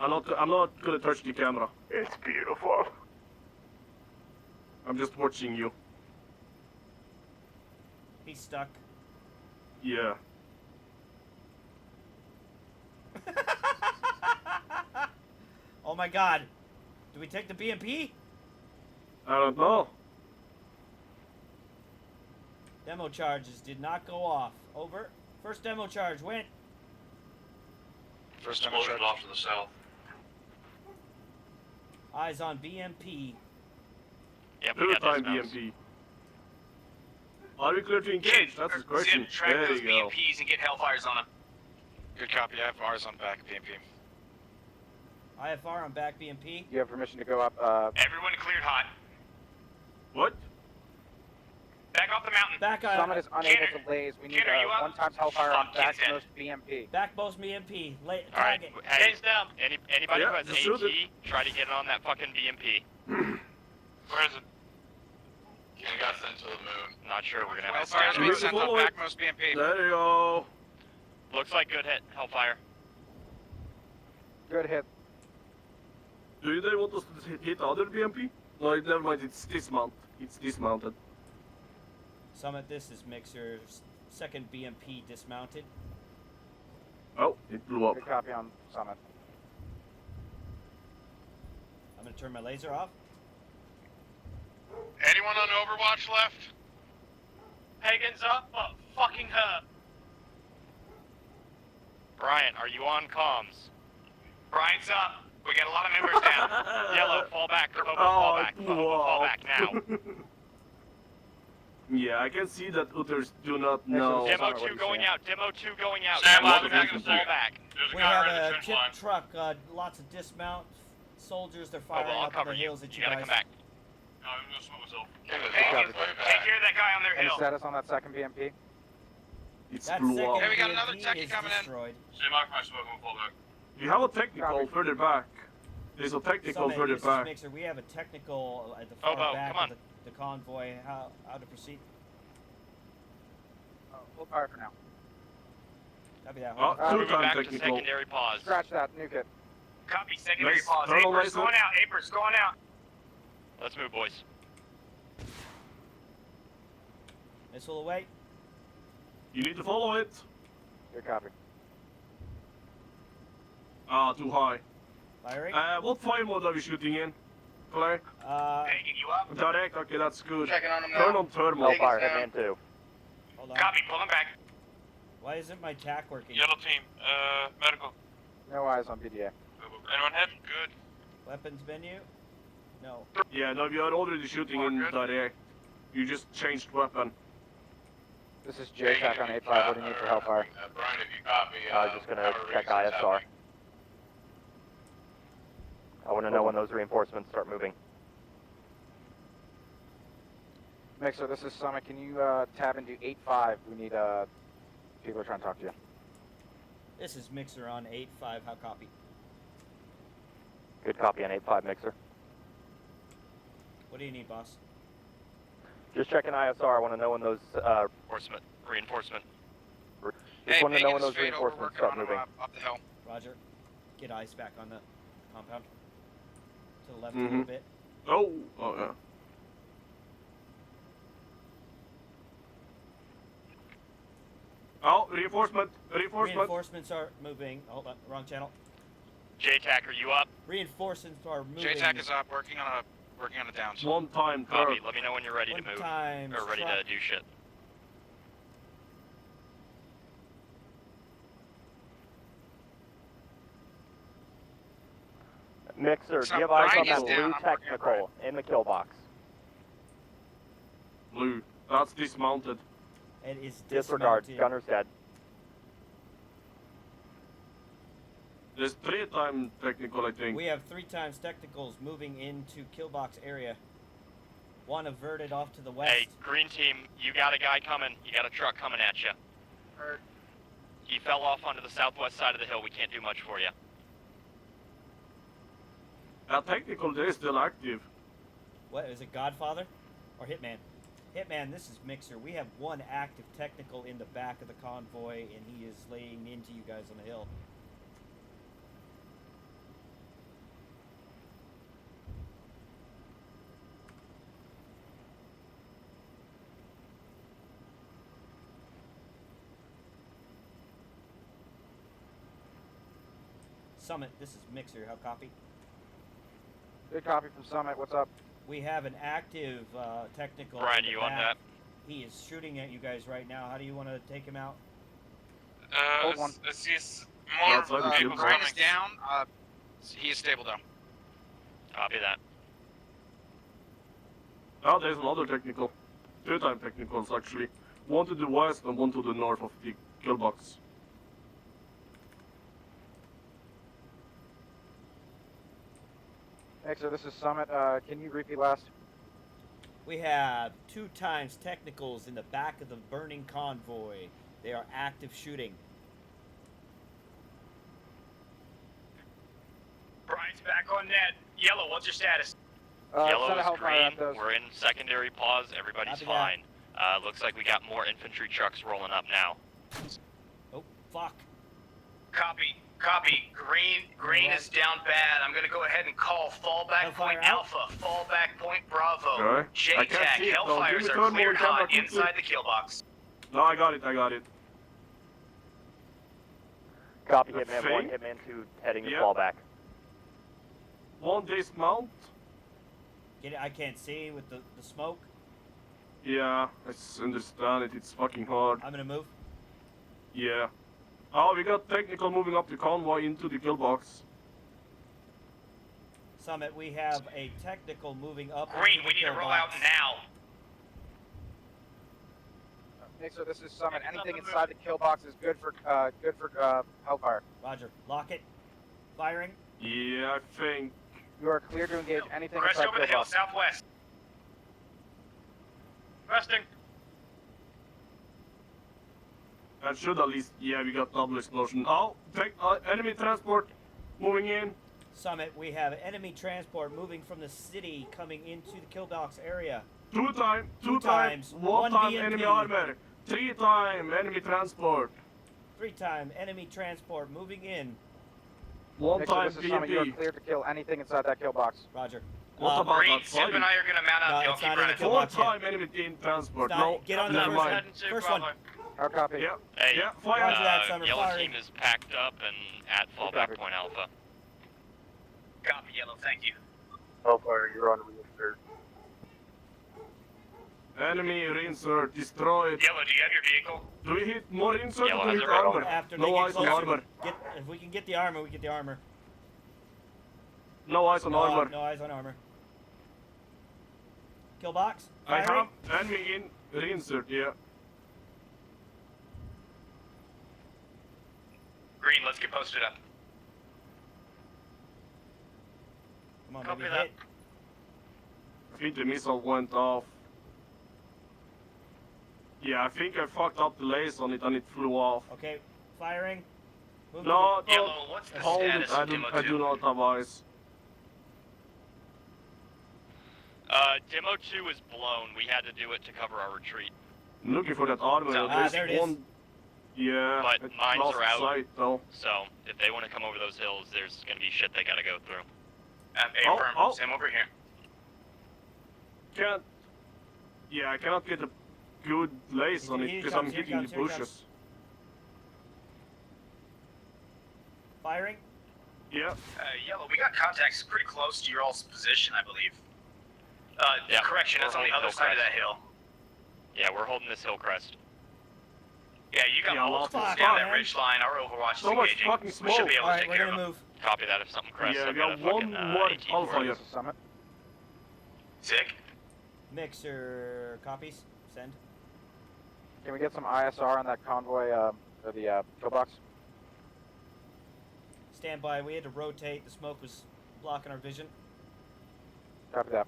I'm not gonna touch the camera. It's beautiful. I'm just watching you. He's stuck. Yeah. Oh my god. Do we take the BMP? I don't know. Demo charges did not go off. Over. First demo charge went. First demo Explosion charge. off to the south. Eyes on BMP. Yep, we got Two-time dismounts. BMP. Are we clear to engage? That's the question. Zip, track There those you go. BMPs and get Hellfires on them. Good copy. I have eyes on back BMP. IFR on back BMP. You have permission to go up, Everyone cleared hot. What? Back off the mountain. Back Summit is unable Kenner- to blaze. We need Kenner, you up? 1 times Hellfire on Fuck, Ken's backmost BMP. Backmost BMP. Alright, Target. hey, Gains down. anybody Yeah, who has just shoot AT, try to get on that fucking BMP. Where is it? Ken got sent to the moon. Not sure, we're gonna have to Hellfire's find being out. sent on Follow it. backmost BMP. There you go. Looks like good hit, Hellfire. Good hit. Do they want us to hit other BMP? No, never mind. It's dismount. It's dismounted. Summit, this is Mixer's second BMP dismounted. Oh, it blew up. Good copy on Summit. I'm gonna turn my laser off. Anyone on Overwatch left? Hagen's up, but fucking hurt. Brian, are you on comms? Brian's up. We got a lot of members down. Yellow, fall back. Bobo, fall back. Bobo, fall back now. Yeah, I can see that others do not know. Demo Summit, what 2 are you going saying? out. Demo 2 going out. Stand Demo by, 2 back in a fall second. back. There's a We guy have right at the a trench chip line. truck, lots of dismount soldiers. They're Bobo, firing I'll up cover the you. hills at You you gotta guys. come back. No, I'm gonna smoke myself. Take care of that guy on their Any hill. status on that second BMP? It's That blew second up. Hey, we got another BMP techie is coming in. destroyed. Stay mark my smoke and fall back. You have a technical Copy. further back. There's a technical Summit, further this is back. Mixer. We have a technical at the far Bobo, back come on. of the convoy. How to proceed? Hold fire for now. Copy that. Oh, Hold on. two Moving time back to technical. secondary pause. Scratch that, nuke it. Copy, secondary Nice. pause. Turn on Apers laser. going out. Apers going out. Let's move, boys. Missile away. You need to follow it. Good copy. Ah, too high. Firing. What fire mode are we shooting in? Claire? Taking you up. Direct, okay, that's good. Checking on him now. Turn on thermal. Hellfire, hit man too. Hold on. Copy, pulling back. Why isn't my tack working? Yellow team, medical. No eyes on BDA. Anyone hit? Good. Weapons menu. No. Yeah, no, we are already shooting in direct. You just changed weapon. This is JTAC on 8-5. What do you need for Hellfire? Brian, if you copy, Just gonna check ISR. I want to know when those reinforcements start moving. Mixer, this is Summit. Can you tab into 8-5? We need people are trying to talk to you. This is Mixer on 8-5. How copy? Good copy on 8-5, Mixer. What do you need, boss? Just checking ISR. I want to know when those Reinforcement. Hey, want to know Ping when and those Straight, we're reinforcements working start on them moving. up the hill. Roger. Get eyes back on the compound. To the left a Mhm. little bit. Oh yeah. Oh, reinforcement. Reinforcements are moving. Hold on, wrong channel. JTAC, are you up? Reinforcements are moving. JTAC is up, working on a downs. One time Copy. turret. Let me know when you're ready to One move. times Or ready truck. to do shit. Mixer, So do you have eyes Brian on that is down, blue I'm working on technical in the kill box? Blue. That's dismounted. It is Disregard. dismounted. Gunner's dead. There's 3-time technical, I think. We have 3 times technicals moving into kill box area. One averted off to the west. Hey, green team, you got a guy coming. You got a truck coming at you. Heard. He fell off onto the southwest side of the hill. We can't do much for you. That technical there is still active. What is it, Godfather or Hitman? Hitman, this is Mixer. We have one active technical in the back of the convoy, and he is laying into you guys on the hill. Summit, this is Mixer. How copy? Good copy from Summit. What's up? We have an active technical. Brian, in the you on back. that? He is shooting at you guys right now. How do you want to take him out? Hold one. He's more. Outside the field. Brian is down. He is stable though. Copy that. Oh, there's another technical. 2-time technicals, actually. One to the west and one to the north of the kill box. Mixer, this is Summit. Can you repeat last? We have 2 times technicals in the back of the burning convoy. They are active shooting. Brian's back on net. Yellow, what's your status? Yellow send a is Hellfire green. at those. We're in secondary pause. Everybody's Copy that. fine. Looks like we got more infantry trucks rolling up now. Oh, fuck. Copy. Green is down bad. I'm gonna go ahead and call fallback Hellfire point out. Alpha, fallback point Bravo. Okay. I can't JTAC, see it, though. Give Hellfires me are turn cleared mode camera hot quickly. inside the kill box. No, I got it. Copy, The Hitman fake? 1, Hitman 2, heading to Yeah. fallback. One dismount. Get it? I can't see with the smoke. Yeah, I understand it. It's fucking hard. I'm gonna move. Yeah. Oh, we got technical moving up the convoy into the kill box. Summit, we have a technical moving up. Green, into the we need to kill roll box. out now. Mixer, this is Summit. Anything inside the kill box is good for Hellfire. Roger. Lock it. Firing. Yeah, I think. You are clear to engage anything Crest inside over kill the hill, box. southwest. Resting. That should at least. Yeah, we got double explosion. Oh, enemy transport moving in. Summit, we have enemy transport moving from the city coming into the kill box area. Two Two times. times. One One time BMP. enemy armor. 3-time enemy transport. 3 time enemy transport moving in. One Mixer, time this is Summit. You are PMP. clear to kill anything inside that kill box. Roger. What about Green, that Zip and I are gonna mount No, up. Y'all it's keep not in the running. kill box yet. 4-time enemy team transport. Stop. No, Get on the never first mind. First one. How copy? Yeah. Hey, Yeah, fire. Roger that, Summer. Yellow Firing. team is packed up and at fallback point Alpha. Copy, Yellow, thank you. Hellfire, you're on reinsert. Enemy reinsert destroyed. Yellow, do you have your vehicle? Do we hit more insert Yellow or do we has hit it right armor? After they No get eyes on closer, armor. if we can get the armor, we get the armor. No eyes on armor. No eyes on armor. Kill box. I Firing. have enemy in reinsert, yeah. Green, let's get posted up. Come on, Copy baby, that. hit. I think the missile went off. Yeah, I think I fucked up the lace on it and it flew off. Okay, firing. Move to No, the- Yellow, what's the hold it. status I of Demo do 2? not have eyes. Demo 2 is blown. We had to do it to cover our retreat. I'm looking for that armor. Ah, there it is. One... Yeah, But it's mines lost are out. sight, though. So if they want to come over those hills, there's gonna be shit they gotta go through. Affirm. Oh. Same over here. Can't... Yeah, I cannot get a good lace on it Here because comes, I'm here hitting comes, the here comes. bushes. Firing. Yeah. Yellow, we got contacts pretty close to your all's position, I believe. Yeah, Correction, it's we're on the holding other side of Hillcrest. that hill. Yeah, we're holding this hill crest. Yeah, you got Yeah, multiple lots of down fuck, that ridge line. Our Overwatch is So much engaging. fucking We should smoke. be able to Alright, take we're care of gonna them. move. Copy that. If something crests, Yeah, I've we got a got one fucking more AT Alpha for it. here. Summit. Sick. Mixer copies. Send. Can we get some ISR on that convoy, or the pillbox? Stand by. We had to rotate. The smoke was blocking our vision. Copy that.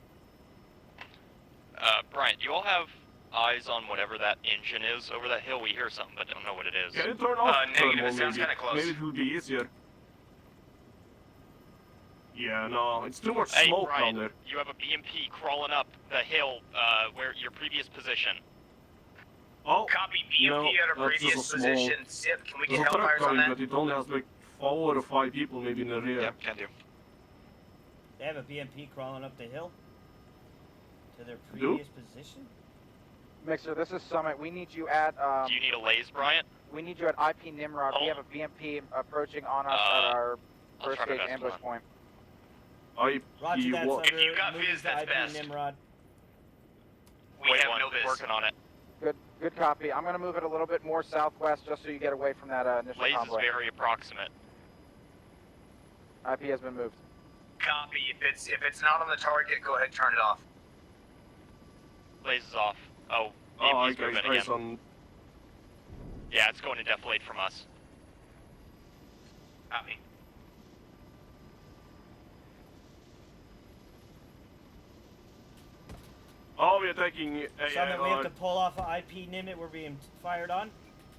Bryant, you all have eyes on whatever that engine is over that hill? We hear something, but don't know what it is. Can you turn off negative, thermal, it sounds maybe? kinda close. Maybe it will be easier. Yeah, no, it's too much Hey, smoke Bryant, down there. you have a BMP crawling up the hill, where your previous position. Oh, Copy BMP no, at our that's previous just a small... position. Sip, can we There's get a truck Hellfires on coming, that? but it only has like 4 or 5 people maybe in the rear. Yep, can do. They have a BMP crawling up the hill to their previous position. Mixer, this is Summit. We need you at Do you need a laze, Bryant? we need you at IP Nimrod. We have a BMP approaching on us at our I'll first try my stage best, ambush come point. Roger that, what? Thunder. If you got Moving Fizz, to that's IP best. Nimrod. We Wait have one, no biz. working on it. Good copy. I'm gonna move it a little bit more southwest just so you get away from that initial Laze is convoy. very approximate. IP has been moved. Copy. If it's not on the target, go ahead and turn it off. Laze is off. Oh, Oh, I BMP's moving got again. eyes on... Yeah, it's going to deflate from us. Copy. Oh, we're taking... Summit, we have to pull off of IP Nimit. We're being fired on.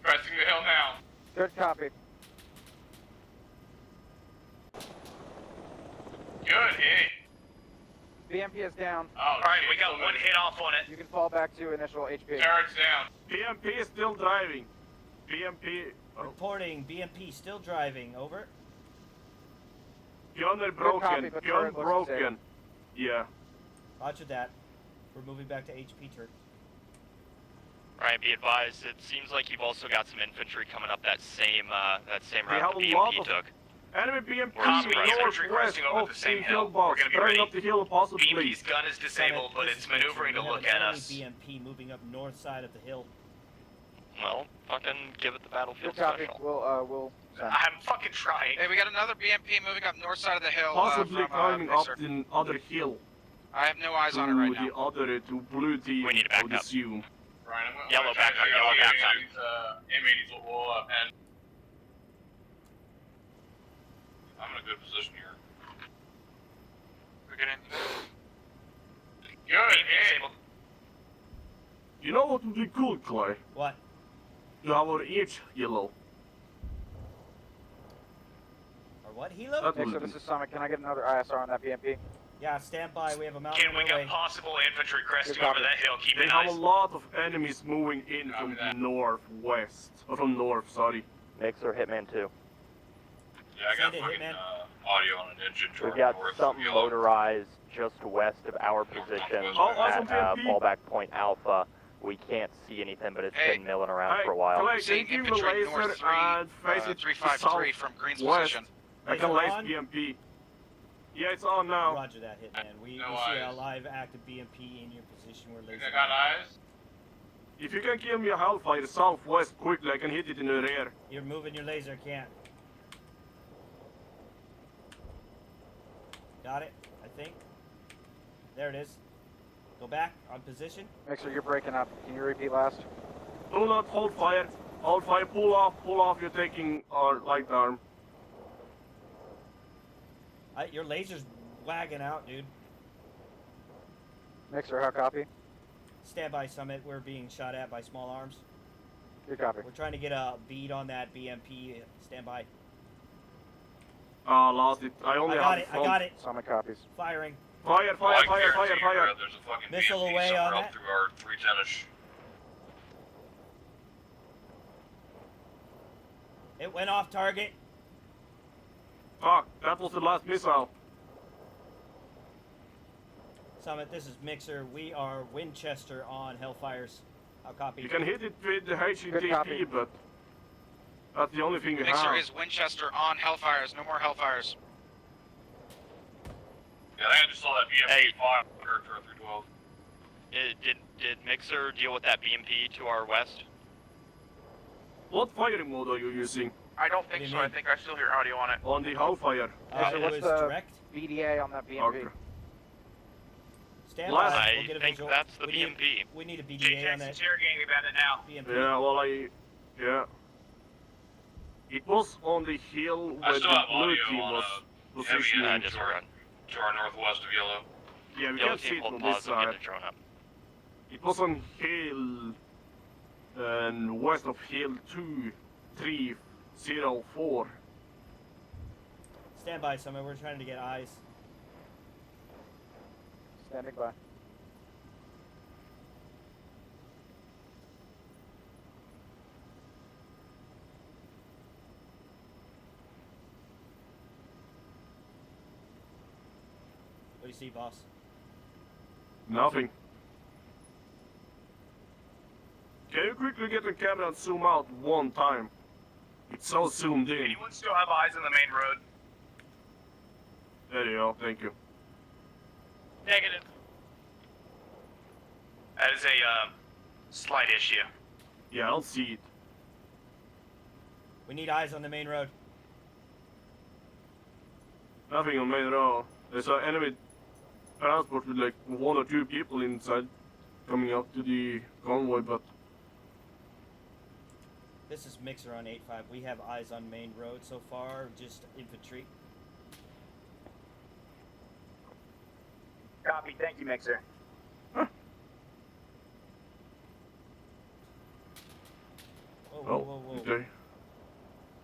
Pressing the hill now. Good copy. Good hit. BMP is down. Oh, alright, we got one hit off on it. You can fall back to initial HP. Turret's down. BMP is still driving. BMP... Oh. Reporting BMP still driving. Over. Gun copy, broken. but Gun turret looks broken. disabled. Yeah. Roger that. We're moving back to HP turret. Alright, be advised, it seems like you've also got some infantry coming up that same We route have the a lot BMP of took. Enemy BMP Copy, infantry northwest cresting over of the same the hill. box. We're gonna be Turning ready. up the hill possibly. BMP's gun is disabled, but Summit, it's this is maneuvering to we have look an at enemy us. BMP moving up north side of the hill. Well, fucking give it the battlefield Good copy. special. We'll send. I'm fucking trying. Hey, we got another BMP moving up north side of the hill. Possibly from, climbing up Mixer. the other hill. I have no eyes To on it right now. the other, to blue team, We need to I back would up. assume. Right, I'm gonna Yellow back up, yellow back up. M80s will and I'm in a good position here. We're getting. Good hit. You know what would be cool, Clay? What? To have our each yellow. Or what? Helo? That Mixer, would this be... is Summit. Can I get another ISR on that BMP? Yeah, stand by. We have a mountain Ken, on we our got way. possible infantry cresting Good over copy. that hill. Keep They it have nice. a lot of enemies moving in Copy from that. the northwest. Or from north, sorry. Mixer Hitman 2. Yeah, I Send got it, fucking Hitman. audio on an engine We've turning got north. something Yellow. motorized just west of our position Oh, awesome, at BMP. fallback point Alpha. We can't see anything, but it's Hey. been milling around Hey, for a while. Clay, Seeing can you give me a infantry laser north 3, and face it to 353 from Green's southwest? position. I can Laser lace on? BMP. Yeah, it's on now. Roger that, Hitman. We No see a eyes. live active BMP in your position. We're laser. I got eyes. If you can give me a Hellfire southwest quickly, I can hit it in the rear. You're moving your laser, can't. Got it, I think. There it is. Go back on position. Mixer, you're breaking up. Can you repeat last? Do not hold fire. Hold fire. Pull off. You're taking our light arm. Your laser's wagging out, dude. Mixer, how copy? Stand by, Summit. We're being shot at by small arms. Good copy. We're trying to get a bead on that BMP. Stand by. Lost it. I only have I got it. Summit copies. Firing. Fire. Well, I guarantee you, Fire. there's a fucking Missile BMP away somewhere on up that. through our 310-ish. It went off target. Fuck, that was the last missile. Summit, this is Mixer. We are Winchester on Hellfires. I'll copy. You can hit it with the Good copy. HEDP, but that's the only thing we Mixer have. is Winchester on Hellfires. No more Hellfires. Yeah, I think I just saw that BMP 5 character 312. Did Mixer deal with that BMP to our west? What firing mode are you using? I don't think so. I think I still hear audio on it. On the Hellfire. It what's was the direct. BDA on that BMP? Okay. Stand Last- by. I We'll get a think visual. that's the we need- BMP. We need a BDA on that interrogating me about it now. BMP. Yeah, well, yeah. It was on the hill I where still the have blue audio team on was heavy positioning. disregard. to our northwest of Yellow. Yeah, we Yellow can see team, it hold on this pause and get side. the drone up. It was on hill and west of hill 2304. Stand by, Summit. We're trying to get eyes. Standing by. What do you see, boss? Nothing. Can you quickly get the camera and zoom out one time? It's so zoomed in. Anyone still have eyes on the main road? There you go, thank you. Negative. That is a slight issue. Yeah, I don't see it. We need eyes on the main road. Nothing on main road. There's an enemy transport with like 1 or 2 people inside coming up to the convoy, but This is Mixer on 8-5. We have eyes on main road so far, just infantry. Copy. Thank you, Mixer. Whoa, whoa, whoa, whoa. okay.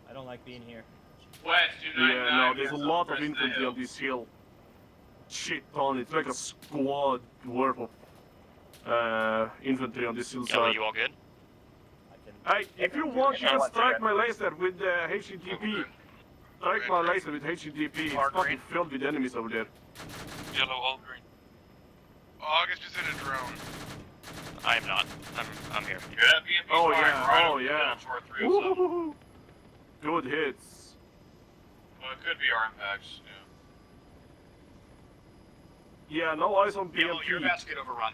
I don't like being here. West Yeah, no, there's a lot of infantry on this hill. Shit ton, it's like a squad worth of infantry on this Yellow, hillside. you all good? Hey, if you want, you can strike my laser with the HEDP. Strike my laser with HEDP. It's fucking filled with enemies over there. Yellow, all green. August is in a drone. I am not. I'm here. Yeah, that BMP Oh fire yeah, right oh over yeah. Tower 307. Woo-hoo-hoo. Good hits. Well, it could be our impacts. Yeah, no eyes on Yellow, you're BMP. about to get overrun.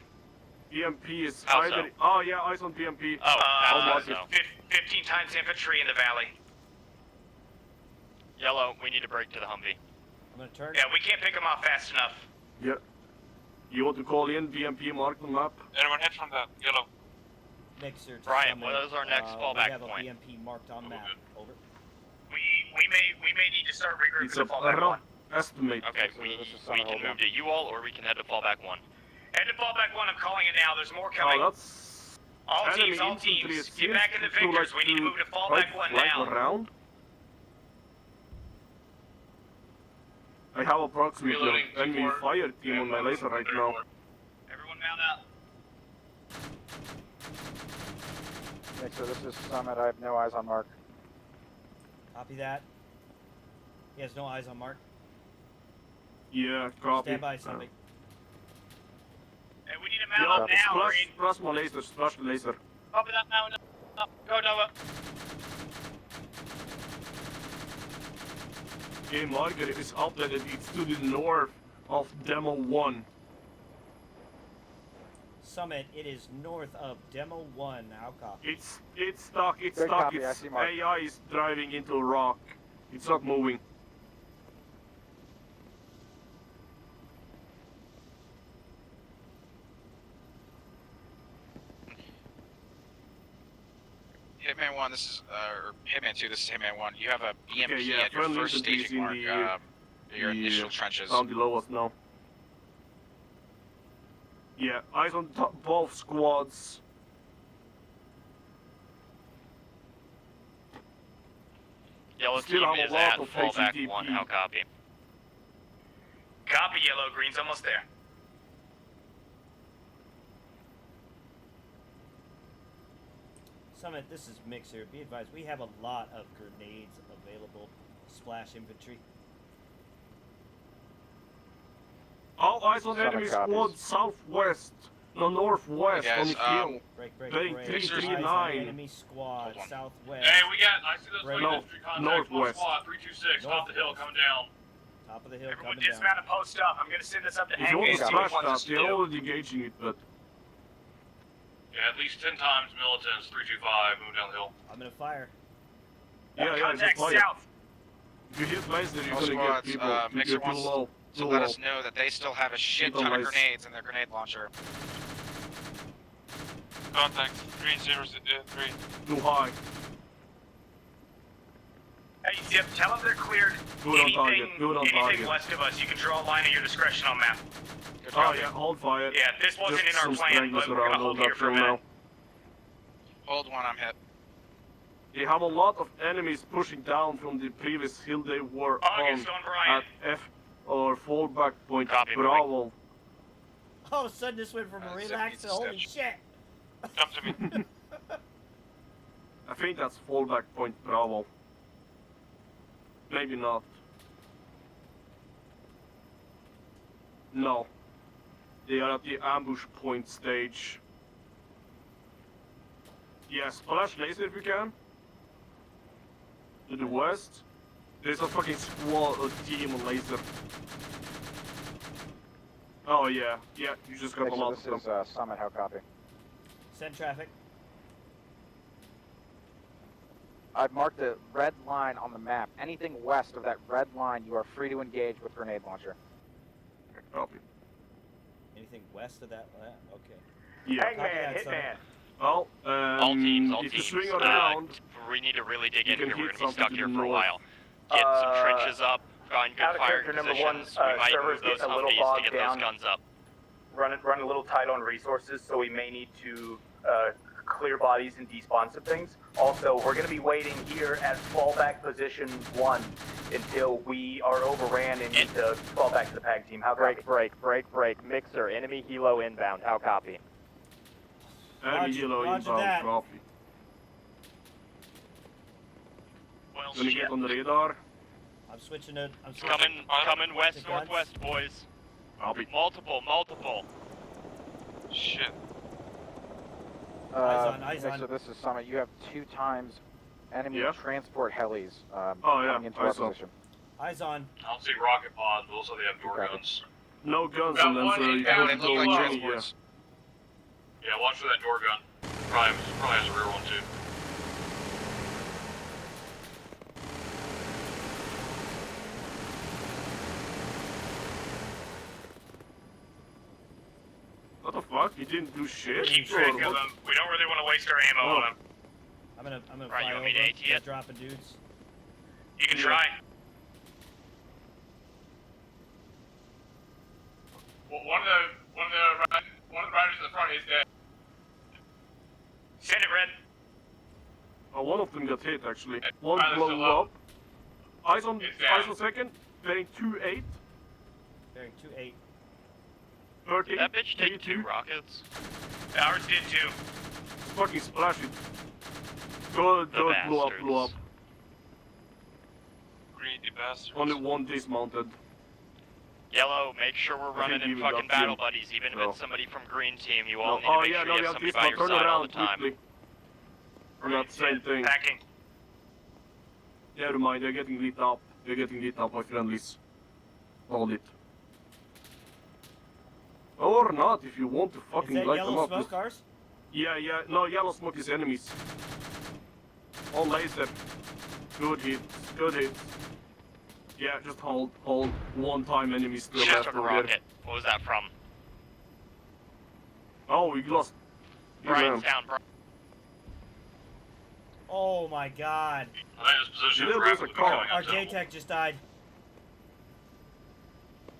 BMP is How either. so? Oh yeah, eyes on BMP. Oh, How that's much? no. 15 times infantry in the valley. Yellow, we need to break to the Humvee. I'm gonna turn. Yeah, we can't pick them off fast enough. Yeah. You want to call in BMP mark the map? Anyone hit from that? Yellow. Mixer to Brian, Summit. what is our next fallback We have point? a BMP marked on map. Over. We may need to start regrouping It's to a fallback one. estimate. Okay, we can move to you all, or we can head to fallback 1. Head to fallback one. I'm calling it now. There's more Oh, coming. that's All enemy teams, all infantry teams. is Get back in the to, like, victors. We need to move to fallback one like now. around. I have approximately Reloading, an enemy T4. fire team on my laser right now. Everyone mount up. Mixer, this is Summit. I have no eyes on Mark. Copy that. He has no eyes on Mark. Yeah, copy. Stand by, Summit. Hey, we need to Yeah, mount up now. plus, Green. plus my laser, flash the laser. Copy that now. Go, Nova. Okay, marker is updated. It's to the north of Demo 1. Summit, it is north of Demo 1. How copy? It's stuck, it's Good stuck, copy, I it's see mark. AI is driving into a rock. It's not moving. Hitman 1, this is, or Hitman 2, this is Hitman 1. You have a BMP Okay, yeah, at your friendly first infantry is staging in mark, your initial trenches. Down below us now. Yeah, eyes on top, both squads. Yellow Still team have a is lot at of fallback HEDP. 1. How copy? Copy, Yellow. Green's almost there. Summit, this is Mixer. Be advised, we have a lot of grenades available. Splash infantry. All eyes on Summit enemy copies. squad southwest. No, northwest Hey, on the guys, hill. Break, Bearing break. Mixers. Eyes on 339. enemy squad, southwest. Hey, we got. I see those Right. light infantry contacts. Northwest. One squad, 326, top of the hill, coming down. Top of the hill, Everyone coming down. dismount and post up. I'm gonna send this up to If you want to Hank. splash Wants us that, to they're do. already engaging it, but Yeah, at least 10 times militants, 325, moving down the hill. I'm gonna fire. yeah, just Contact fire. south. If you hit laser, you're All gonna get squads, people. Mixer You're too wants low. to Too let low. us know that they still have a shit Don't ton of waste. grenades in their grenade launcher. Contact 303. Too high. Hey, Zip, tell them they're cleared. Good on target. Good on Anything target. west of us, you can draw a line at your discretion on map. Good Oh copy. yeah, hold fire. Yeah, this wasn't Just in our some plan, stranglers but we're gonna around hold on here that for a hill minute. Hold one, I'm hit. They have a lot of enemies pushing down from the previous hill they were August on on Brian. at F or fallback point Copy, Bravo. All of a sudden, this went from a relax to holy shit. Come to me. I think that's fallback point Bravo. Maybe not. No. They are at the ambush point stage. Yeah, splash laser if you can. To the west. There's a fucking squad, a team of laser. Oh yeah, yeah, you just got a lot This of them. is Summit. How copy? Send traffic. I've marked a red line on the map. Anything west of that red line, you are free to engage with grenade launcher. Copy. Anything west of that? Okay. Yeah. Copy Hangman, that, Summit. Hitman. Well, All teams, all if teams. you swing around, We need to really dig you in can here. We're hit gonna be stuck something here to for the a north. while. Get some trenches up, find good out of fire character number one, positions. We might server's move those getting a little Humvees to bogged get down. those guns up. Run a little tight on resources, so we may need to clear bodies and despawn some things. Also, we're going to be waiting here at fallback position 1 until we are overran and need to fall back to the PAG team. How copy? Break. Mixer, enemy helo inbound. How copy? enemy yellow Roger inbound, that. copy. Well, Gonna get on the radar. I'm switching to. I'm switching. Coming west, to guns. northwest, boys. Copy. Multiple. Shit. Eyes on. So this is Summit. You have 2 times enemy Yeah. transport helis Oh, yeah, coming into our eyes on. position. Eyes on. I don't see rocket pods, but also they have door Okay. guns. No guns Got on them, one so you inbound, can they look like go transports. Yeah, watch for that door gun. Probably has a rear one too. What the fuck? He didn't do shit? Keep Or track of what? them. We don't really want to waste our ammo on them. I'm gonna Right, fly you over. want me to AT They're it? dropping dudes. You can Yeah. try. Well, one of the riders in the front is dead. Send it, Red. Oh, one of them got hit actually. One Pilot's still blew low. up. Eyes on It's down. eyes on second. Bearing 2-8. Bearing 2-8. 13. That bitch take 3-2. 2 rockets. Ours did too. Fucking splash it. Good, The good, blew up. bastards. Greedy bastards. Only one dismounted. Yellow, make sure we're running think in we fucking got battle him. buddies, even if No. it's somebody from green team. You No. all need Oh to make yeah, sure no, you yeah, have somebody this by one. your Turn side all around the time. quickly. On that same thing. Packing. Never mind, they're getting lit up. They're getting lit up by friendlies. Hold it. Or not, if you want to Is fucking that light them yellow up. smoke just- ours? Yeah, no, yellow smoke is enemies. On laser. Good hits. Yeah, just hold. One time enemies still Just left took a over there. rocket. What was that from? Oh, we lost. Brian's Yeah. down, Brian. Oh my god. I think this position Did is they lose a rapidly car? becoming Our untenable. JTAC just died.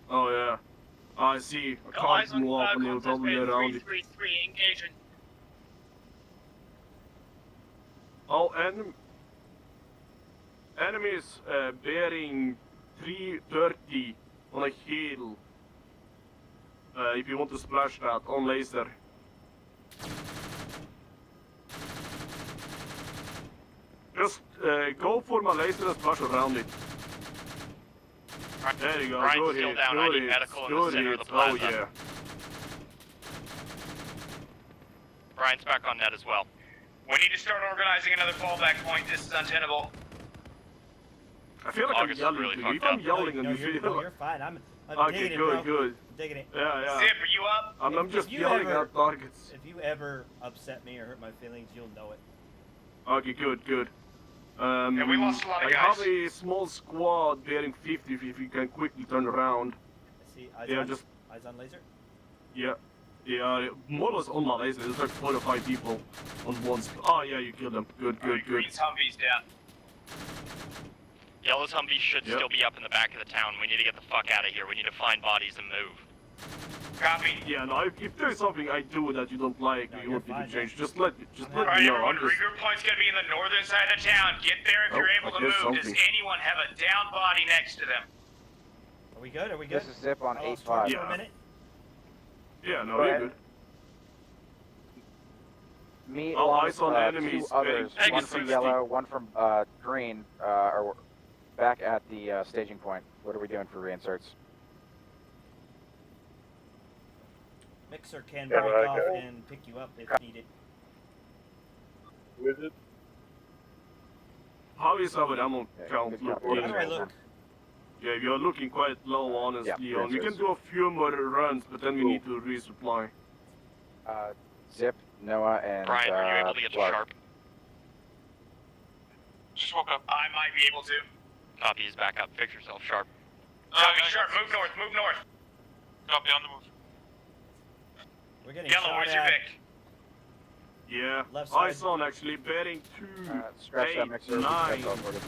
Oh yeah. I see. A car blew up and they were probably around it. 333 engaging. Oh, enemies bearing 330 on a hill. If you want to splash that on laser. go for my laser and splash around it. There you go. Brian's Good still hit. down. I Good need hit. medical in the Good center of hit. the plaza. Oh yeah. Brian's back on net as well. We need to start organizing another fallback point. This is untenable. I feel like August is I'm yelling really to you. fucked If I'm up. yelling and No, you you're, feel no, you're fine. I'm okay, digging good, it, bro. good. I'm digging it. Yeah. Zip, are you up? I'm just If you yelling ever- at targets. If you ever upset me or hurt my feelings, you'll know it. Okay, good. Yeah, we lost a lot of I guys. have a small squad bearing 50 if you can quickly turn around. I see. Eyes Yeah, on. just- Eyes on laser. Yeah, more or less on my laser. There's like 4 or 5 people on one Oh yeah, you killed them. Good. Green's Humvee's down. Yellow's Humvee should Yep. still be up in the back of the town. We need to get the fuck out of here. We need to find bodies and move. Copy. Yeah, no, if there's something I do that you don't like, No, or you you're want me fine, to change, man. just let me Alright, know. everyone, I'm just... regroup point's gonna be in the northern side of town. Get there if Oh, you're able I to guess move. Does something. anyone have a down body next to them? Are we good? Are we good? This is Zip on I lost 8-5. torch for Yeah. a minute. Yeah, no, Go you're ahead. good. Me Oh, along eyes with on 2 enemies, others, Peg one is from 60. yellow, one from green, are back at the staging point. What are we doing for reinserts? Mixer can Yeah, break right, off okay. and pick you up if needed. Who is it? How is our ammo Yeah, count good copy. looking? How do I look? Yeah, you're looking quite low, honestly. Yeah, We can reinserts. do a few more runs, but then we need to resupply. Zip, Noah, and Brian, are you able to get to Clark. Sharp? Just woke up. I might be able to. Copy is back up. Fix yourself sharp. Copy, I sharp. got- Move north. Move north. Copy on the move. We're getting Yellow, shot where's your at. Vic? Yeah, Left I side. saw actually bearing 2, Scratch that 8, mixer. 9. That's all for it.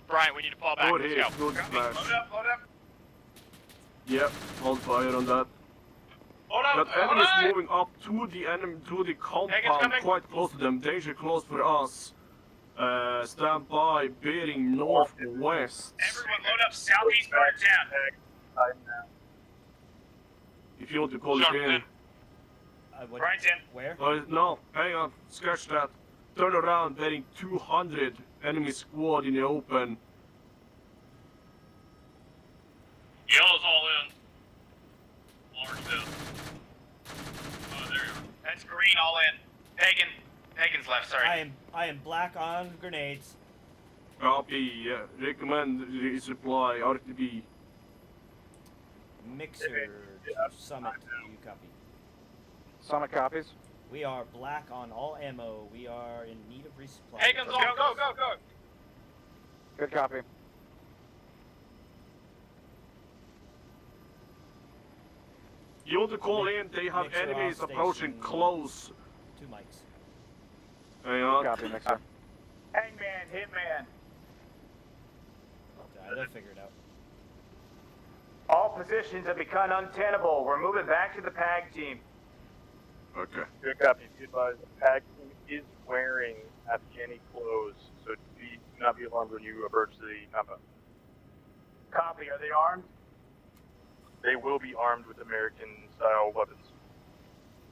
Brian, we need to fall back. Good Let's hit, go. good Copy. smash. Load up. Load up. Yep, hold fire on that. Hold up. That Hold enemy's on. moving up to the compound, coming. quite close to them. Danger close for us. Stand by, bearing northwest. Everyone, load up southeast part of town. If you want to call it Sharp in. hit. Brian's in. Where? No, hang on, scratch that. Turn around, bearing 200. Enemy squad in the open. Yellow's all in. Orange down. Oh, there you go. That's green all in. Pagan's left, sorry. I am black on grenades. Copy, recommend resupply, RTB. Mixer to summit. Do you copy? Summit copies. We are black on all ammo. We are in need of resupply. Pagan's on. Go. Good copy. You want to call in, they have Mixer enemies off approaching station. close. 2 mics. Hang Good on. copy, mixer. Hangman, Hitman. They'll figure it out. All positions have become untenable. We're moving back to the PAG team. Okay. Good copy. Be advised, the PAG team is wearing Afghani clothes, so do not be alarmed when you approach the compound. Copy. Are they armed? They will be armed with American-style weapons.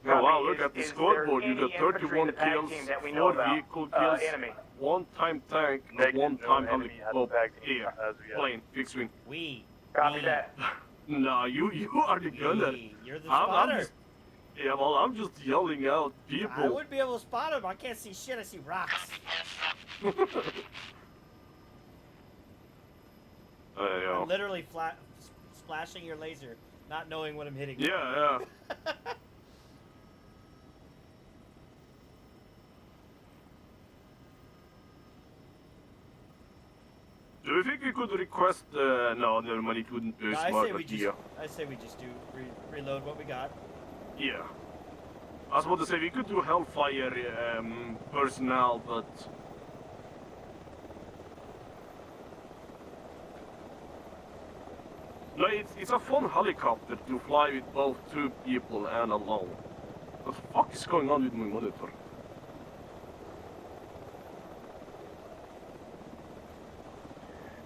Oh wow, Copy. look at the Is scoreboard. there You got any infantry 31 in the PAG kills, team that we know 4 about? vehicle kills, Enemy. 1 time tank, and Negative, 1 time no enemy at the helicopter. PAG team Here, as we have. plane, fixed wing. We. Copy me, that. No, you are the gunner. me. You're the I'm spotter. just, yeah, well, I'm just yelling out I people. would be able to spot him. I can't see shit. I see rocks. There you I'm go. literally splashing your laser, not knowing what I'm hitting. Yeah. Do you think we could request? No, never mind. It wouldn't be a No, I smart say we idea. just do reload what we got. Yeah. I was about to say we could do Hellfire personnel, but no, it's a fun helicopter to fly with both 2 people and alone. What the fuck is going on with my monitor?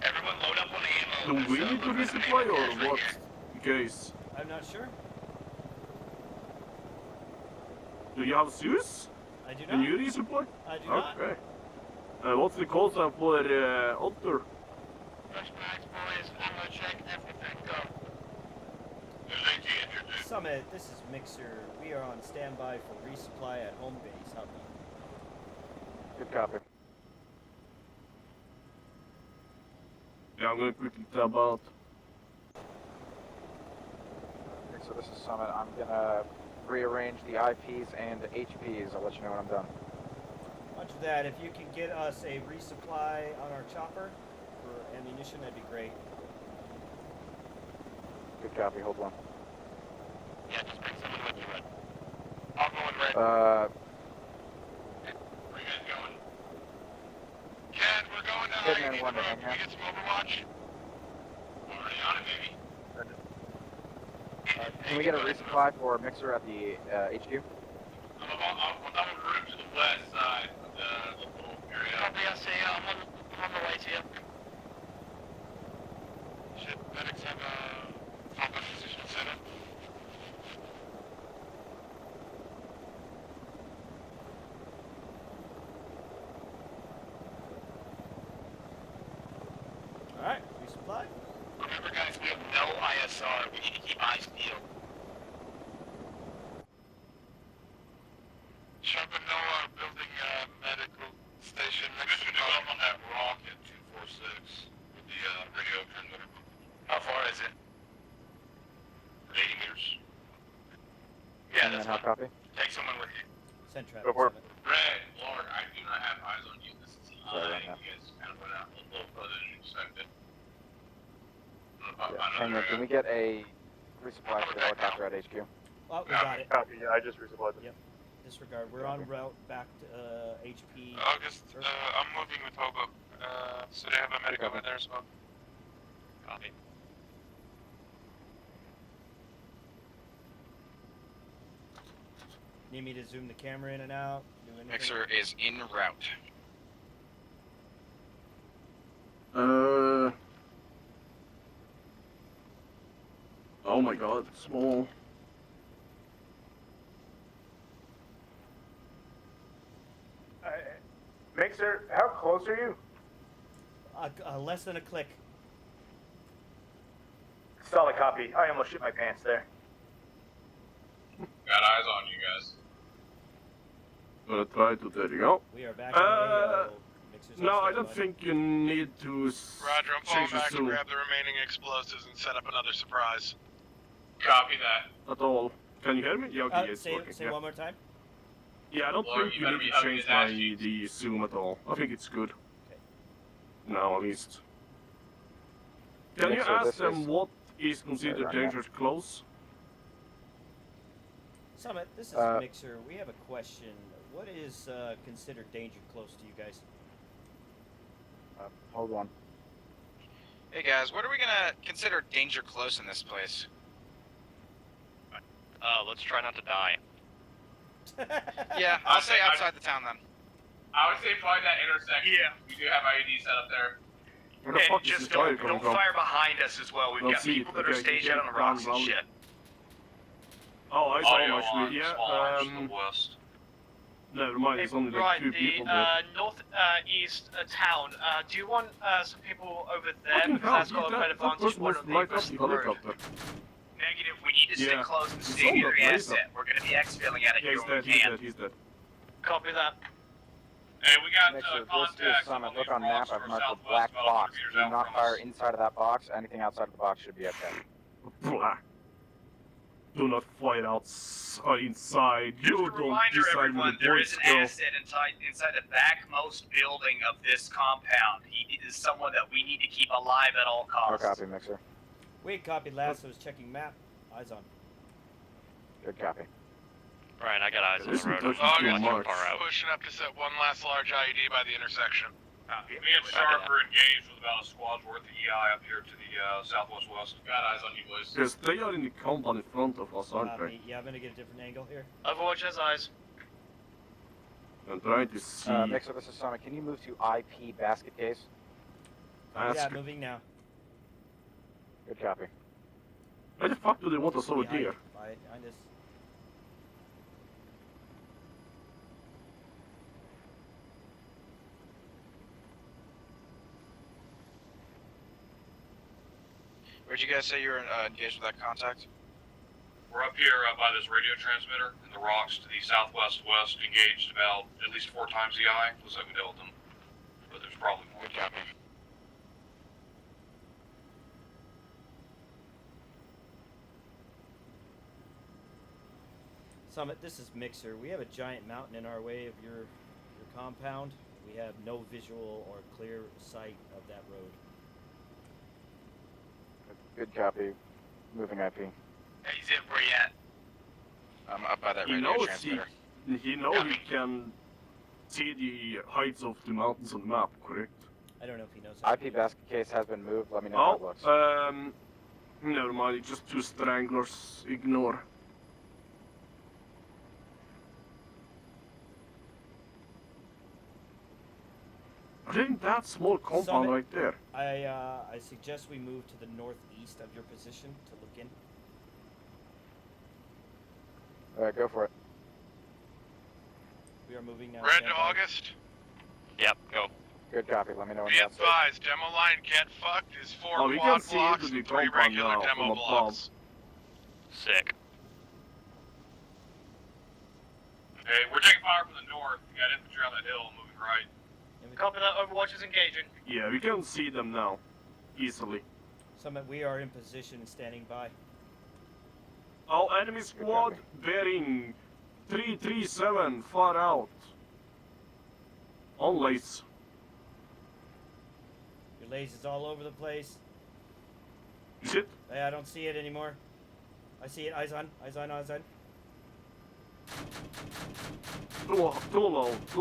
Everyone load up on the ammo. Do we need to resupply or what? Case. I'm not sure. Do you have Zeus? I do not. Can you resupply? I do not. Okay. What's the call sign for Otter? Flashbacks, boys. Ammo check. Everything go. Summit, this is Mixer. We are on standby for resupply at home base. How about? Good copy. Yeah, I'm gonna quickly tab out. Okay, so this is Summit. I'm gonna rearrange the IPs and the HPs. I'll let you know when I'm done. Much of that, if you can get us a resupply on our chopper for ammunition, that'd be great. Good copy. Hold one. Yeah, just bring someone with you, Red. I'll go in red. Uh, Where you guys going? Ken, we're going Hitman to one to hang Can we get some Overwatch? Already on it, baby. Can we get a resupply for Mixer at the HQ? I'm en route to the west side of the little area. Copy, I see you. I'm on the way to you. Should medics have a combat position set up? Alright, resupply. Remember, guys, we have no ISR. We need to keep eyes peeled. Sharpen Noah building medical station next to I'm on that rock at 246 with the radio transmitter. How far is it? 80 meters. Yeah, And that's then how fine. copy? Take someone with you. Send traffic. Go for it. Red, Lord, I do not have eyes on you. This is Sorry about that. you guys kind of went out a little further than expected. Yeah. Hang on. Can we get a resupply for the helicopter at HQ? Oh, we got it. Copy. Yeah, I just resupplied them. Yep. Disregard. We're on route back to HP. August, I'm moving with Hobo. So they have a medic over there as well. Copy. Need me to zoom the camera in and out? Do anything? Mixer is en route. Oh my god, small. Mixer, how close are you? Less than a click. Solid copy. I almost shit my pants there. Got eyes on you guys. Gonna try to, there you go. We are back in AO. Mixer's No, on I don't standby. think you need to Roger, I'm falling change the back to zoom grab the remaining explosives and set up another surprise. Copy that. at all. Can you hear me? Yeah, okay, it's Say working. say Yeah. one more time. Yeah, I don't Lord, think you you better need be to hugging change his ass my cheeks. the zoom at all. I think it's good. Okay. Now at least. Can you Mixer, ask this them is- what is considered Sorry, dangerous close? Summit, this is Uh, Mixer. We have a question. What is considered danger close to you guys? Hold on. Hey guys, what are we gonna consider danger close in this place? Let's try not to die. Yeah, I'll say outside the town then. I would say probably that intersection. Yeah. We do have IED set up there. Where the And fuck is just this fire don't coming from? fire behind us as well. We've Don't got see it. people that are Okay, staged get out on the down rocks and round. shit. Oh, I saw Audio actually. on Yeah. spawn to the west. Never mind. It's only like Right, two the people there. northeast town. Do you want some people over there? Fucking Because hell, that's got a better that vantage person point was on the right up western the road. helicopter. Negative. We need to stay Yeah. close and It's stay on near the the blazer. asset. We're going to be exfilling at it Yeah, here he's when dead. we He's can. dead. He's dead. Copy that. Hey, we got Mixer, this is contacts. Summit. Look on map. I've marked a black box. Do not fire inside of that box. Anything outside of the box should be okay. Black. Do not fight inside. You Just a don't reminder, decide where everyone, the there boys is an go. asset inside the backmost building of this compound. He is someone that we need to keep alive at all No costs. copy, Mixer. Wait, copy. Lasso's checking map. Eyes on. Good copy. Ryan, I got eyes on This the road. is I'm too watching much. far out. Pushing up to set one last large IED by the intersection. Me and Sharper engaged with about a squad's worth of EI up here to the southwest west. Got eyes on you boys. Because they are in the compound in front of us, aren't they? Yeah, I'm gonna get a different angle here. Overwatch has eyes. I'm trying to see. Mixer, this is Summit. Can you move to IP basket case? Yeah, Ask. moving now. Good copy. Why the fuck do they want us over Behind- there? Behind us. Where'd you guys say you were engaged with that contact? We're up here by this radio transmitter in the rocks to the southwest-west, engaged about at least 4 times the eye. Looks like we dealt with them, but there's probably more. Good copy. Summit, this is Mixer. We have a giant mountain in our way of your compound. We have no visual or clear sight of that road. Good copy. Moving IP. Hey, Zip, where you at? I'm up by that He radio knows transmitter. he can see the heights of the mountains on the map, correct? I don't know if he knows that. IP basket case has been moved. Let me know how it looks. Never mind. It's just 2 stranglers. Ignore. I think that small compound Summit, right there. I suggest we move to the northeast of your position to look in. Go for it. We are moving now. Red stand to by. August. Yep, go. Good copy. Let me know when Be that's it. advised, demo line get fucked is 4 Oh, we can quad see blocks into the and 3 compound regular now demo from above. blocks. Sick. Hey, we're taking fire from the north. We got infantry on that hill moving right. Copy that. Overwatch is engaging. Yeah, we can see them now. Easily. Summit, we are in position and standing by. All enemy squad bearing 337 far out. On lace. Your laser's all over the place. Is it? Hey, I don't see it anymore. I see it. Eyes on. Eyes on. Eyes on. Too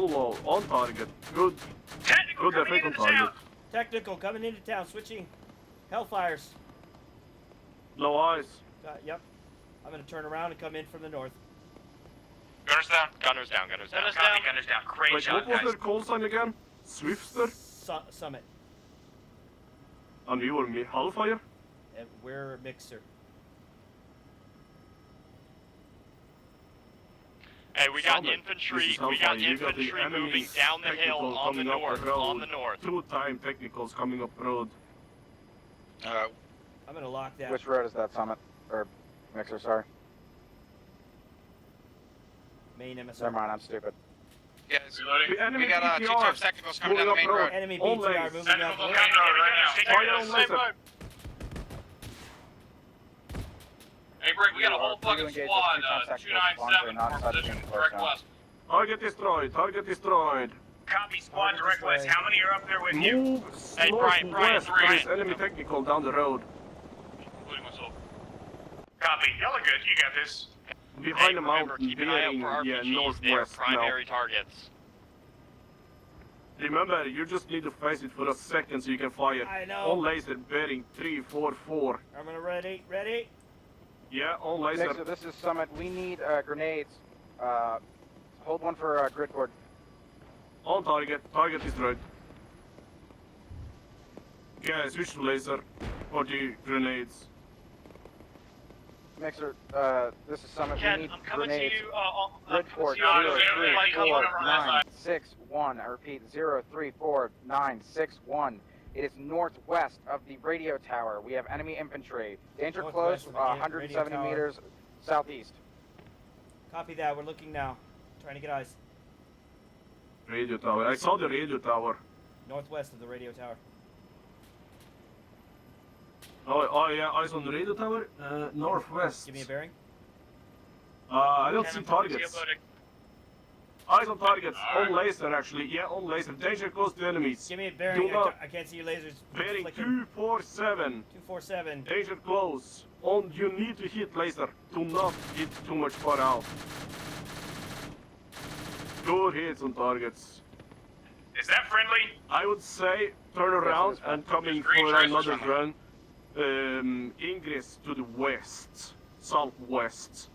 low. On target. Good. Technical Good coming effect on into town. target. Technical coming into town. Switching. Hellfires. No eyes. Yep. I'm gonna turn around and come in from the north. Gunners down. Gunners down, gunners down. Gunners Copy, down. gunners down. Great Wait, shot, what was guys. their call sign again? Swifter? Summit. And you were me. Hellfire? And we're Mixer. Hey, we got Summit. infantry. This is We got Hellfire. You got the infantry moving enemy's down the hill technical on the coming up north. road. On the north. 2-time technicals coming up road. I'm gonna lock that. Which road is that, Summit? Or Mixer, sorry. Main MSR. Never mind, I'm stupid. Guys, Reloading. The enemy we got 2 BTR technicals coming down the main road. Enemy On BTR lace. moving Technical up. main road right now. Fire on laser. Hey, Brick, we got a You whole are free to fucking engage squad, with 2 contacts 297 not for touching position, the direct person. west. Target destroyed. Target destroyed. Copy. Squad direct west. How many are up there with you? Move Hey, Brian, northwest. Brian. There is enemy technical down the road. Including myself. Copy. Y'all are good. You got this. Behind Hey, the remember, mountain, keep an eye out bearing for RPGs. They're northwest now. primary targets. Remember, you just need to face it for a second so you can fire. I know. On laser bearing 344. I'm gonna ready. Ready. Yeah, on laser. Mixer, this is Summit. We need grenades. Hold one for grid cord. On target. Target destroyed. Okay, switch to laser. 40 grenades. Mixer, this is Summit. Ken, we need I'm coming grenades. to you. I'm Grid coming cord to you. Like, come on over that side. 034-961. I repeat, 034-961. It is northwest of the radio tower. We have enemy infantry. Danger Northwest close, of the radio 170 tower. meters southeast. Copy that. We're looking now. Trying to get eyes. Radio tower. I saw the radio tower. Northwest of the radio tower. Oh yeah, eyes on the radio tower. Northwest. Give me a bearing. I don't Ken, see I'm coming to you, targets. buddy. Eyes on targets. On laser, actually. Yeah, on laser. Danger close to enemies. Give me a bearing. Do not. I can't see your lasers. Bearing Flicking. 247. 247. Danger close. On, you need to hit laser. Do not hit too much far out. Good hits on targets. Is that friendly? I would say turn around and coming Green for tracers another on run. Ingress to the west. Southwest.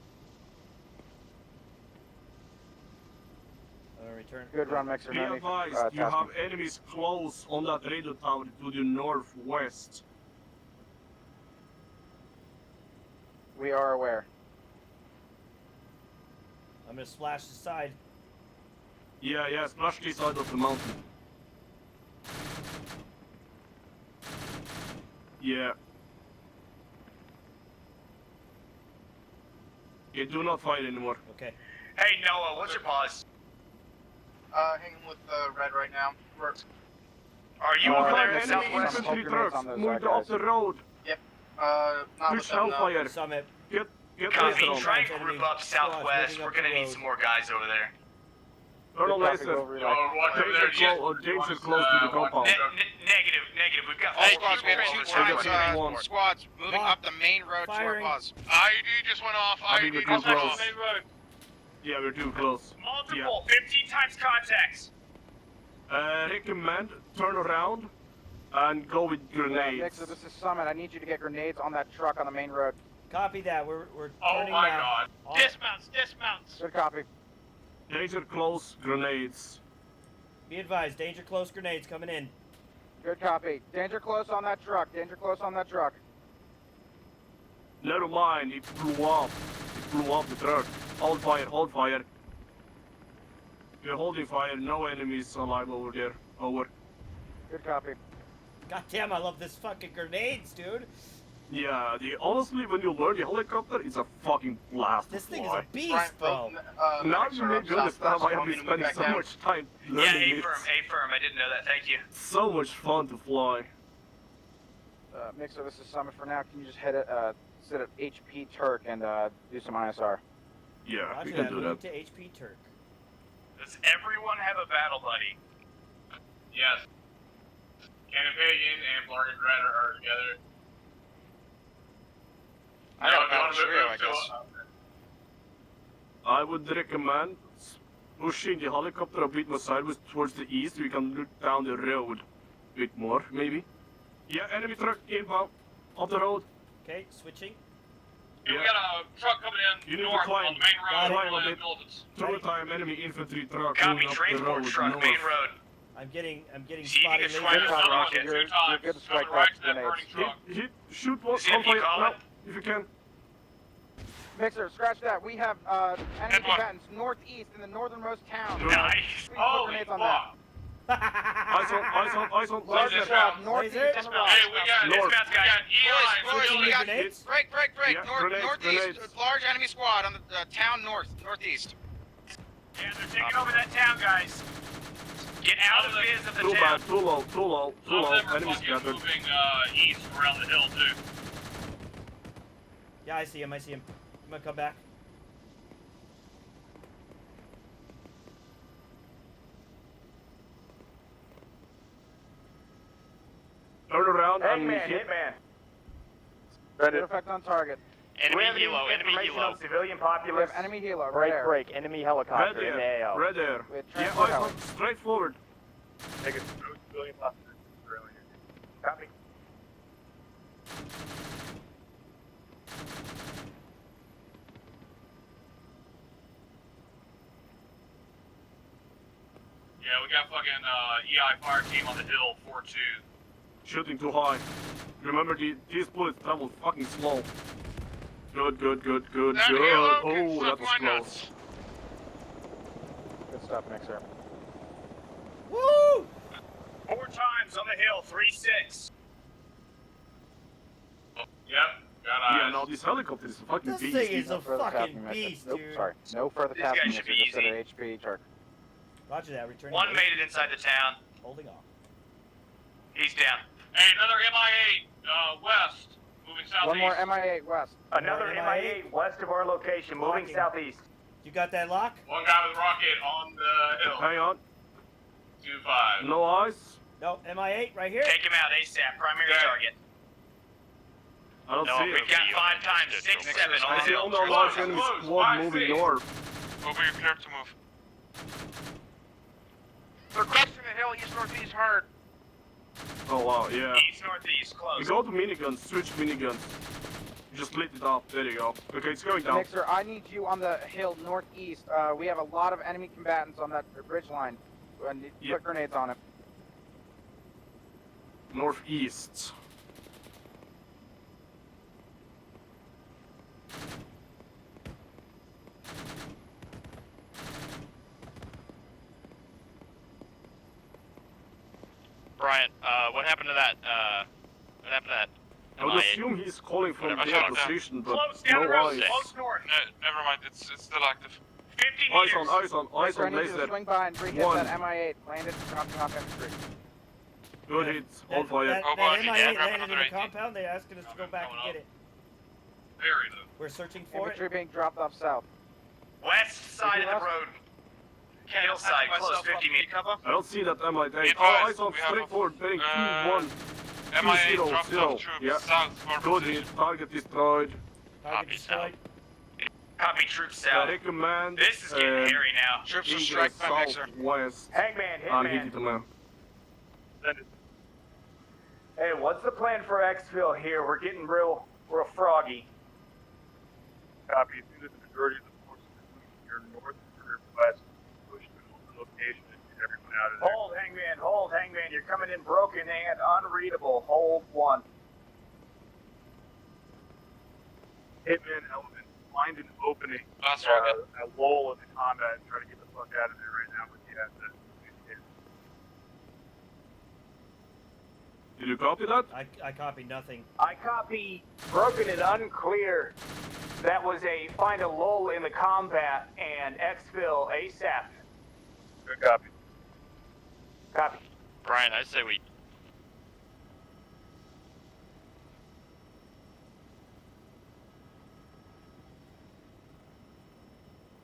Return. Good run, Mixer. Be No need for, advised, you have tasking. enemies close on that radio tower to the northwest. We are aware. I'm gonna splash the side. Yeah, splash this side of the mountain. Yeah. Okay, do not fire anymore. Okay. Hey Noah, what's your pause? Hanging with red right now. Are you over there in enemy southwest? infantry grenades trucks on those moved guys. off the road. Yep. Not Switch with them, no. hellfire. Summit. Get Copy. laser on. Try and group up southwest. We're gonna need some more guys over there. Turn on Good copy, laser. go over your Danger close to the compound. Negative. We've got Hey, all squads, we have two times, squads moving up the main road to our pause. IED just went off. I think we're IED too just went close. off. Yeah, we're too close. Multiple, 15 times contacts. Recommend turn around and go with grenades. Mixer, this is Summit. I need you to get grenades on that truck on the main road. Copy that. We're Oh turning my now. god. Dismounts. Good copy. Danger close grenades. Be advised, danger close grenades coming in. Good copy. Danger close on that truck. Danger close on that truck. Never mind, it blew up. It blew up the truck. Hold fire, hold fire. We're holding fire, no enemies alive over there. Over. Good copy. God damn, I love this fucking grenades, dude. Yeah, honestly, when you learn the helicopter, it's a fucking blast. This to thing is fly. a beast, bro. Now you make you understand why I've been spending so much time Yeah, learning it. A-firm. I didn't know that. Thank you. So much fun to fly. Mixer, this is Summit for now. Can you just sit at HP Turk and do some ISR? Yeah, Roger we can that. do Move that. to HP Turk. Does everyone have a battle buddy? Yes. Cannon Pagan and Blarget Red are together. I got a battle Sheria, I guess. I would recommend pushing the helicopter a bit more sideways towards the east. We can look down the road a bit more, maybe. Yeah, enemy truck inbound, up the road. Okay, switching. Yeah, we got a truck coming in You need to north climb. on the main road. Climb a Pulling in bit. militants. Through time, enemy infantry truck Copy, moving up the transport road. truck, north. main road. I'm getting See if you spotty can swipe laser. this Copy, rocket. you're Two times. good to Coming strike right back to that grenades. burning truck. Shoot one, See if you fire call now, it. if you can. Mixer, scratch that. We have enemy Hit one. combatants northeast in the northernmost town. Nice. Please put Holy grenades on that. fuck. Eyes on. Larger Laser squad, down. northeast Laser. on the rock. Hey, we got North. Dispatch guy. Boys, Switching we to got grenades. break. Yeah, grenades. Large enemy squad on the town northeast. Yeah, they're taking over that town, guys. Get out of the biz of the Too town. bad, too low. Some of them are Enemies fucking gathered. moving east around the hill too. Yeah, I see him. I'm gonna come back. Turn around and Hangman, hit. hitman. Good effect on target. Enemy Do we have any helo, enemy information helo. on civilian We populace? have enemy helo right there. Break. Enemy helicopter Red in the there. AO. Red there. With Yeah, transport eyes heli. on. Straight forward. Take it to civilian population. Copy. Yeah, we got fucking EI fire team on the hill 4-2. Shooting too high. Remember, these bullets travel fucking slow. Good. That helo can Oh, suck that was my close. nuts. Good stuff, Mixer. Woo! 4 times on the hill, 3-6. Yep, got eyes. Yeah, no, this helicopter is a fucking This beast. thing is a No further fucking tasking, Mixer. beast, Nope, dude. sorry. No further This guy tasking, should Mixer. be Just sit easy. at HP Turk. Roger that. Returning. One to made it inside the town. Holding on. He's down. Hey, another MIA west, moving southeast. One more MIA west. Another MIA MIA west of our location, moving Blocking. southeast. You got that lock? One guy with a rocket on the hill. Hang on. 2-5. No eyes. No, MI8 right here. Take him out ASAP, primary Okay. target. I don't No, see we've him. got 5 times, 6-7 on I the see hill. only a large enemy Close, squad 5-6. moving north. Over, you're cleared to move. They're crossing the hill east-northeast hard. Oh wow, yeah. East, northeast, You close. go to miniguns, switch miniguns. You just lit it up. There you go. Okay, it's going down. Mixer, I need you on the hill northeast. We have a lot of enemy combatants on that bridge line. I need to Yep. put grenades on it. Northeast. Brian, what happened to that? What happened to that I would assume he's calling from Whatever, their shut down. position, but Close no down the road, eyes. close north. Never mind, it's still active. 50 Eyes meters. on, eyes on, eyes Mixer, I on need you to laser. swing by and re-hit One. that MI8. Landed, dropping off infantry. Good hits, hold fire. That Oh, boy, MI8 yeah, grab landed in another the 18. compound. They're asking us to go back and get it. Very though. We're searching for Infantry it. being dropped off south. West side of the road. Hillside, close 50 meters. Cover. I don't see that MI8. Be Oh, advised, eyes on, we have straight a- forward, bearing uh, 2-1. MIA 2-0, dropped 0. off troops Yeah. south for Good position. hit, target destroyed. Target destroyed. Copy troops south. Recommend. This is getting hairy now. Troops are Eagle strike by Mixer. southwest. Hangman, And hit hitman. it now. Hey, what's the plan for exfil here? We're getting real froggy. Copy. As soon as the majority of the forces are moving here north or west, push to an open location and get everyone out of there. Hold, Hangman. You're coming in broken and unreadable. Hold one. Hitman element. Find an opening. Last rocket. A lull in the combat and try to get the fuck out of there right now with the assets. Did you copy that? I copy nothing. I copy broken and unclear. That was a find a lull in the combat and exfil ASAP. Good copy. Copy. Brian, I say we.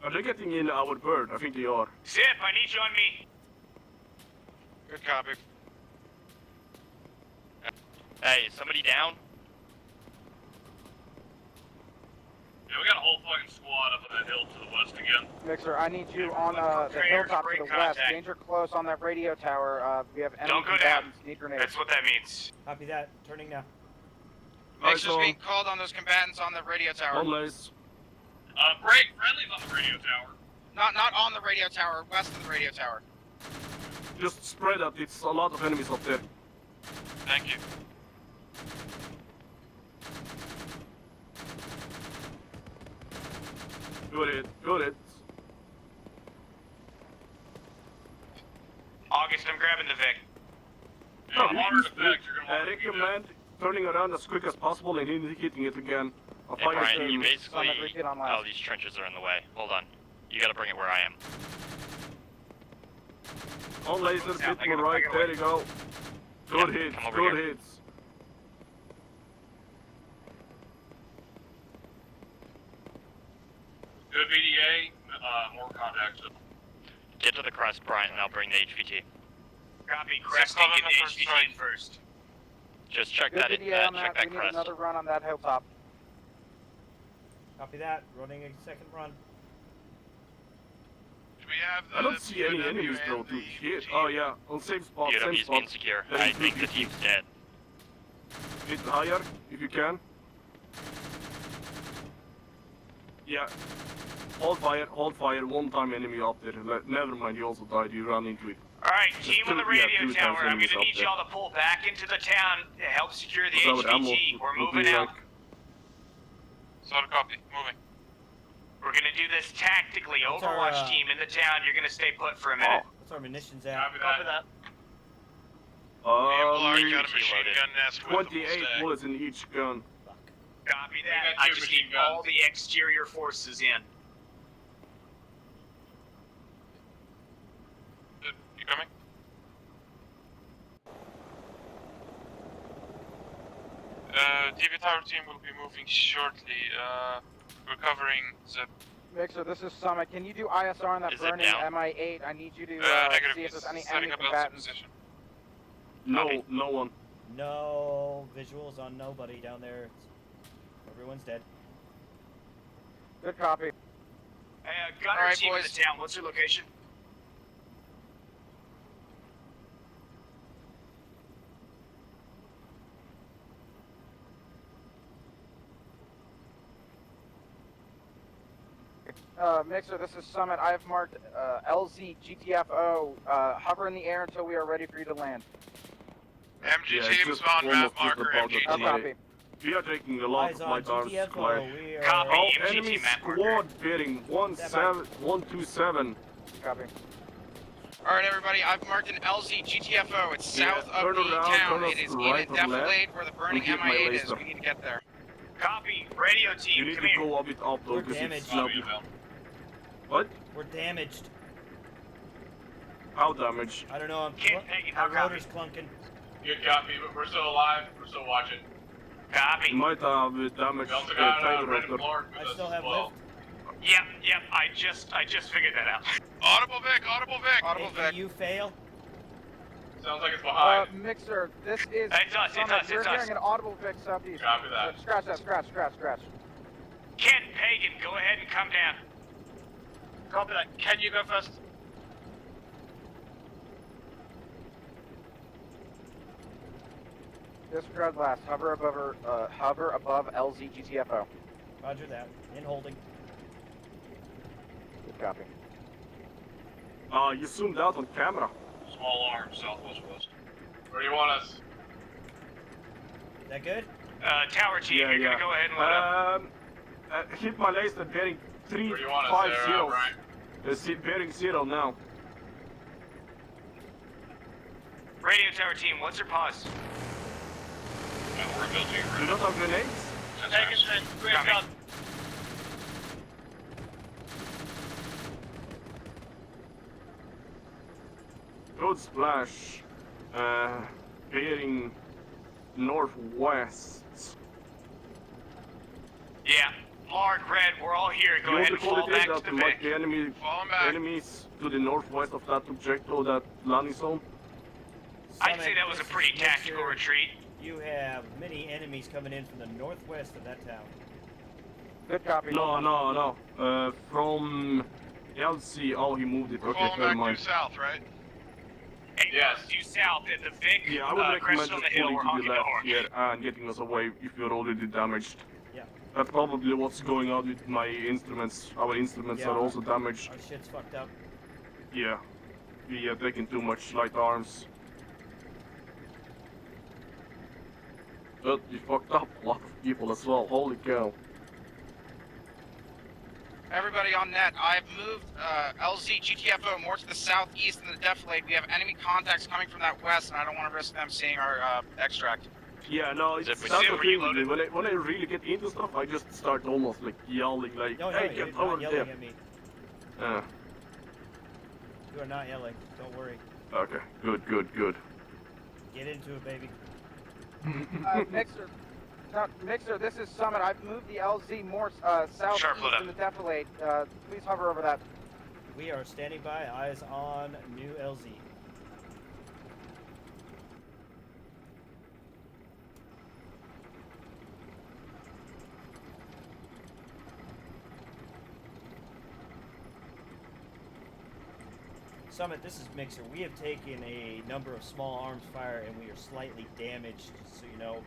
Are they getting in our bird? I think they are. Zip, I need you on me. Good copy. Hey, is somebody down? Yeah, we got a whole fucking squad up on that hill to the west again. Mixer, I need you on the Trainers, hilltop to break the west. contact. Danger close on that radio tower. We have enemy Don't go down. combatants. Need grenades. That's what that means. Copy that. Turning now. Eyes Mixer's on. being called on those combatants on the radio tower. On lace. Break, friendly's on the radio tower. Not on the radio tower, west of the radio tower. Just spread out. It's a lot of enemies up there. Thank you. Good hit. Good hit. August, I'm grabbing the Vic. No, Yeah, honor the Vic, you're gonna want to do that. recommend turning around as quick as possible and hitting it again. I'll Hey, fire Brian, you team. basically. Summit, repeat on Oh, last. these trenches are in the way. Hold on. You gotta bring it where I am. On laser, South, bit I more gotta right. fire There away. you go. Good Yeah, hits. come over Good here. hits. Good BDA, more contacts. Get to the crest, Brian, and I'll bring the HVT. Copy. Crest, Cresting, get get the the first HVT strike. in first. Just check Good that. PDA on Check that. that We need crest. another run on that hilltop. Copy that. Running a second run. Do we have the I don't see any POW enemies though. and To the hit. team? Oh yeah, on same spot. Same POW's spot. insecure. There I is think the POW. team's dead. Hit higher if you can. Yeah. Hold fire, one time enemy up there. Never mind, you also died, you ran into it. Alright, team on the radio two tower. times I'm enemies gonna up need there. y'all to pull back into the town to help secure the Without ammo, HVT. We're would moving be out. like- Solid copy. Moving. We're gonna do this tactically. What's our, Overwatch team in the town. You're gonna stay put for a minute. What's our munitions at? Copy that. We have already Um, got a machine gun nest with a full 28 stack. bullets in each gun. Copy We that. got I two just machine need all guns. the exterior forces in. You coming? TV tower team will be moving shortly. We're covering the Mixer, this is Summit. Can you do ISR on that Is it burning down? MI8? I need you to negative. see if there's any Setting enemy up else combatants. position. No, no one. No visuals on nobody down there. Everyone's dead. Good copy. Hey, gunner Alright, team in boys. the town. What's your location? Mixer, this is Summit. I have marked LZ GTFO. Hover in the air until we are ready for you to land. MG Yeah, team just spawn map almost just marker about the MG No team. copy. We are taking a lot Eyes of my on arms GTFO. clear. We are. Copy. Oh, MGT enemy map marker. squad bearing 127. Copy. Alright, everybody, I've marked an LZ GTFO. It's south of turn the around, town. turn It is right in or a left, defilade where the burning and hit my MI8 is. laser. We need to get there. Copy. Radio You team, need come to here. go a bit up though, We're because it's damaged. slow. What? We're damaged. How damaged? I don't know. Kid Pagan, Our how copy? rotor's clunking. Good copy, but we're still alive. We're still watching. Copy. You might have damaged We also got tail Brandon rotor. Clark with I us still as have well. lift. Yep, I just figured that out. Audible Vic, Audible Vic, Audible Hey, Vic. you fail. Sounds like it's behind. Mixer, this is It's us, Summit. it's us, We're it's hearing us. an audible Vic southeast. Copy that. Scratch that, scratch. Kid Pagan, go ahead and come down. Copy that. Can you go first? Disregard blast. Hover above LZ GTFO. Roger that. In holding. Good copy. You zoomed out on camera. Small arm, southwest west. Where do you want us? That good? Tower team, Yeah, you're yeah. gonna go ahead and load up. Hit my laser bearing Where do you want us there, 350. Brian? Bearing 0 now. Radio tower team, what's your pause? We're building You don't have grenades? Take it, then. Green gun. Road splash. Bearing northwest. Yeah, hard red, we're all here. Go You want ahead to and call fall it back in to that the like bay. the enemies to the northwest of that objective, that landing zone? I'd say that was a pretty tactical retreat. You have many enemies coming in from the northwest of that town. Good copy. No. From LC. Oh, he moved it. We're Okay, falling never back mind. due south, right? Hey, yes. Due south at the Vic, Yeah, I would recommend crest just on the hill, pulling we're to honking the the left horn. here and getting us away if you're already damaged. Yeah. That's probably what's going on with my instruments. Our instruments are also damaged. Our shit's fucked up. Yeah. We are taking too much light arms. But we fucked up a lot of people as well. Holy cow. Everybody on net, I've moved LZ GTFO more to the southeast in the defilade. We have enemy contacts coming from that west, and I don't want to risk them seeing our extract. Yeah, no, it's Is it that's the super thing with me. When I really get into stuff, I just start almost like yelling, like, No, hey, you're get not over yelling there. at me. You are not yelling. Don't worry. Okay, good. Get into it, baby. Mixer, this is Summit. I've moved the LZ more southeast Sharp, load up. in the defilade. Please hover over that. We are standing by, eyes on new LZ. Summit, this is Mixer. We have taken a number of small arms fire and we are slightly damaged, so you know.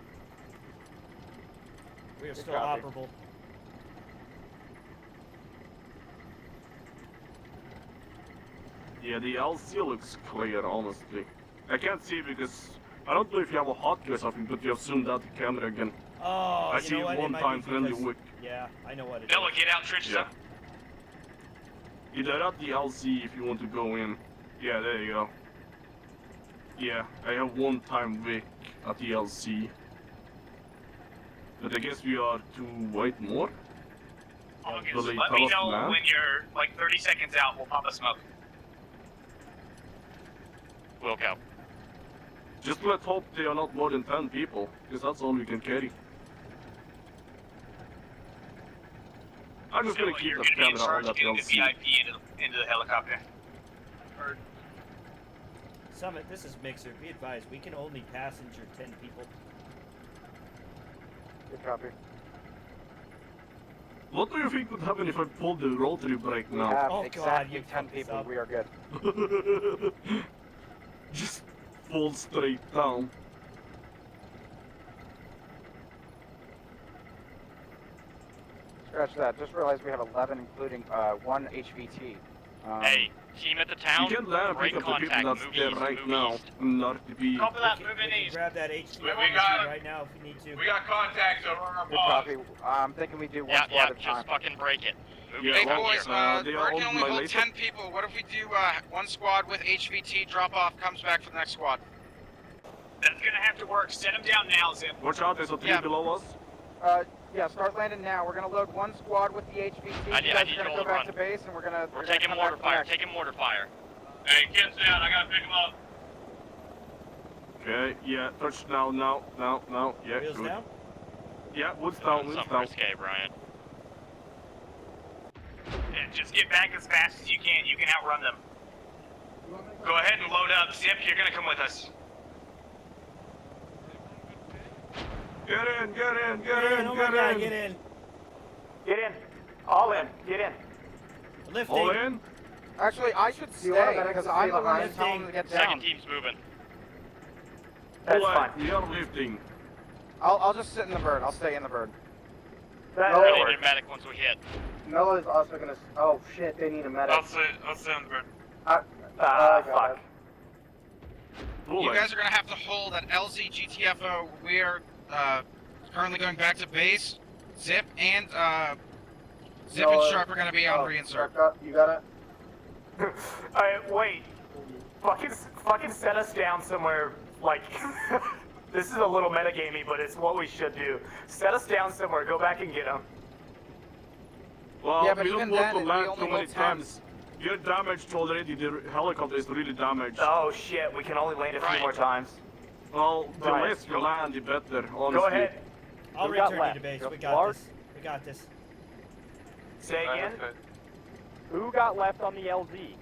We are still copy. operable. Yeah, the LC looks clear, honestly. I can't see because I don't know if you have a hotkey or something, but you have zoomed out the camera again. Oh, I you see know what? It one might time be friendly because- wick. Yeah, I know what it is. Bella, get out, trenches Yeah. up. Either at the LC if you want to go in. Yeah, there you go. Yeah, I have one time wick at the LC. But I guess we are to wait more. August, Will they let tell me us know now? when you're like 30 seconds out. We'll pop a smoke. We'll go. Just let's hope they are not more than 10 people, because that's all we can carry. I'm just gonna keep You're the gonna be in camera on charge that of getting the LC. VIP into the helicopter. Summit, this is Mixer. Be advised, we can only passenger 10 people. Good copy. What do you think would happen if I pulled the rotary brake We now? have Oh, God, exactly you 10 fucked this people. up. We are good. Just fall straight down. Scratch that. Just realized we have 11, including one HVT. Hey, team at the town, You can land and break pick up the people contact, that's move there east, right move now. east. Not to be. Copy that, move in We can east. grab that HQ We got right now if we need to. We got contacts over our Good boss. copy. I'm thinking we do one Yeah, squad yeah, at a time. just fucking break it. Move Yeah, Hey east from boys, here. they are Bird on can only my hold laser. 10 people. What if we do one squad with HVT drop off, comes back for the next squad? That's gonna have to work. Set him down now, Zip. Watch out, there's a tree Yeah. below us. Yeah, start landing now. We're gonna load one squad with the HVT. I need- you I guys need are gonna you go to back run. to base, and we're gonna Taking come mortar back for fire, next. taking mortar fire. Hey, kids down. I gotta pick them up. Okay, yeah, touch now, yeah, Wheels good. down? Yeah, wood's Doing down, wood's something down. risque, Brian. And just get back as fast as you can. You can outrun them. Go ahead and load up. Zip, you're gonna come with us. Get in, get in, get Get in, in, oh my get god, in. get in. Get in. All in. Get in. Lifting. All in? Actually, I should you want stay that because extra I'm the one behind? who's telling them to get Second down. team's moving. That's All right, fine. we are lifting. I'll just sit in the bird. I'll stay in the bird. That I need works. your medic once we hit. Noah's also gonna. Oh shit, they need a medic. I'll stay on the bird. Fuck. You guys are gonna have to hold at LZ GTFO. We are currently going back to base. Zip and Zip and Sharp are gonna be on reinsert. You got it. Alright, wait. Fucking set us down somewhere, like, this is a little metagamey, but it's what we should do. Set us down somewhere, go back and get them. Well, Yeah, but we don't even want then, to we land only too many hold 10. times. You're damaged already, the helicopter is really damaged. Oh shit, we can only land a few Right. more times. Well, the Right. less you land, the better, honestly. Go ahead. I'll Who got return you left? to base. Go We got Clark? this. We got this. Say again? Who got left on the LZ?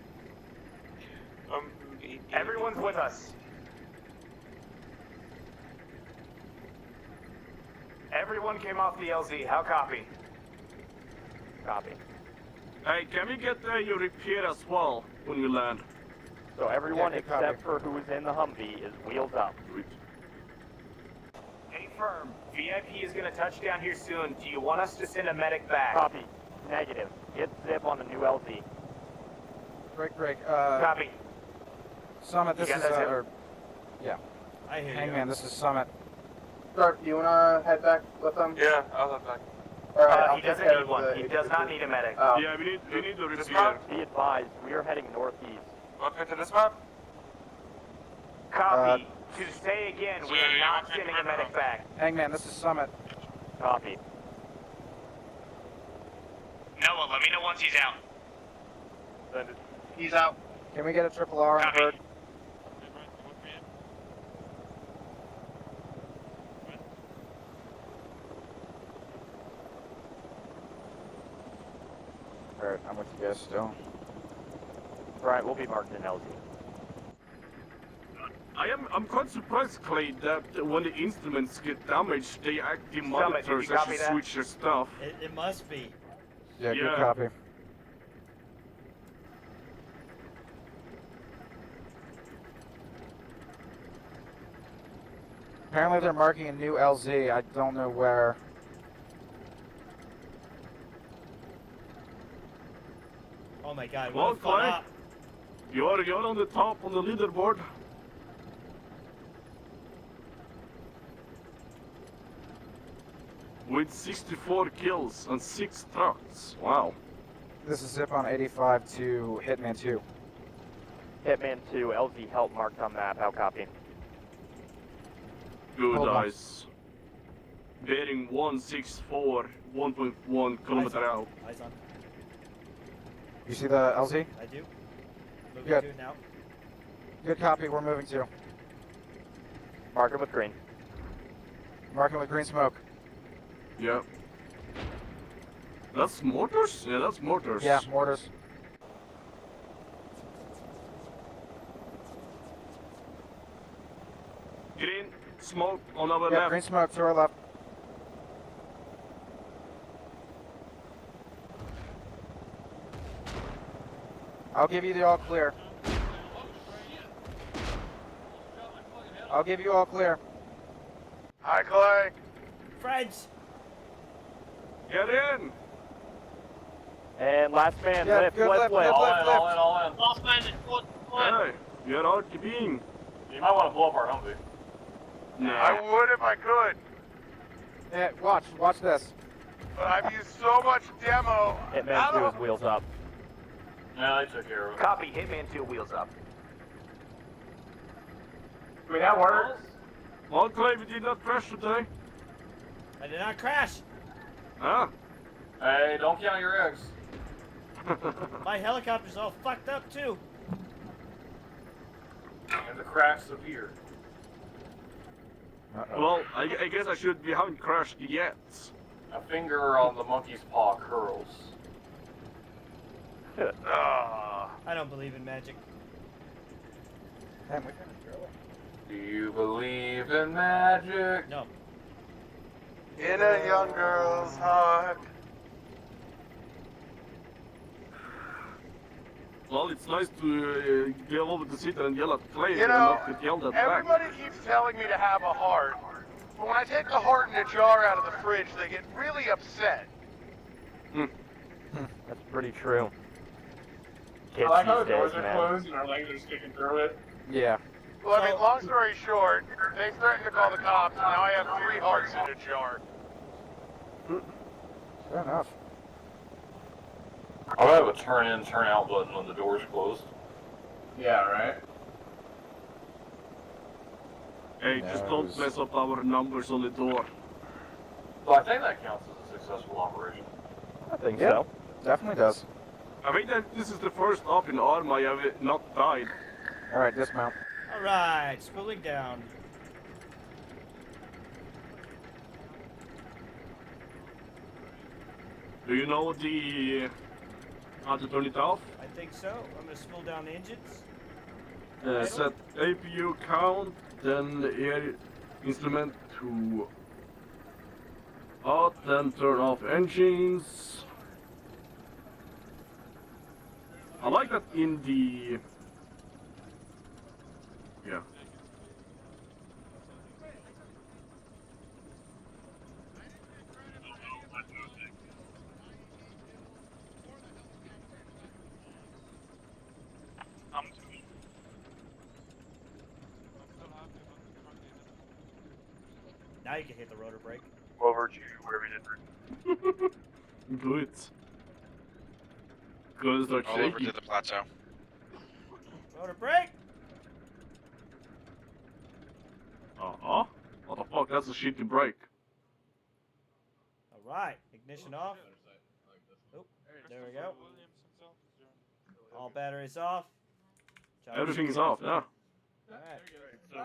Everyone's with us. Everyone came off the LZ. How copy? Copy. Hey, can we get your repair as well when we land? So everyone Yeah, good copy. except for who's in the Humvee is wheels up. Hey, firm. VIP is gonna touch down here soon. Do you want us to send a medic back? Copy. Negative. Get Zip on the new LZ. Break. Copy. Summit, You this got is, that, Zip? or, yeah. I hear you. Hangman, this is Summit. Start, do you wanna head back with them? Yeah, I'll head back. He doesn't need one. He does not need a medic. Yeah, we need the repair. Be advised, we are heading northeast. Okay, to this map? Copy. To say again, we So are you're not working sending a medic back. Hangman, this is Summit. Copy. Noah, let me know once he's out. He's out. Can we get a triple R on Copy. bird? Alright, I'm with you guys still. Right, we'll be marked in LZ. I'm quite surprised, Clay, that when the instruments get damaged, the did monitors you copy actually that? switch their stuff. It must be. Yeah, Yeah. good copy. Apparently they're marking a new LZ. I don't know where. Oh my god, Well, what a fun Clay, op. you're on the top on the leaderboard. With 64 kills and 6 trucks. Wow. This is Zip on 85 to Hitman 2. Hitman 2, LZ help marked on map. How copy? Good Hold on. eyes. Bearing 164, 1.1 kilometer out. Eyes on. You see the LZ? I do. Moving Good. to it now. Good copy, we're moving to. Mark it with green. Marking with green smoke. Yeah. That's mortars? Yeah, that's mortars. Yeah, mortars. Green smoke on our Yeah, left. green smoke to our left. I'll give you the all clear. I'll give you all clear. Hi, Clay. Friends! Get in! And last man, Yeah, lift, good lift, lift, lift. lift, All lift, in, lift. all in, all in. Last man, foot. Hey, you're out keeping. You might want to blow up our Humvee. Nah. would if I could, Yeah, watch this. but I've used so much demo. Hitman 2 is wheels up. Yeah, they took care of it. Copy, Hitman 2 wheels up. I mean, that works. Enclave, you did not crash today. I did not crash. Ah. Hey, don't count your eggs. My helicopter's all fucked up too. And the cracks appear. Well, I guess I should. We haven't crashed yet. A finger on the monkey's paw curls. I don't believe in magic. Damn, we finished early. Do you believe in magic? No. In a young girl's heart. Well, it's nice to be able to sit and yell at Clay You and know, not get yelled at back. everybody keeps telling me to have a heart, but when I take the heart in a jar out of the fridge, they get really upset. That's pretty true. Kids I like how these the doors days, are man. closed and our legs are sticking through it. Yeah. Well, I mean, long story short, they threatened to call the cops, and now I have 3 hearts in a jar. Fair enough. I'll have a turn in, turn out button when the door's closed. Yeah, right? Hey, just don't mess up our numbers on the door. So I think that counts as a successful operation. I think Yeah. so. Definitely does. I think that this is the first op in Arma I have not died. Alright, dismount. Alright, spooling down. Do you know how to turn it off? I think so. I'm gonna spool down the engines. Set APU count, then air instrument to out, then turn off engines. I like that in the... Yeah. Now you can hit the rotor brake. Over to wherever you did. Do it. Cause like All over to the plateau. Rotor brake! Uh-huh. What the fuck, that's a shitty brake. Alright, ignition off. Oh, there we go. All batteries off. Everything's off, yeah. Alright. So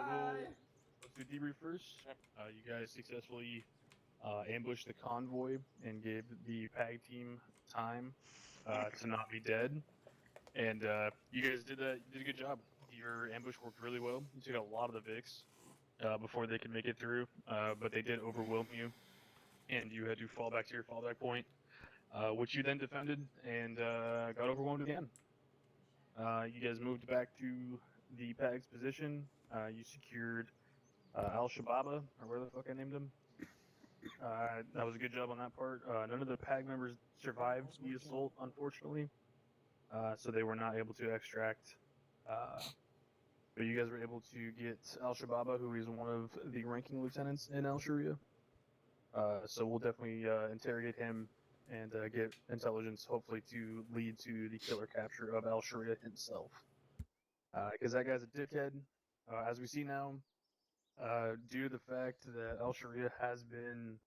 let's do debrief first. You guys successfully ambushed the convoy and gave the PAG team time to not be dead. And you guys did a good job. Your ambush worked really well. You took a lot of the Vics before they could make it through, but they did overwhelm you, and you had to fall back to your fallback point, which you then defended and got overwhelmed again. You guys moved back to the PAG's position. You secured Al-Shababa, or where the fuck I named him. That was a good job on that part. None of the PAG members survived the assault, unfortunately, so they were not able to extract. But you guys were able to get Al-Shababa, who is one of the ranking lieutenants in Al-Sheria. So we'll definitely interrogate him and get intelligence, hopefully, to lead to the killer capture of Al-Sheria himself. Because that guy's a dickhead, as we see now. Due to the fact that Al-Sharia has been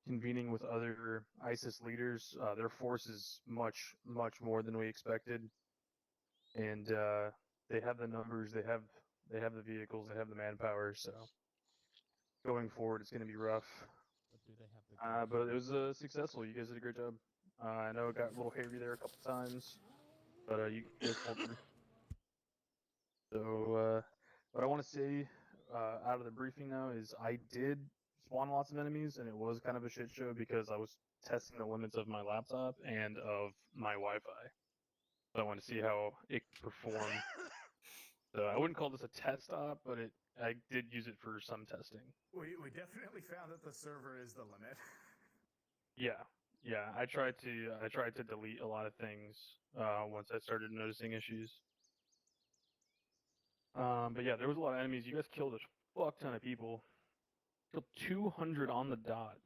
convening with other ISIS leaders, their force is much, much more than we expected, and they have the numbers, they have the vehicles, they have the manpower. So going forward, it's going to be rough. But it was successful. You guys did a great job. I know it got a little hairy there a couple times, but you guys pulled through. So, what I want to say out of the briefing now is I did spawn lots of enemies, and it was kind of a shit show because I was testing the limits of my laptop and of my Wi-Fi. So I want to see how it performed. So I wouldn't call this a test op, but I did use it for some testing. We definitely found that the server is the limit. Yeah, Yeah, I tried to delete a lot of things once I started noticing issues. But yeah, there was a lot of enemies. You guys killed a fuck ton of people. Killed 200 on the dot.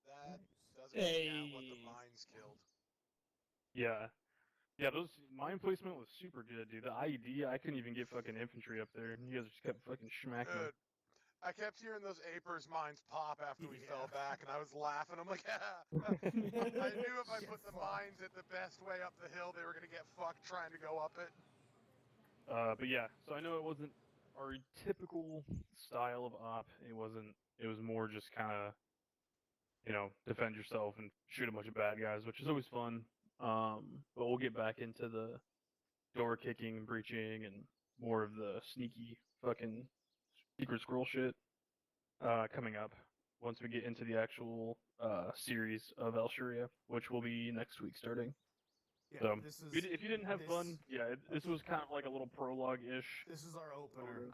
That doesn't count what the mines killed. Yeah. Yeah, those mine placement was super good, dude. The IED, I couldn't even get fucking infantry up there. You guys just kept fucking smacking them. Dude, I kept hearing those Apers mines pop after we fell back, and I was laughing. I'm like, ah. I knew if I put the mines at the best way up the hill, they were gonna get fucked trying to go up it. But yeah, so I know it wasn't our typical style of op. It wasn't. It was more just kind of, defend yourself and shoot a bunch of bad guys, which is always fun. But we'll get back into the door kicking and breaching and more of the sneaky fucking secret scroll shit coming up once we get into the actual series of Sheria, which will be next week starting. Yeah, So this is, if you didn't have fun, yeah, this was kind of like a little prologue-ish. This is our opener.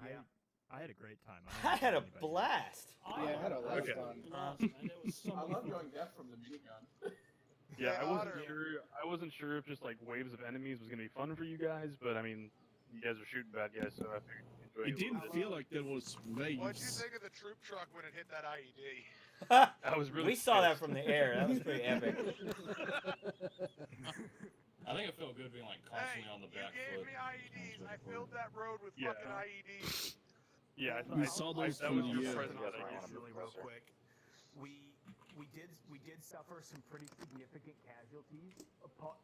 I had a great time. I had a blast. Yeah, I had a lot of Okay. fun. I love going deaf from the minigun. Yeah, Hey, I wasn't Otter. sure. I wasn't sure if just like waves of enemies was gonna be fun for you guys, but I mean, you guys are shooting bad guys, so I figured you'd enjoy It a little didn't bit. feel like there was What'd you waves. think of the troop truck when it hit that IED? I was really We saw that pissed. from the air. That was pretty epic. I think it felt good being like constantly on the back You foot. gave me IEDs. I filled that road with Yeah. fucking IEDs. Yeah, We saw those that from was the your air. present I'll thing. say this really real quick. We did suffer some pretty significant casualties,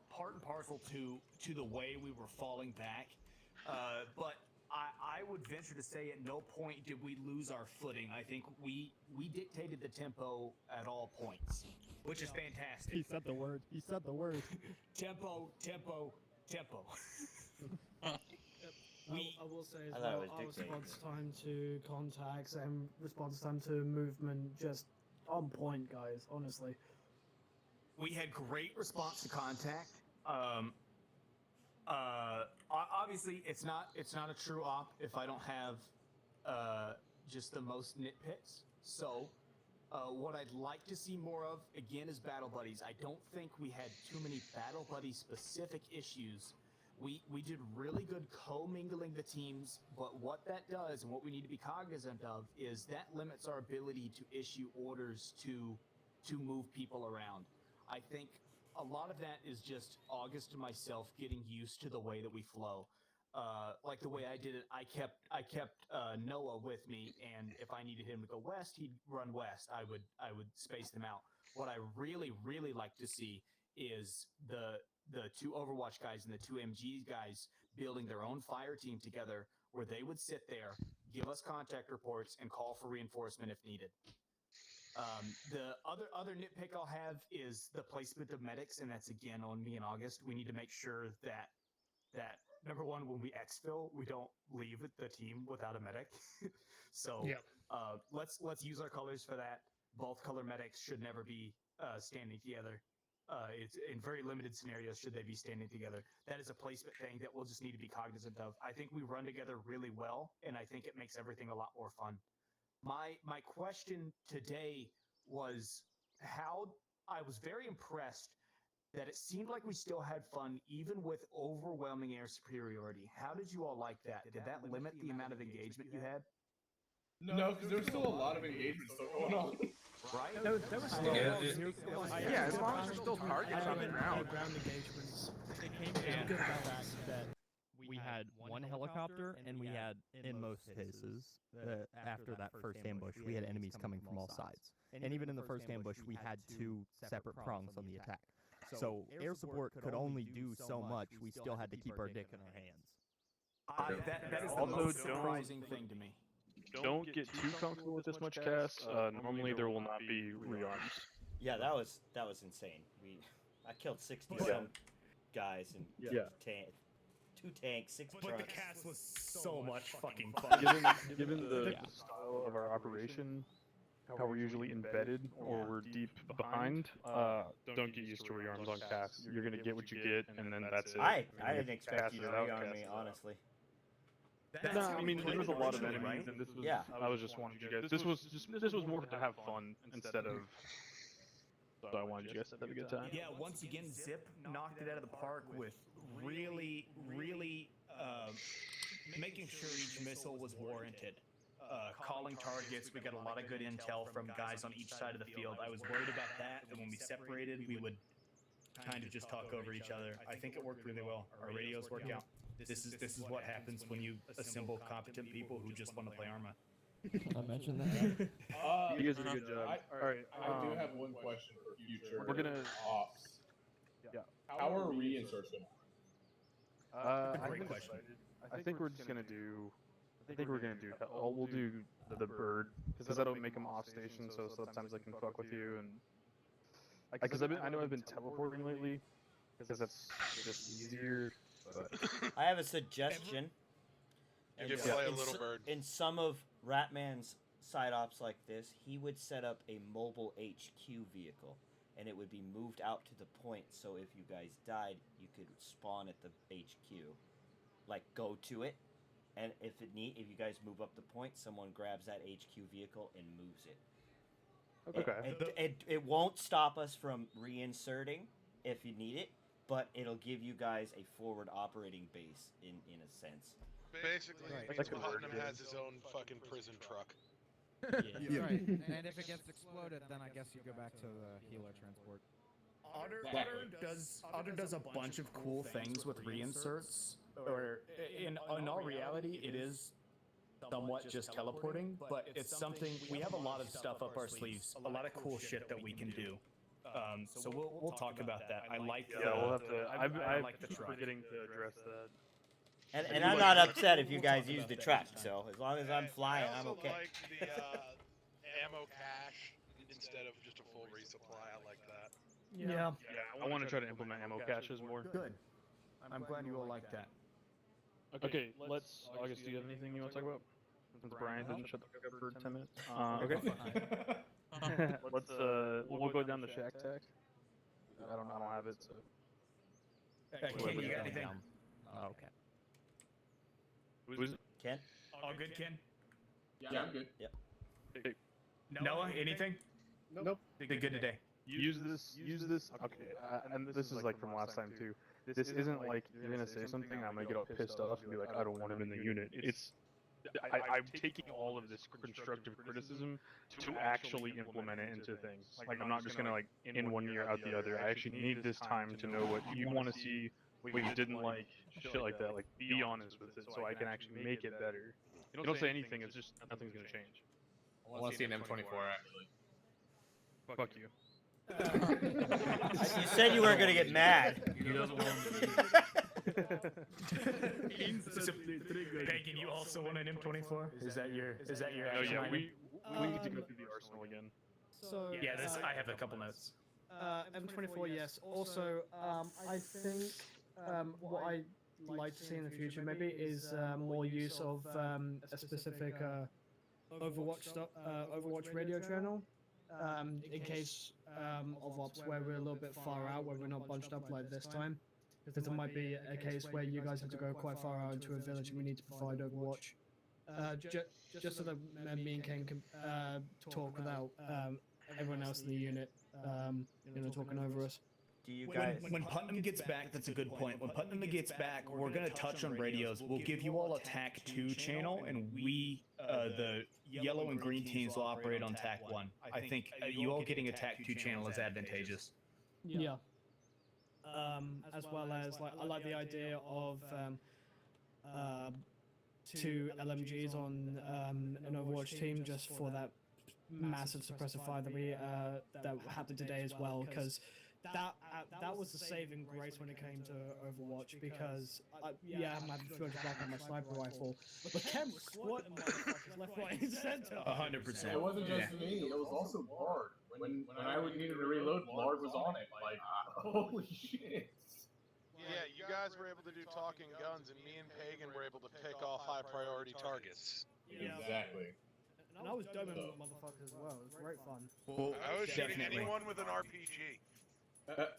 part and parcel to the way we were falling back. But I would venture to say at no point did we lose our footing. I think we dictated the tempo at all points, which is fantastic. He said the word. He said the word. Tempo. I will say as I thought it well, was our dictated. response time to contacts and response time to movement just on point, guys. Honestly. We had great response to contact. Obviously, it's not a true op if I don't have just the most nitpicks. So, what I'd like to see more of again is battle buddies. I don't think we had too many battle buddy specific issues. We did really good co-mingling the teams, but what that does and what we need to be cognizant of is that limits our ability to issue orders to move people around. I think a lot of that is just August and myself getting used to the way that we flow. Like the way I did it, I kept Noah with me, and if I needed him to go west, he'd run west. I would space them out. What I really like to see is the two Overwatch guys and the two MG guys building their own fire team together, where they would sit there, give us contact reports, and call for reinforcement if needed. The other nitpick I'll have is the placement of medics, and that's again on me in August. We need to make sure that number one, when we exfil, we don't leave the team without a medic. So let's use our colors for that. Both color medics should never be standing together. It's in very limited scenarios should they be standing together. That is a placement thing that we'll just need to be cognizant of. I think we run together really well, and I think it makes everything a lot more fun. My question today was how I was very impressed that it seemed like we still had fun even with overwhelming air superiority. How did you all like that? Did that limit the amount of engagement you had? No, because there's still a lot of engagement still going on. Right? There was still Yeah, as long as there's still targets on the ground. Ground engagements. It came down to the fact that we had one helicopter, and we had, in most cases, after that first ambush, we had enemies coming from all sides. And even in the first ambush, we had two separate prongs on the attack. So air support could only do so much. We still had to keep our dick in our hands. That is the Also, most surprising thing to me. Don't get too comfortable with this much CAS. Normally there will not be rearms. Yeah, that was insane. I killed 60 Yeah. some guys and Yeah. two tanks, 6 But trucks. the cast was so much fucking fun. Given the style of our operation, how we're usually embedded or we're deep behind, don't get used to rearms on CAS. You're gonna get what you get, and then that's it. I didn't expect CAS you to it out, rearm CAS me, it out. honestly. No, I mean there was a lot of enemies, right? and this was. Yeah. I was just wanting you guys. This was more to have fun instead of So I wanted you guys to have a good time. Yeah, once again, Zip knocked it out of the park with really making sure each missile was warranted. Calling targets, we got a lot of good intel from guys on each side of the field. I was worried about that when we separated, we would kind of just talk over each other. I think it worked really well. Our radios work out. This is what happens when you assemble competent people who just want to play Arma. I mentioned that. You guys did a good job. All right. I do have one question for future We're gonna ops. Yeah. How are reinserts going? Great question. I think we're just gonna do. I think we're gonna do. We'll do the bird because that'll make them off station. So sometimes they can fuck with you and. Because I know I've been teleporting lately because that's just easier. But I have a suggestion. You could play a little bird. In some of Ratman's side ops like this, he would set up a mobile HQ vehicle, and it would be moved out to the point. So if you guys died, you could spawn at the HQ, like go to it, and if you guys move up the point, someone grabs that HQ vehicle and moves it. Okay. It won't stop us from reinserting if you need it, but it'll give you guys a forward operating base in a sense. Basically, Right. it means Putnam has his own fucking prison truck. Yeah. Right. And if it gets exploded, then I guess you go back to the healer transport. Otter does a bunch of cool things with reinserts, or in all reality, it is somewhat just teleporting, but it's something, we have a lot of stuff up our sleeves, a lot of cool shit that we can do. So we'll talk about that. I like we'll have to. I like the keep truck. forgetting to address that. And I'm not upset if you guys use the truck, so as long as I'm flying, I'm okay. I also like the ammo cache instead of just a full resupply. I like that. Yeah. I want to try to implement ammo caches more. Good. I'm glad you all like that. Okay, let's. August, do you have anything you want to talk about? Since Brian hasn't shut the fuck up for 10 minutes. Okay. Let's. We'll go down the shack tech. I don't have it. So. Ken, you got anything? Oh, okay. Who's it? Ken? All good, Ken? Yeah, I'm good. Yep. Hey. Noah, anything? Nope. Did good today. Use this. Okay, and this is like from last time too. This isn't like you're gonna say something and I'm gonna get all pissed off and be like, I don't want him in the unit. It's I'm taking all of this constructive criticism to actually implement it into things. Like I'm not just gonna like in one year out the other. I actually need this time to know what you want to see, what you didn't like, shit like that. Like be honest with it so I can actually make it better. You don't say anything. It's just nothing's gonna change. I want to see an M24 actually. Fuck you. You said you weren't gonna get mad. He doesn't want Pagan, you also want an M24? Is that your No, action yeah, item? we need to go through the arsenal again. So Yeah, I have a couple notes. M24, yes. Also, I think what I'd like to see in the future maybe is more use of a specific Overwatch radio channel. In case of ops where we're a little bit far out, where we're not bunched up like this time. Because there might be a case where you guys have to go quite far out into a village and we need to provide Overwatch. Just so that me and Ken can talk without everyone else in the unit talking over us. Do you guys... When Putnam gets back, that's a good point. When Putnam gets back, we're going to touch on radios. We'll give you all a TAC 2 channel, and we, the yellow and green teams, will operate on TAC 1. I think you all getting a TAC 2 channel is advantageous. Yeah. As well as, like, I like the idea of 2 LMGs on an Overwatch team just for that massive suppressor fire that we that happened today as well, because that was the saving grace when it came to Overwatch, because I'm having to back on my sniper rifle, but Ken was squatting motherfuckers left, right, and center. 100%. It wasn't just me; it was also Lard. When I would needed to reload, Lard was on it. Like, holy shit! Yeah, you guys were able to do talking guns, and me and Pagan were able to pick off high priority targets. Yeah. Exactly. And I was doming motherfuckers as well. It was great fun. I was shooting anyone with an RPG.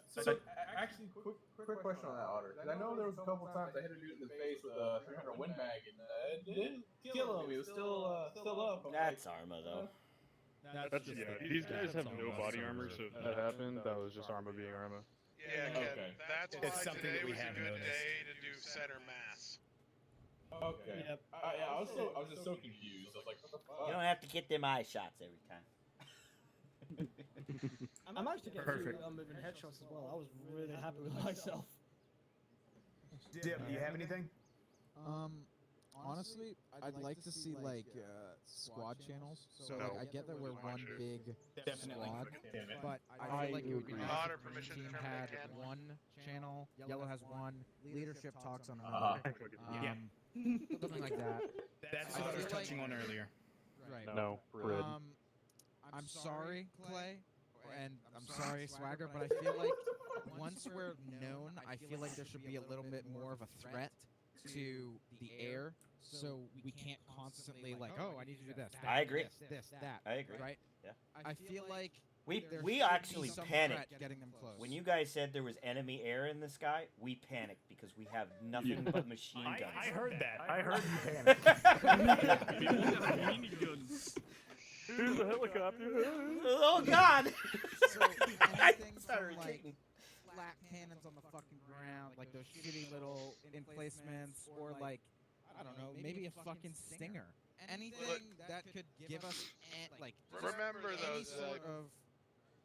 So actually, quick question on that, Otter. I know there was a couple times I hit a dude in the face with a 300 windbag, and it didn't kill him. He was still up. I'm That's Arma, though. That's yeah. These guys have no body armor, so if that happened, that was just armor being armor. Yeah, Okay. that's It's why something today that we was a have good noticed. day to do center mass. Okay. Yep. Yeah, I was just so confused. I was like, what the fuck? You don't have to get them eye shots every time. I managed to get Perfect. 2 moving headshots as well. I was really happy with myself. Dip, do you have anything? Honestly, I'd like to see like squad channels. So like, I get that we're one big Definitely. squad, Damn it. but I feel like it would be agree. nice Otter, if green permission to team terminate had can. one channel, yellow has one, leadership talks on Uh-huh. another. Yeah. Something like that. That's I what I was feel touching like- on earlier. Right. No, Fred. I'm sorry, Clay, and I'm sorry, Swagger, but I feel like once we're known, I feel like there should be a little bit more of a threat to the air, so we can't constantly like, oh, I need to do this. That, I agree. This, that. I agree. Right? Yeah. I feel like We there we should be actually some panicked threat getting them close. when you guys said there was enemy air in the sky. We panicked because we have nothing but machine guns. I heard that. I heard you panic. We only have miniguns. Here's a helicopter. Oh God! So anything from like flat cannons on the fucking ground, like those shitty little emplacements, or like I don't know, maybe a fucking stinger. Anything that could give us like Remember any those, sort of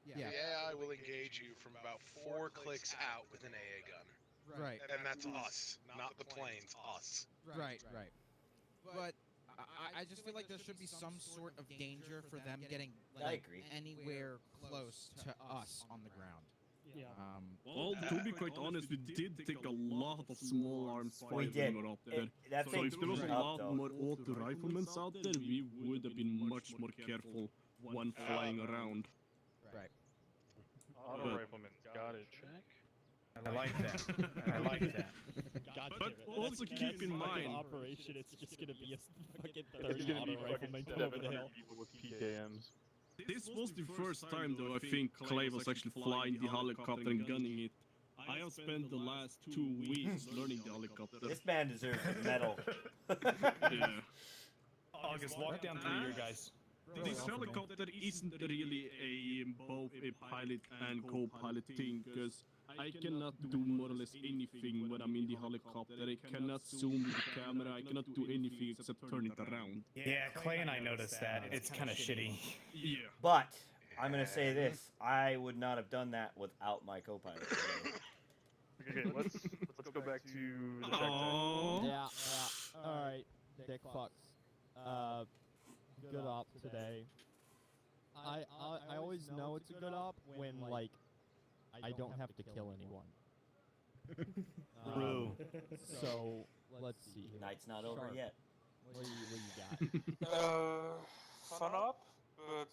The AI will engage you from about 4 clicks out with an AA gun. Right. And that's us, not the planes, us. Right. But I just feel like there should be some sort of danger for them getting I like, agree. anywhere close to us on the ground. Yeah. Well, to be quite honest, we did take a lot of small arms We fire did. when we were up there. That So thing's if there was a pretty up, lot though. more auto riflemen out there, we would have been much more careful when flying around. Right. Auto But- rifleman got it. Check. I like that. I like that. God But damn it. also That's keep in fucking mind- operation, it's just gonna be a fucking It's third gonna auto be rifleman fucking come over the 700 hill. people with PKMs. This was the first time, though, I think Clay was actually flying the helicopter and gunning it. I have spent the last 2 weeks learning the helicopter. This man deserves a medal. Yeah. August, walk down through your guys. This helicopter isn't really both a pilot and co-pilot thing, because I cannot do more or less anything when I'm in the helicopter. I cannot zoom with the camera, I cannot do anything except turn it around. Yeah, Clay and I noticed that. It's kind of shitty. Yeah. But I'm gonna say this: I would not have done that without my co-pilot. Okay, let's go back to the check tank. Aww. Yeah. Alright, dick fucks. Good op today. I always know it's a good op when, like, I don't have to kill anyone. True. So, let's see here. Night's not over Sharp, yet. What do you got? Fun up, but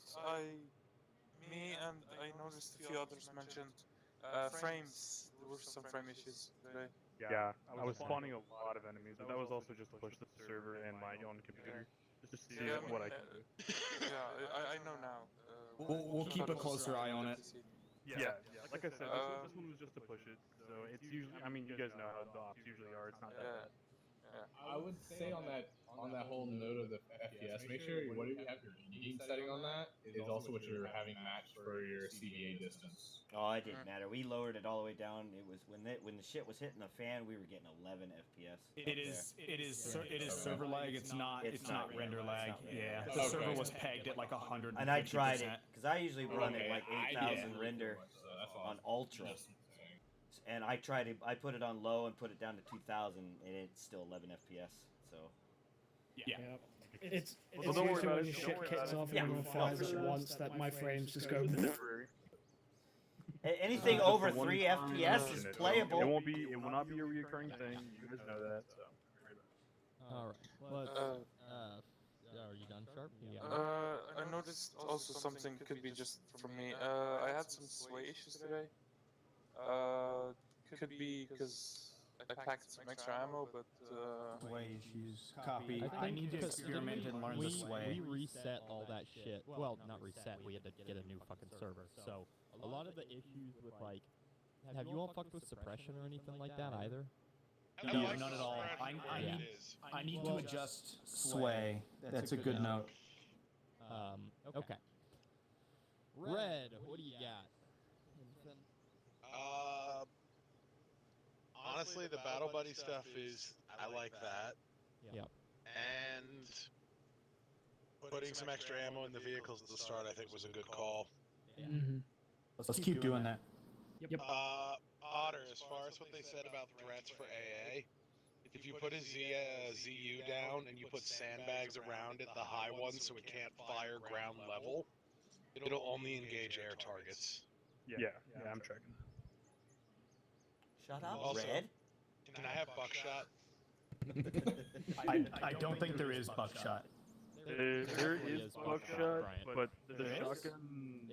me and I noticed a few others mentioned frames. There were some frame issues today. Yeah, I was spawning a lot of enemies, but that was also just to push the server and my own computer. Just to see what I can do. Yeah, I know now. We'll keep a closer eye on it. Yeah. Like I said, this one was just to push it. So it's usually, I mean, you guys know how the ops usually are. It's not that bad. I would say on that whole note of the FPS, make sure whatever you have your leading setting on that is also what you're having matched for your CBA distance. Oh, it didn't matter. We lowered it all the way down. It was when the shit was hitting the fan, we were getting 11 FPS. It is server lag. It's not render lag. Yeah, Okay. the server was pegged at like 100. And I tried it because I usually run it like 8,000 render on ultra. And I tried it. I put it on low and put it down to 2,000, and it's still 11 FPS. So. Yeah. It's Well, don't worry usually about when it, your don't shit worry kicks about off it. and Yeah, it fires at once that my frames just go. Anything Just over a 3 one-time FPS is mission. playable. It will not be a recurring thing. You guys know that. So. Alright, let's, are you done, Sharp? Yeah. I noticed also something could be just from me. I had some sway issues today. Could be because I packed some extra ammo, but Sway issues. Copy. I I need to because experiment and learn the sway. We reset all that shit. Well, not reset. We had to get a new fucking server. So a lot of the issues with like, have you all fucked with suppression or anything like that either? No, not at all. I need to adjust sway. That's a good note. Okay. Red, what do you got? Honestly, the battle buddy stuff is, I like that. Yep. And putting some extra ammo in the vehicles at the start, I think, was a good call. Let's keep doing that. Yep. Otter, as far as what they said about threats for AA, if you put a ZU down and you put sandbags around it, the high ones, so it can't fire ground level, it'll only engage air targets. Yeah, I'm checking. Shut up, Also, Red. Can I have buckshot? I don't think there is buckshot. There is buckshot, but the shotgun.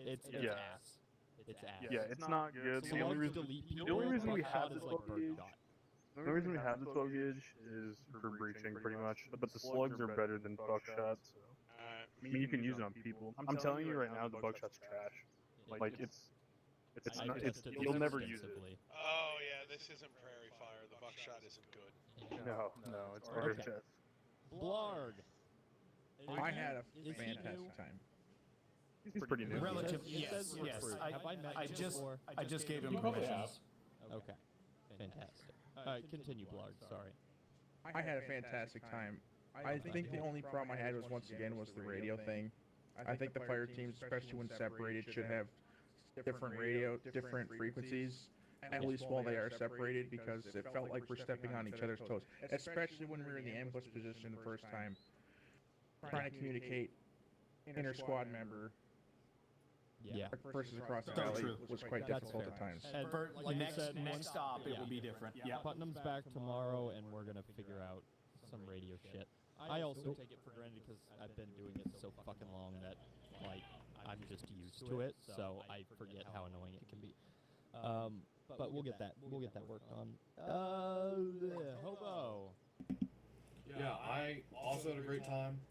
It's yeah. ass. It's ass. Yeah, it's not good. So The only reason we have is this like gauge. The only reason we have this gauge is for breaching, pretty much. But the slugs are better than buckshot. So. I mean, you can use it on people. I'm telling you right now, the buckshot's trash. Like it's not. You'll never use it. Oh yeah, this isn't prairie fire. The buckshot isn't good. No, it's RHS. Blard. I had a fantastic time. He's pretty new. Relative, yes. I just gave him permissions. Okay, fantastic. Continue, Blard. Sorry. I had a fantastic time. I think the only problem I had was, once again, was the radio thing. I think the fire teams, especially when separated, should have different frequencies, at least while they are separated, because it felt like we're stepping on each other's toes, especially when we were in the ambush position the first time, trying to communicate inter-squad member versus across the valley was quite difficult at times. And Like next stop, it will be different. Yeah. Putnam's back tomorrow, and we're gonna figure out some radio shit. I also take it for granted because I've been doing it so fucking long that, like, I'm just used to it, so I forget how annoying it can be. But we'll get that worked on. Hobo. Yeah, I also had a great time.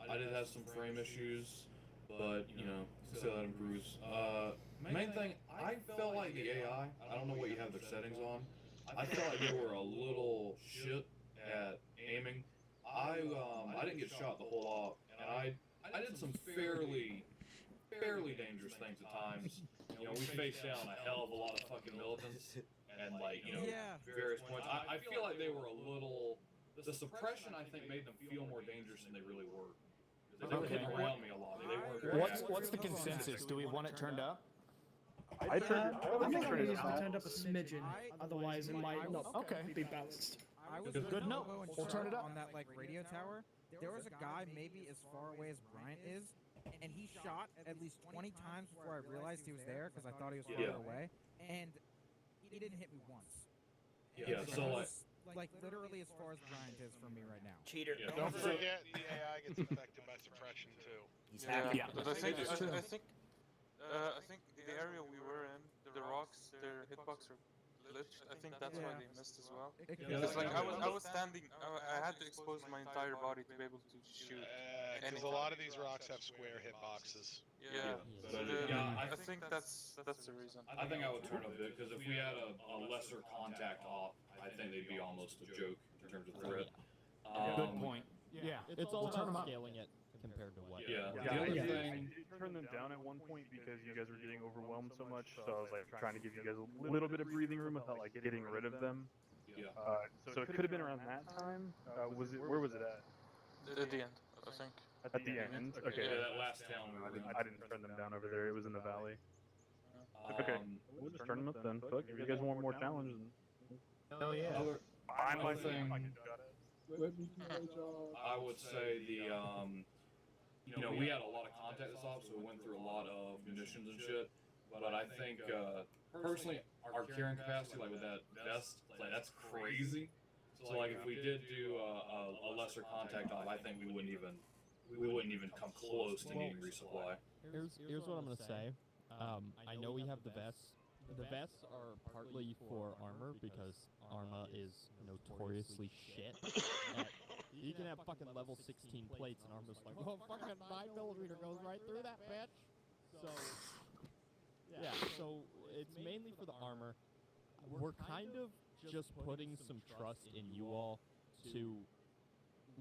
I did have some frame issues, but still that improves. Main thing, I felt like the AI. I don't know what you have their settings on. I felt like they were a little shit at aiming. I didn't get shot the whole lot, and I did some fairly dangerous things at times. We faced down a hell of a lot of fucking militants, and various points. I feel like they were a little. The suppression, I think, made them feel more dangerous than they really were. They were hitting around me a lot. They weren't very What's the consensus? Do we want it turned up? I think it needs to be turned up a smidgen, otherwise it might not be balanced. I was Good note. We'll turn it up. On that radio tower, there was a guy maybe as far away as Bryant is, and he shot at least 20 times before I realized he was there because I thought he was farther away, and he didn't hit me once. Yeah, so like literally as far as Bryant is from me right now. Cheater. Yeah. Don't forget the AI gets affected by suppression too. But I think the area we were in, the rocks, their hitbox are glitched. I think that's why they missed as well. It's like I was standing, I had to expose my entire body to be able to shoot. Because a lot of these rocks have square hitboxes. I think that's the reason. I think I would turn up a bit because if we had a lesser contact op, I think they'd be almost a joke in terms of threat. Good point. Yeah, It's all about scaling it compared to what. Yeah. The other thing, I did turn them down at one point because you guys were getting overwhelmed so much. So I was like trying to give you guys a little bit of breathing room without like getting rid of them. Yeah. So it could have been around that time. Where was it at? At the end, I think. At the end. Okay. Yeah, that last town. I didn't turn them down over there. It was in the valley. Okay. We'll just turn them up then. Fuck. If you guys want more challenges. Hell yeah. Another thing, I would say the we had a lot of contact this off, so we went through a lot of munitions and shit. But I think personally, our carrying capacity, like with that vest, like that's crazy. So like if we did do a lesser contact off, I think we wouldn't even come close to needing resupply. Here's what I'm gonna say. I know we have the vests. The vests are partly for armor because Arma is notoriously shit. You can have fucking level 16 plates and Arma's like, oh, fucking 9mm goes right through that bitch. So it's mainly for the armor. We're kind of just putting some trust in you all to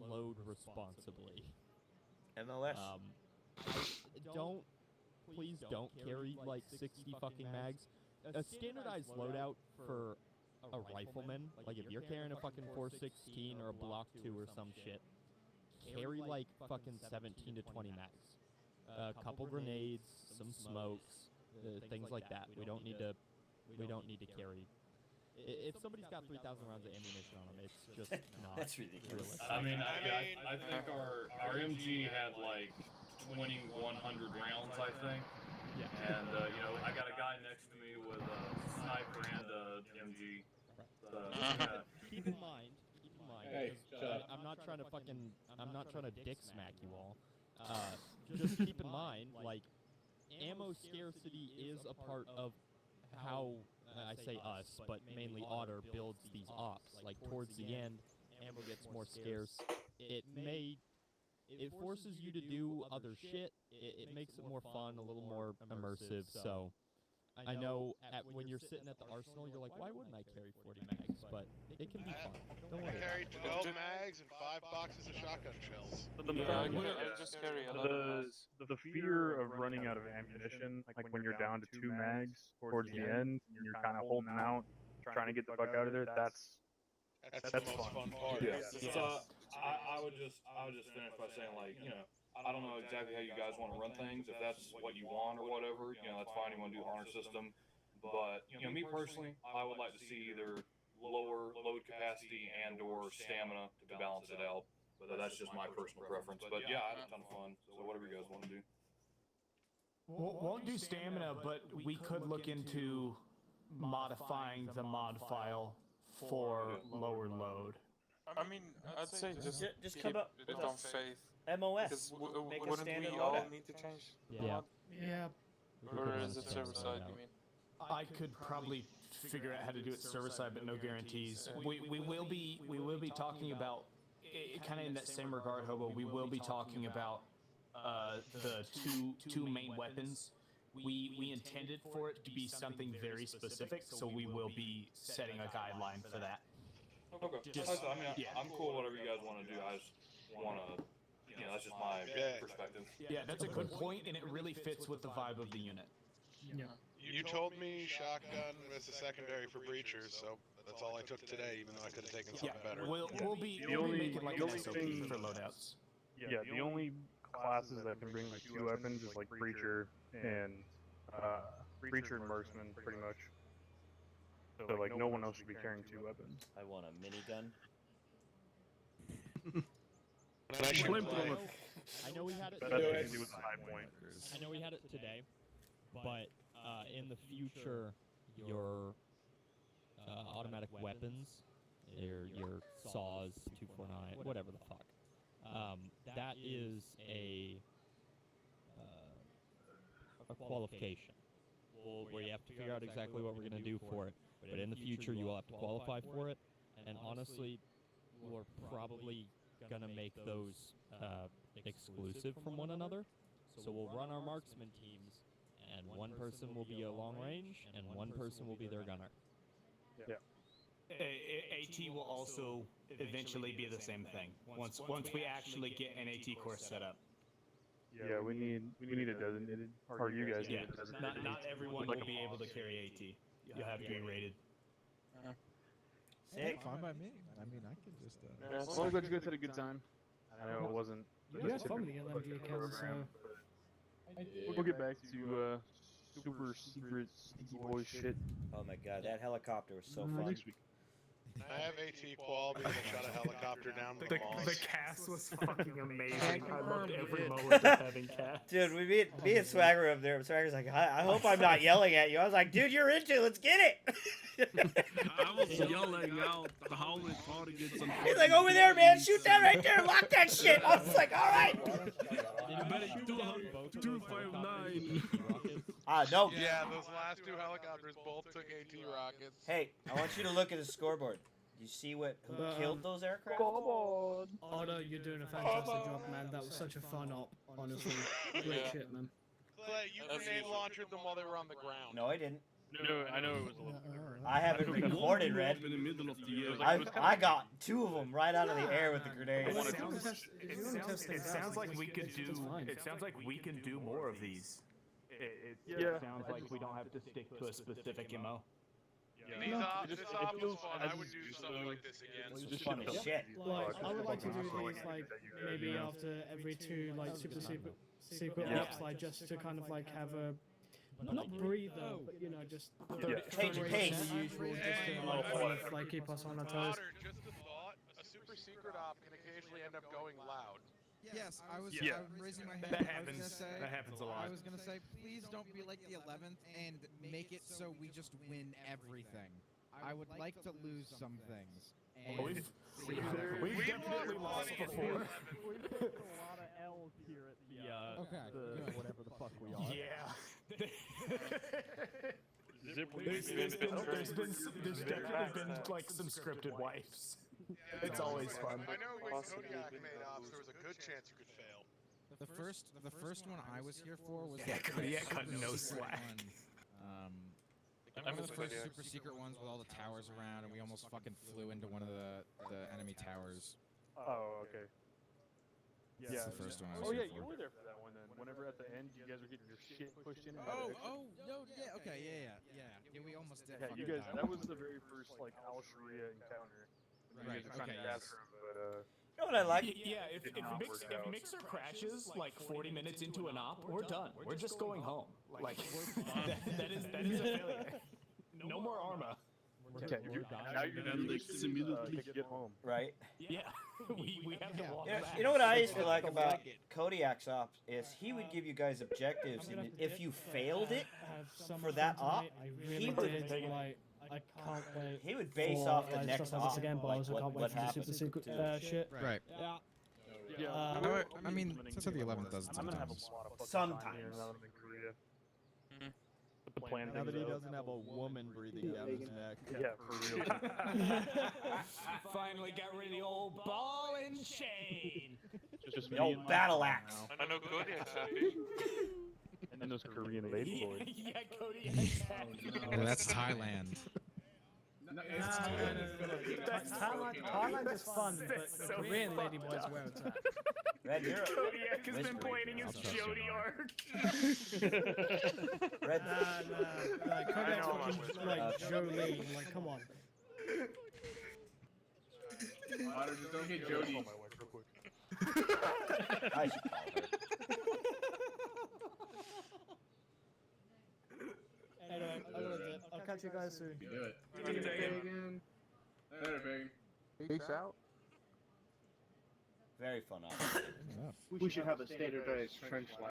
load responsibly. MLS. Don't please don't carry like 60 fucking mags. A standardized loadout for a rifleman, like if you're carrying a fucking 416 or a Block 2 or some shit, carry like fucking 17 to 20 mags. A couple grenades, some smokes, things like that. We don't need to carry. If somebody's got 3,000 rounds of ammunition on them, it's just not. That's ridiculous. I mean, I think our MG had like 2,100 rounds, I think. Yeah. And you know, I got a guy next to me with a sniper and a MG. Keep in mind, Hey, because, I'm not trying to dick smack you all. Just keep in mind, like, ammo scarcity is a part of how, I say us, but mainly Otter builds these ops. Like, towards the end, ammo gets more scarce. It forces you to do other shit. It makes it more fun, a little more immersive. So I know when you're sitting at the arsenal, you're like, why wouldn't I carry 40 mags? But it can be fun. Don't worry. I carried 12 mags and 5 boxes of shotgun shells. The fear of running out of ammunition, like when you're down to 2 mags towards the end, and you're kind of holding out, trying to get the fuck out of there. That's the most fun part. Yeah. So I would just finish by saying, like, you know, I don't know exactly how you guys want to run things. If that's what you want or whatever, you know, that's fine. You want to do honor system, but you know, me personally, I would like to see either lower load capacity and/or stamina to balance it out. But that's just my personal preference. But yeah, I had a ton of fun. So whatever you guys want to do. Won't do stamina, but we could look into modifying the mod file for lower load. I mean, I'd say just come up it on faith. MOS. Wouldn't standard we all loadout. need to change? Yeah. Yeah. Or is it server side, you mean? I could probably figure out how to do it server side, but no guarantees. We will be talking about kind of in that same regard, Hobo. We will be talking about the two main weapons. We intended for it to be something very specific, so we will be setting a guideline for that. Okay. I mean, I'm cool. Whatever you guys want to do. I just want to. You know, that's just my perspective. Yeah, that's a good point, and it really fits with the vibe of the unit. Yeah. You told me shotgun was a secondary for breachers, so that's all I took today, even though I could have taken something better. We'll be making like an SOP for loadouts. Yeah, the only classes that can bring like 2 weapons is like breacher and breacher and marksman, pretty much. So like no one else should be carrying 2 weapons. I want a minigun. I know we had it. That's what you do with the high point. I know we had it today, but in the future, your automatic weapons, your saws, 249, whatever the fuck, that is a qualification. Where you have to figure out exactly what we're going to do for it. But in the future, you will have to qualify for it. And honestly, we're probably going to make those exclusive from one another. So we'll run our marksman teams, and one person will be a long range, and one person will be their gunner. Yeah. AT will also eventually be the same thing. Once we actually get an AT course set up. Yeah, we need a designated, or you guys need a designated. Not everyone will be able to carry AT. You'll have to be rated. Sick. Fine by me. I mean, I could just. As long as you guys had a good time. I know it wasn't. You had fun with the LMG account, so. We'll get back to super secret sneaky boy shit. Oh my god, that helicopter was so fun. Next week. I have AT qual because I shot a helicopter down with the balls. The CAS was fucking amazing. I loved every moment of having CAS. Dude, me and Swagger up there. Swagger's like, I hope I'm not yelling at you. I was like, dude, you're into it. Let's get it. I was yelling out the helmet part against some. He's like, over there, man. Shoot that right there. Lock that shit. I was like, all right. You better 259. No. Yeah, those last 2 helicopters both took AT rockets. Hey, I want you to look at the scoreboard. You see who killed those aircraft? Oh no, you're doing a fantastic job, man. That was such a fun op, honestly. Great shit, man. Clay, you grenade launched them while they were on the ground. No, I didn't. No, I know it was a little. I have it recorded, Red. In the middle of the air. I got 2 of them right out of the air with the grenades. It sounds like we could do. It sounds like we can do more of these. It sounds like we don't have to stick to a specific MO. These this op was fun. I would do something like this again. It's just fun as shit. Like, I would like to do these like maybe after every two like super secret ops, like just to kind of like have a not breather, but you know just Change of pace. the usual, just to like kind of like keep us on our toes. Potter, just a thought. A super secret op can occasionally end up going loud. Yes, I'm raising my hand. That I was happens. gonna say, That happens a lot. I was gonna say, please don't be like the 11th and make it so we just win everything. I would like to lose some things. And We've definitely lost before. We've taken a lot of L's here at the whatever the fuck we are. Yeah. There's definitely been like some scripted wipes. It's always fun. I know when Kodiak made ops, there was a good chance you could fail. The first one I was here for was Yeah, the Kodiak got super no secret slack. one. One of the first super secret ones with all the towers around, and we almost fucking flew into one of the enemy towers. Oh, okay. That's the first one I was Oh here yeah, for. you were there for that one then. Whenever at the end you guys were getting your shit pushed in. Oh, no, yeah, okay, yeah, we almost did. Yeah, you guys. That was the very first like Sheria encounter. You guys were trying to capture him, but You know what I like? Yeah, if Mixer crashes like 40 minutes into an op, we're done. We're just going home. Like that is a failure. No more Arma. now you're gonna get home. Right. Yeah, we have to walk back. You know what I used to like about Kodiak's ops is he would give you guys objectives, and if you failed it for that op, he would. I can't wait. He would base off the next op. op, Again, but I also can't wait for the super secret shit. Right. Yeah. I mean, so the 11th does it I'm gonna have a sometimes. lot of fucking Sometimes. time here now that I'm in Korea. The plan Now that he things out. doesn't have a woman breathing down his neck. Yeah, for real. Finally got rid of the old ball and chain. Just The old battle axe. I know Kodiak's happy. And those Korean lady boys. Yeah, Kodiak. Oh, that's Thailand. Thailand is fun, but the Korean ladyboys where it's at. Red, you're Kodiak has been planning his Jody arc. Red. Kodiak's fucking like Jolene, like come on. Otter, just don't get Jody. I should call her. Anyway, I gotta dip. I'll catch you guys soon. You do it. Later, Pagan. Peace out. Very fun op. We should have a standardized trench line.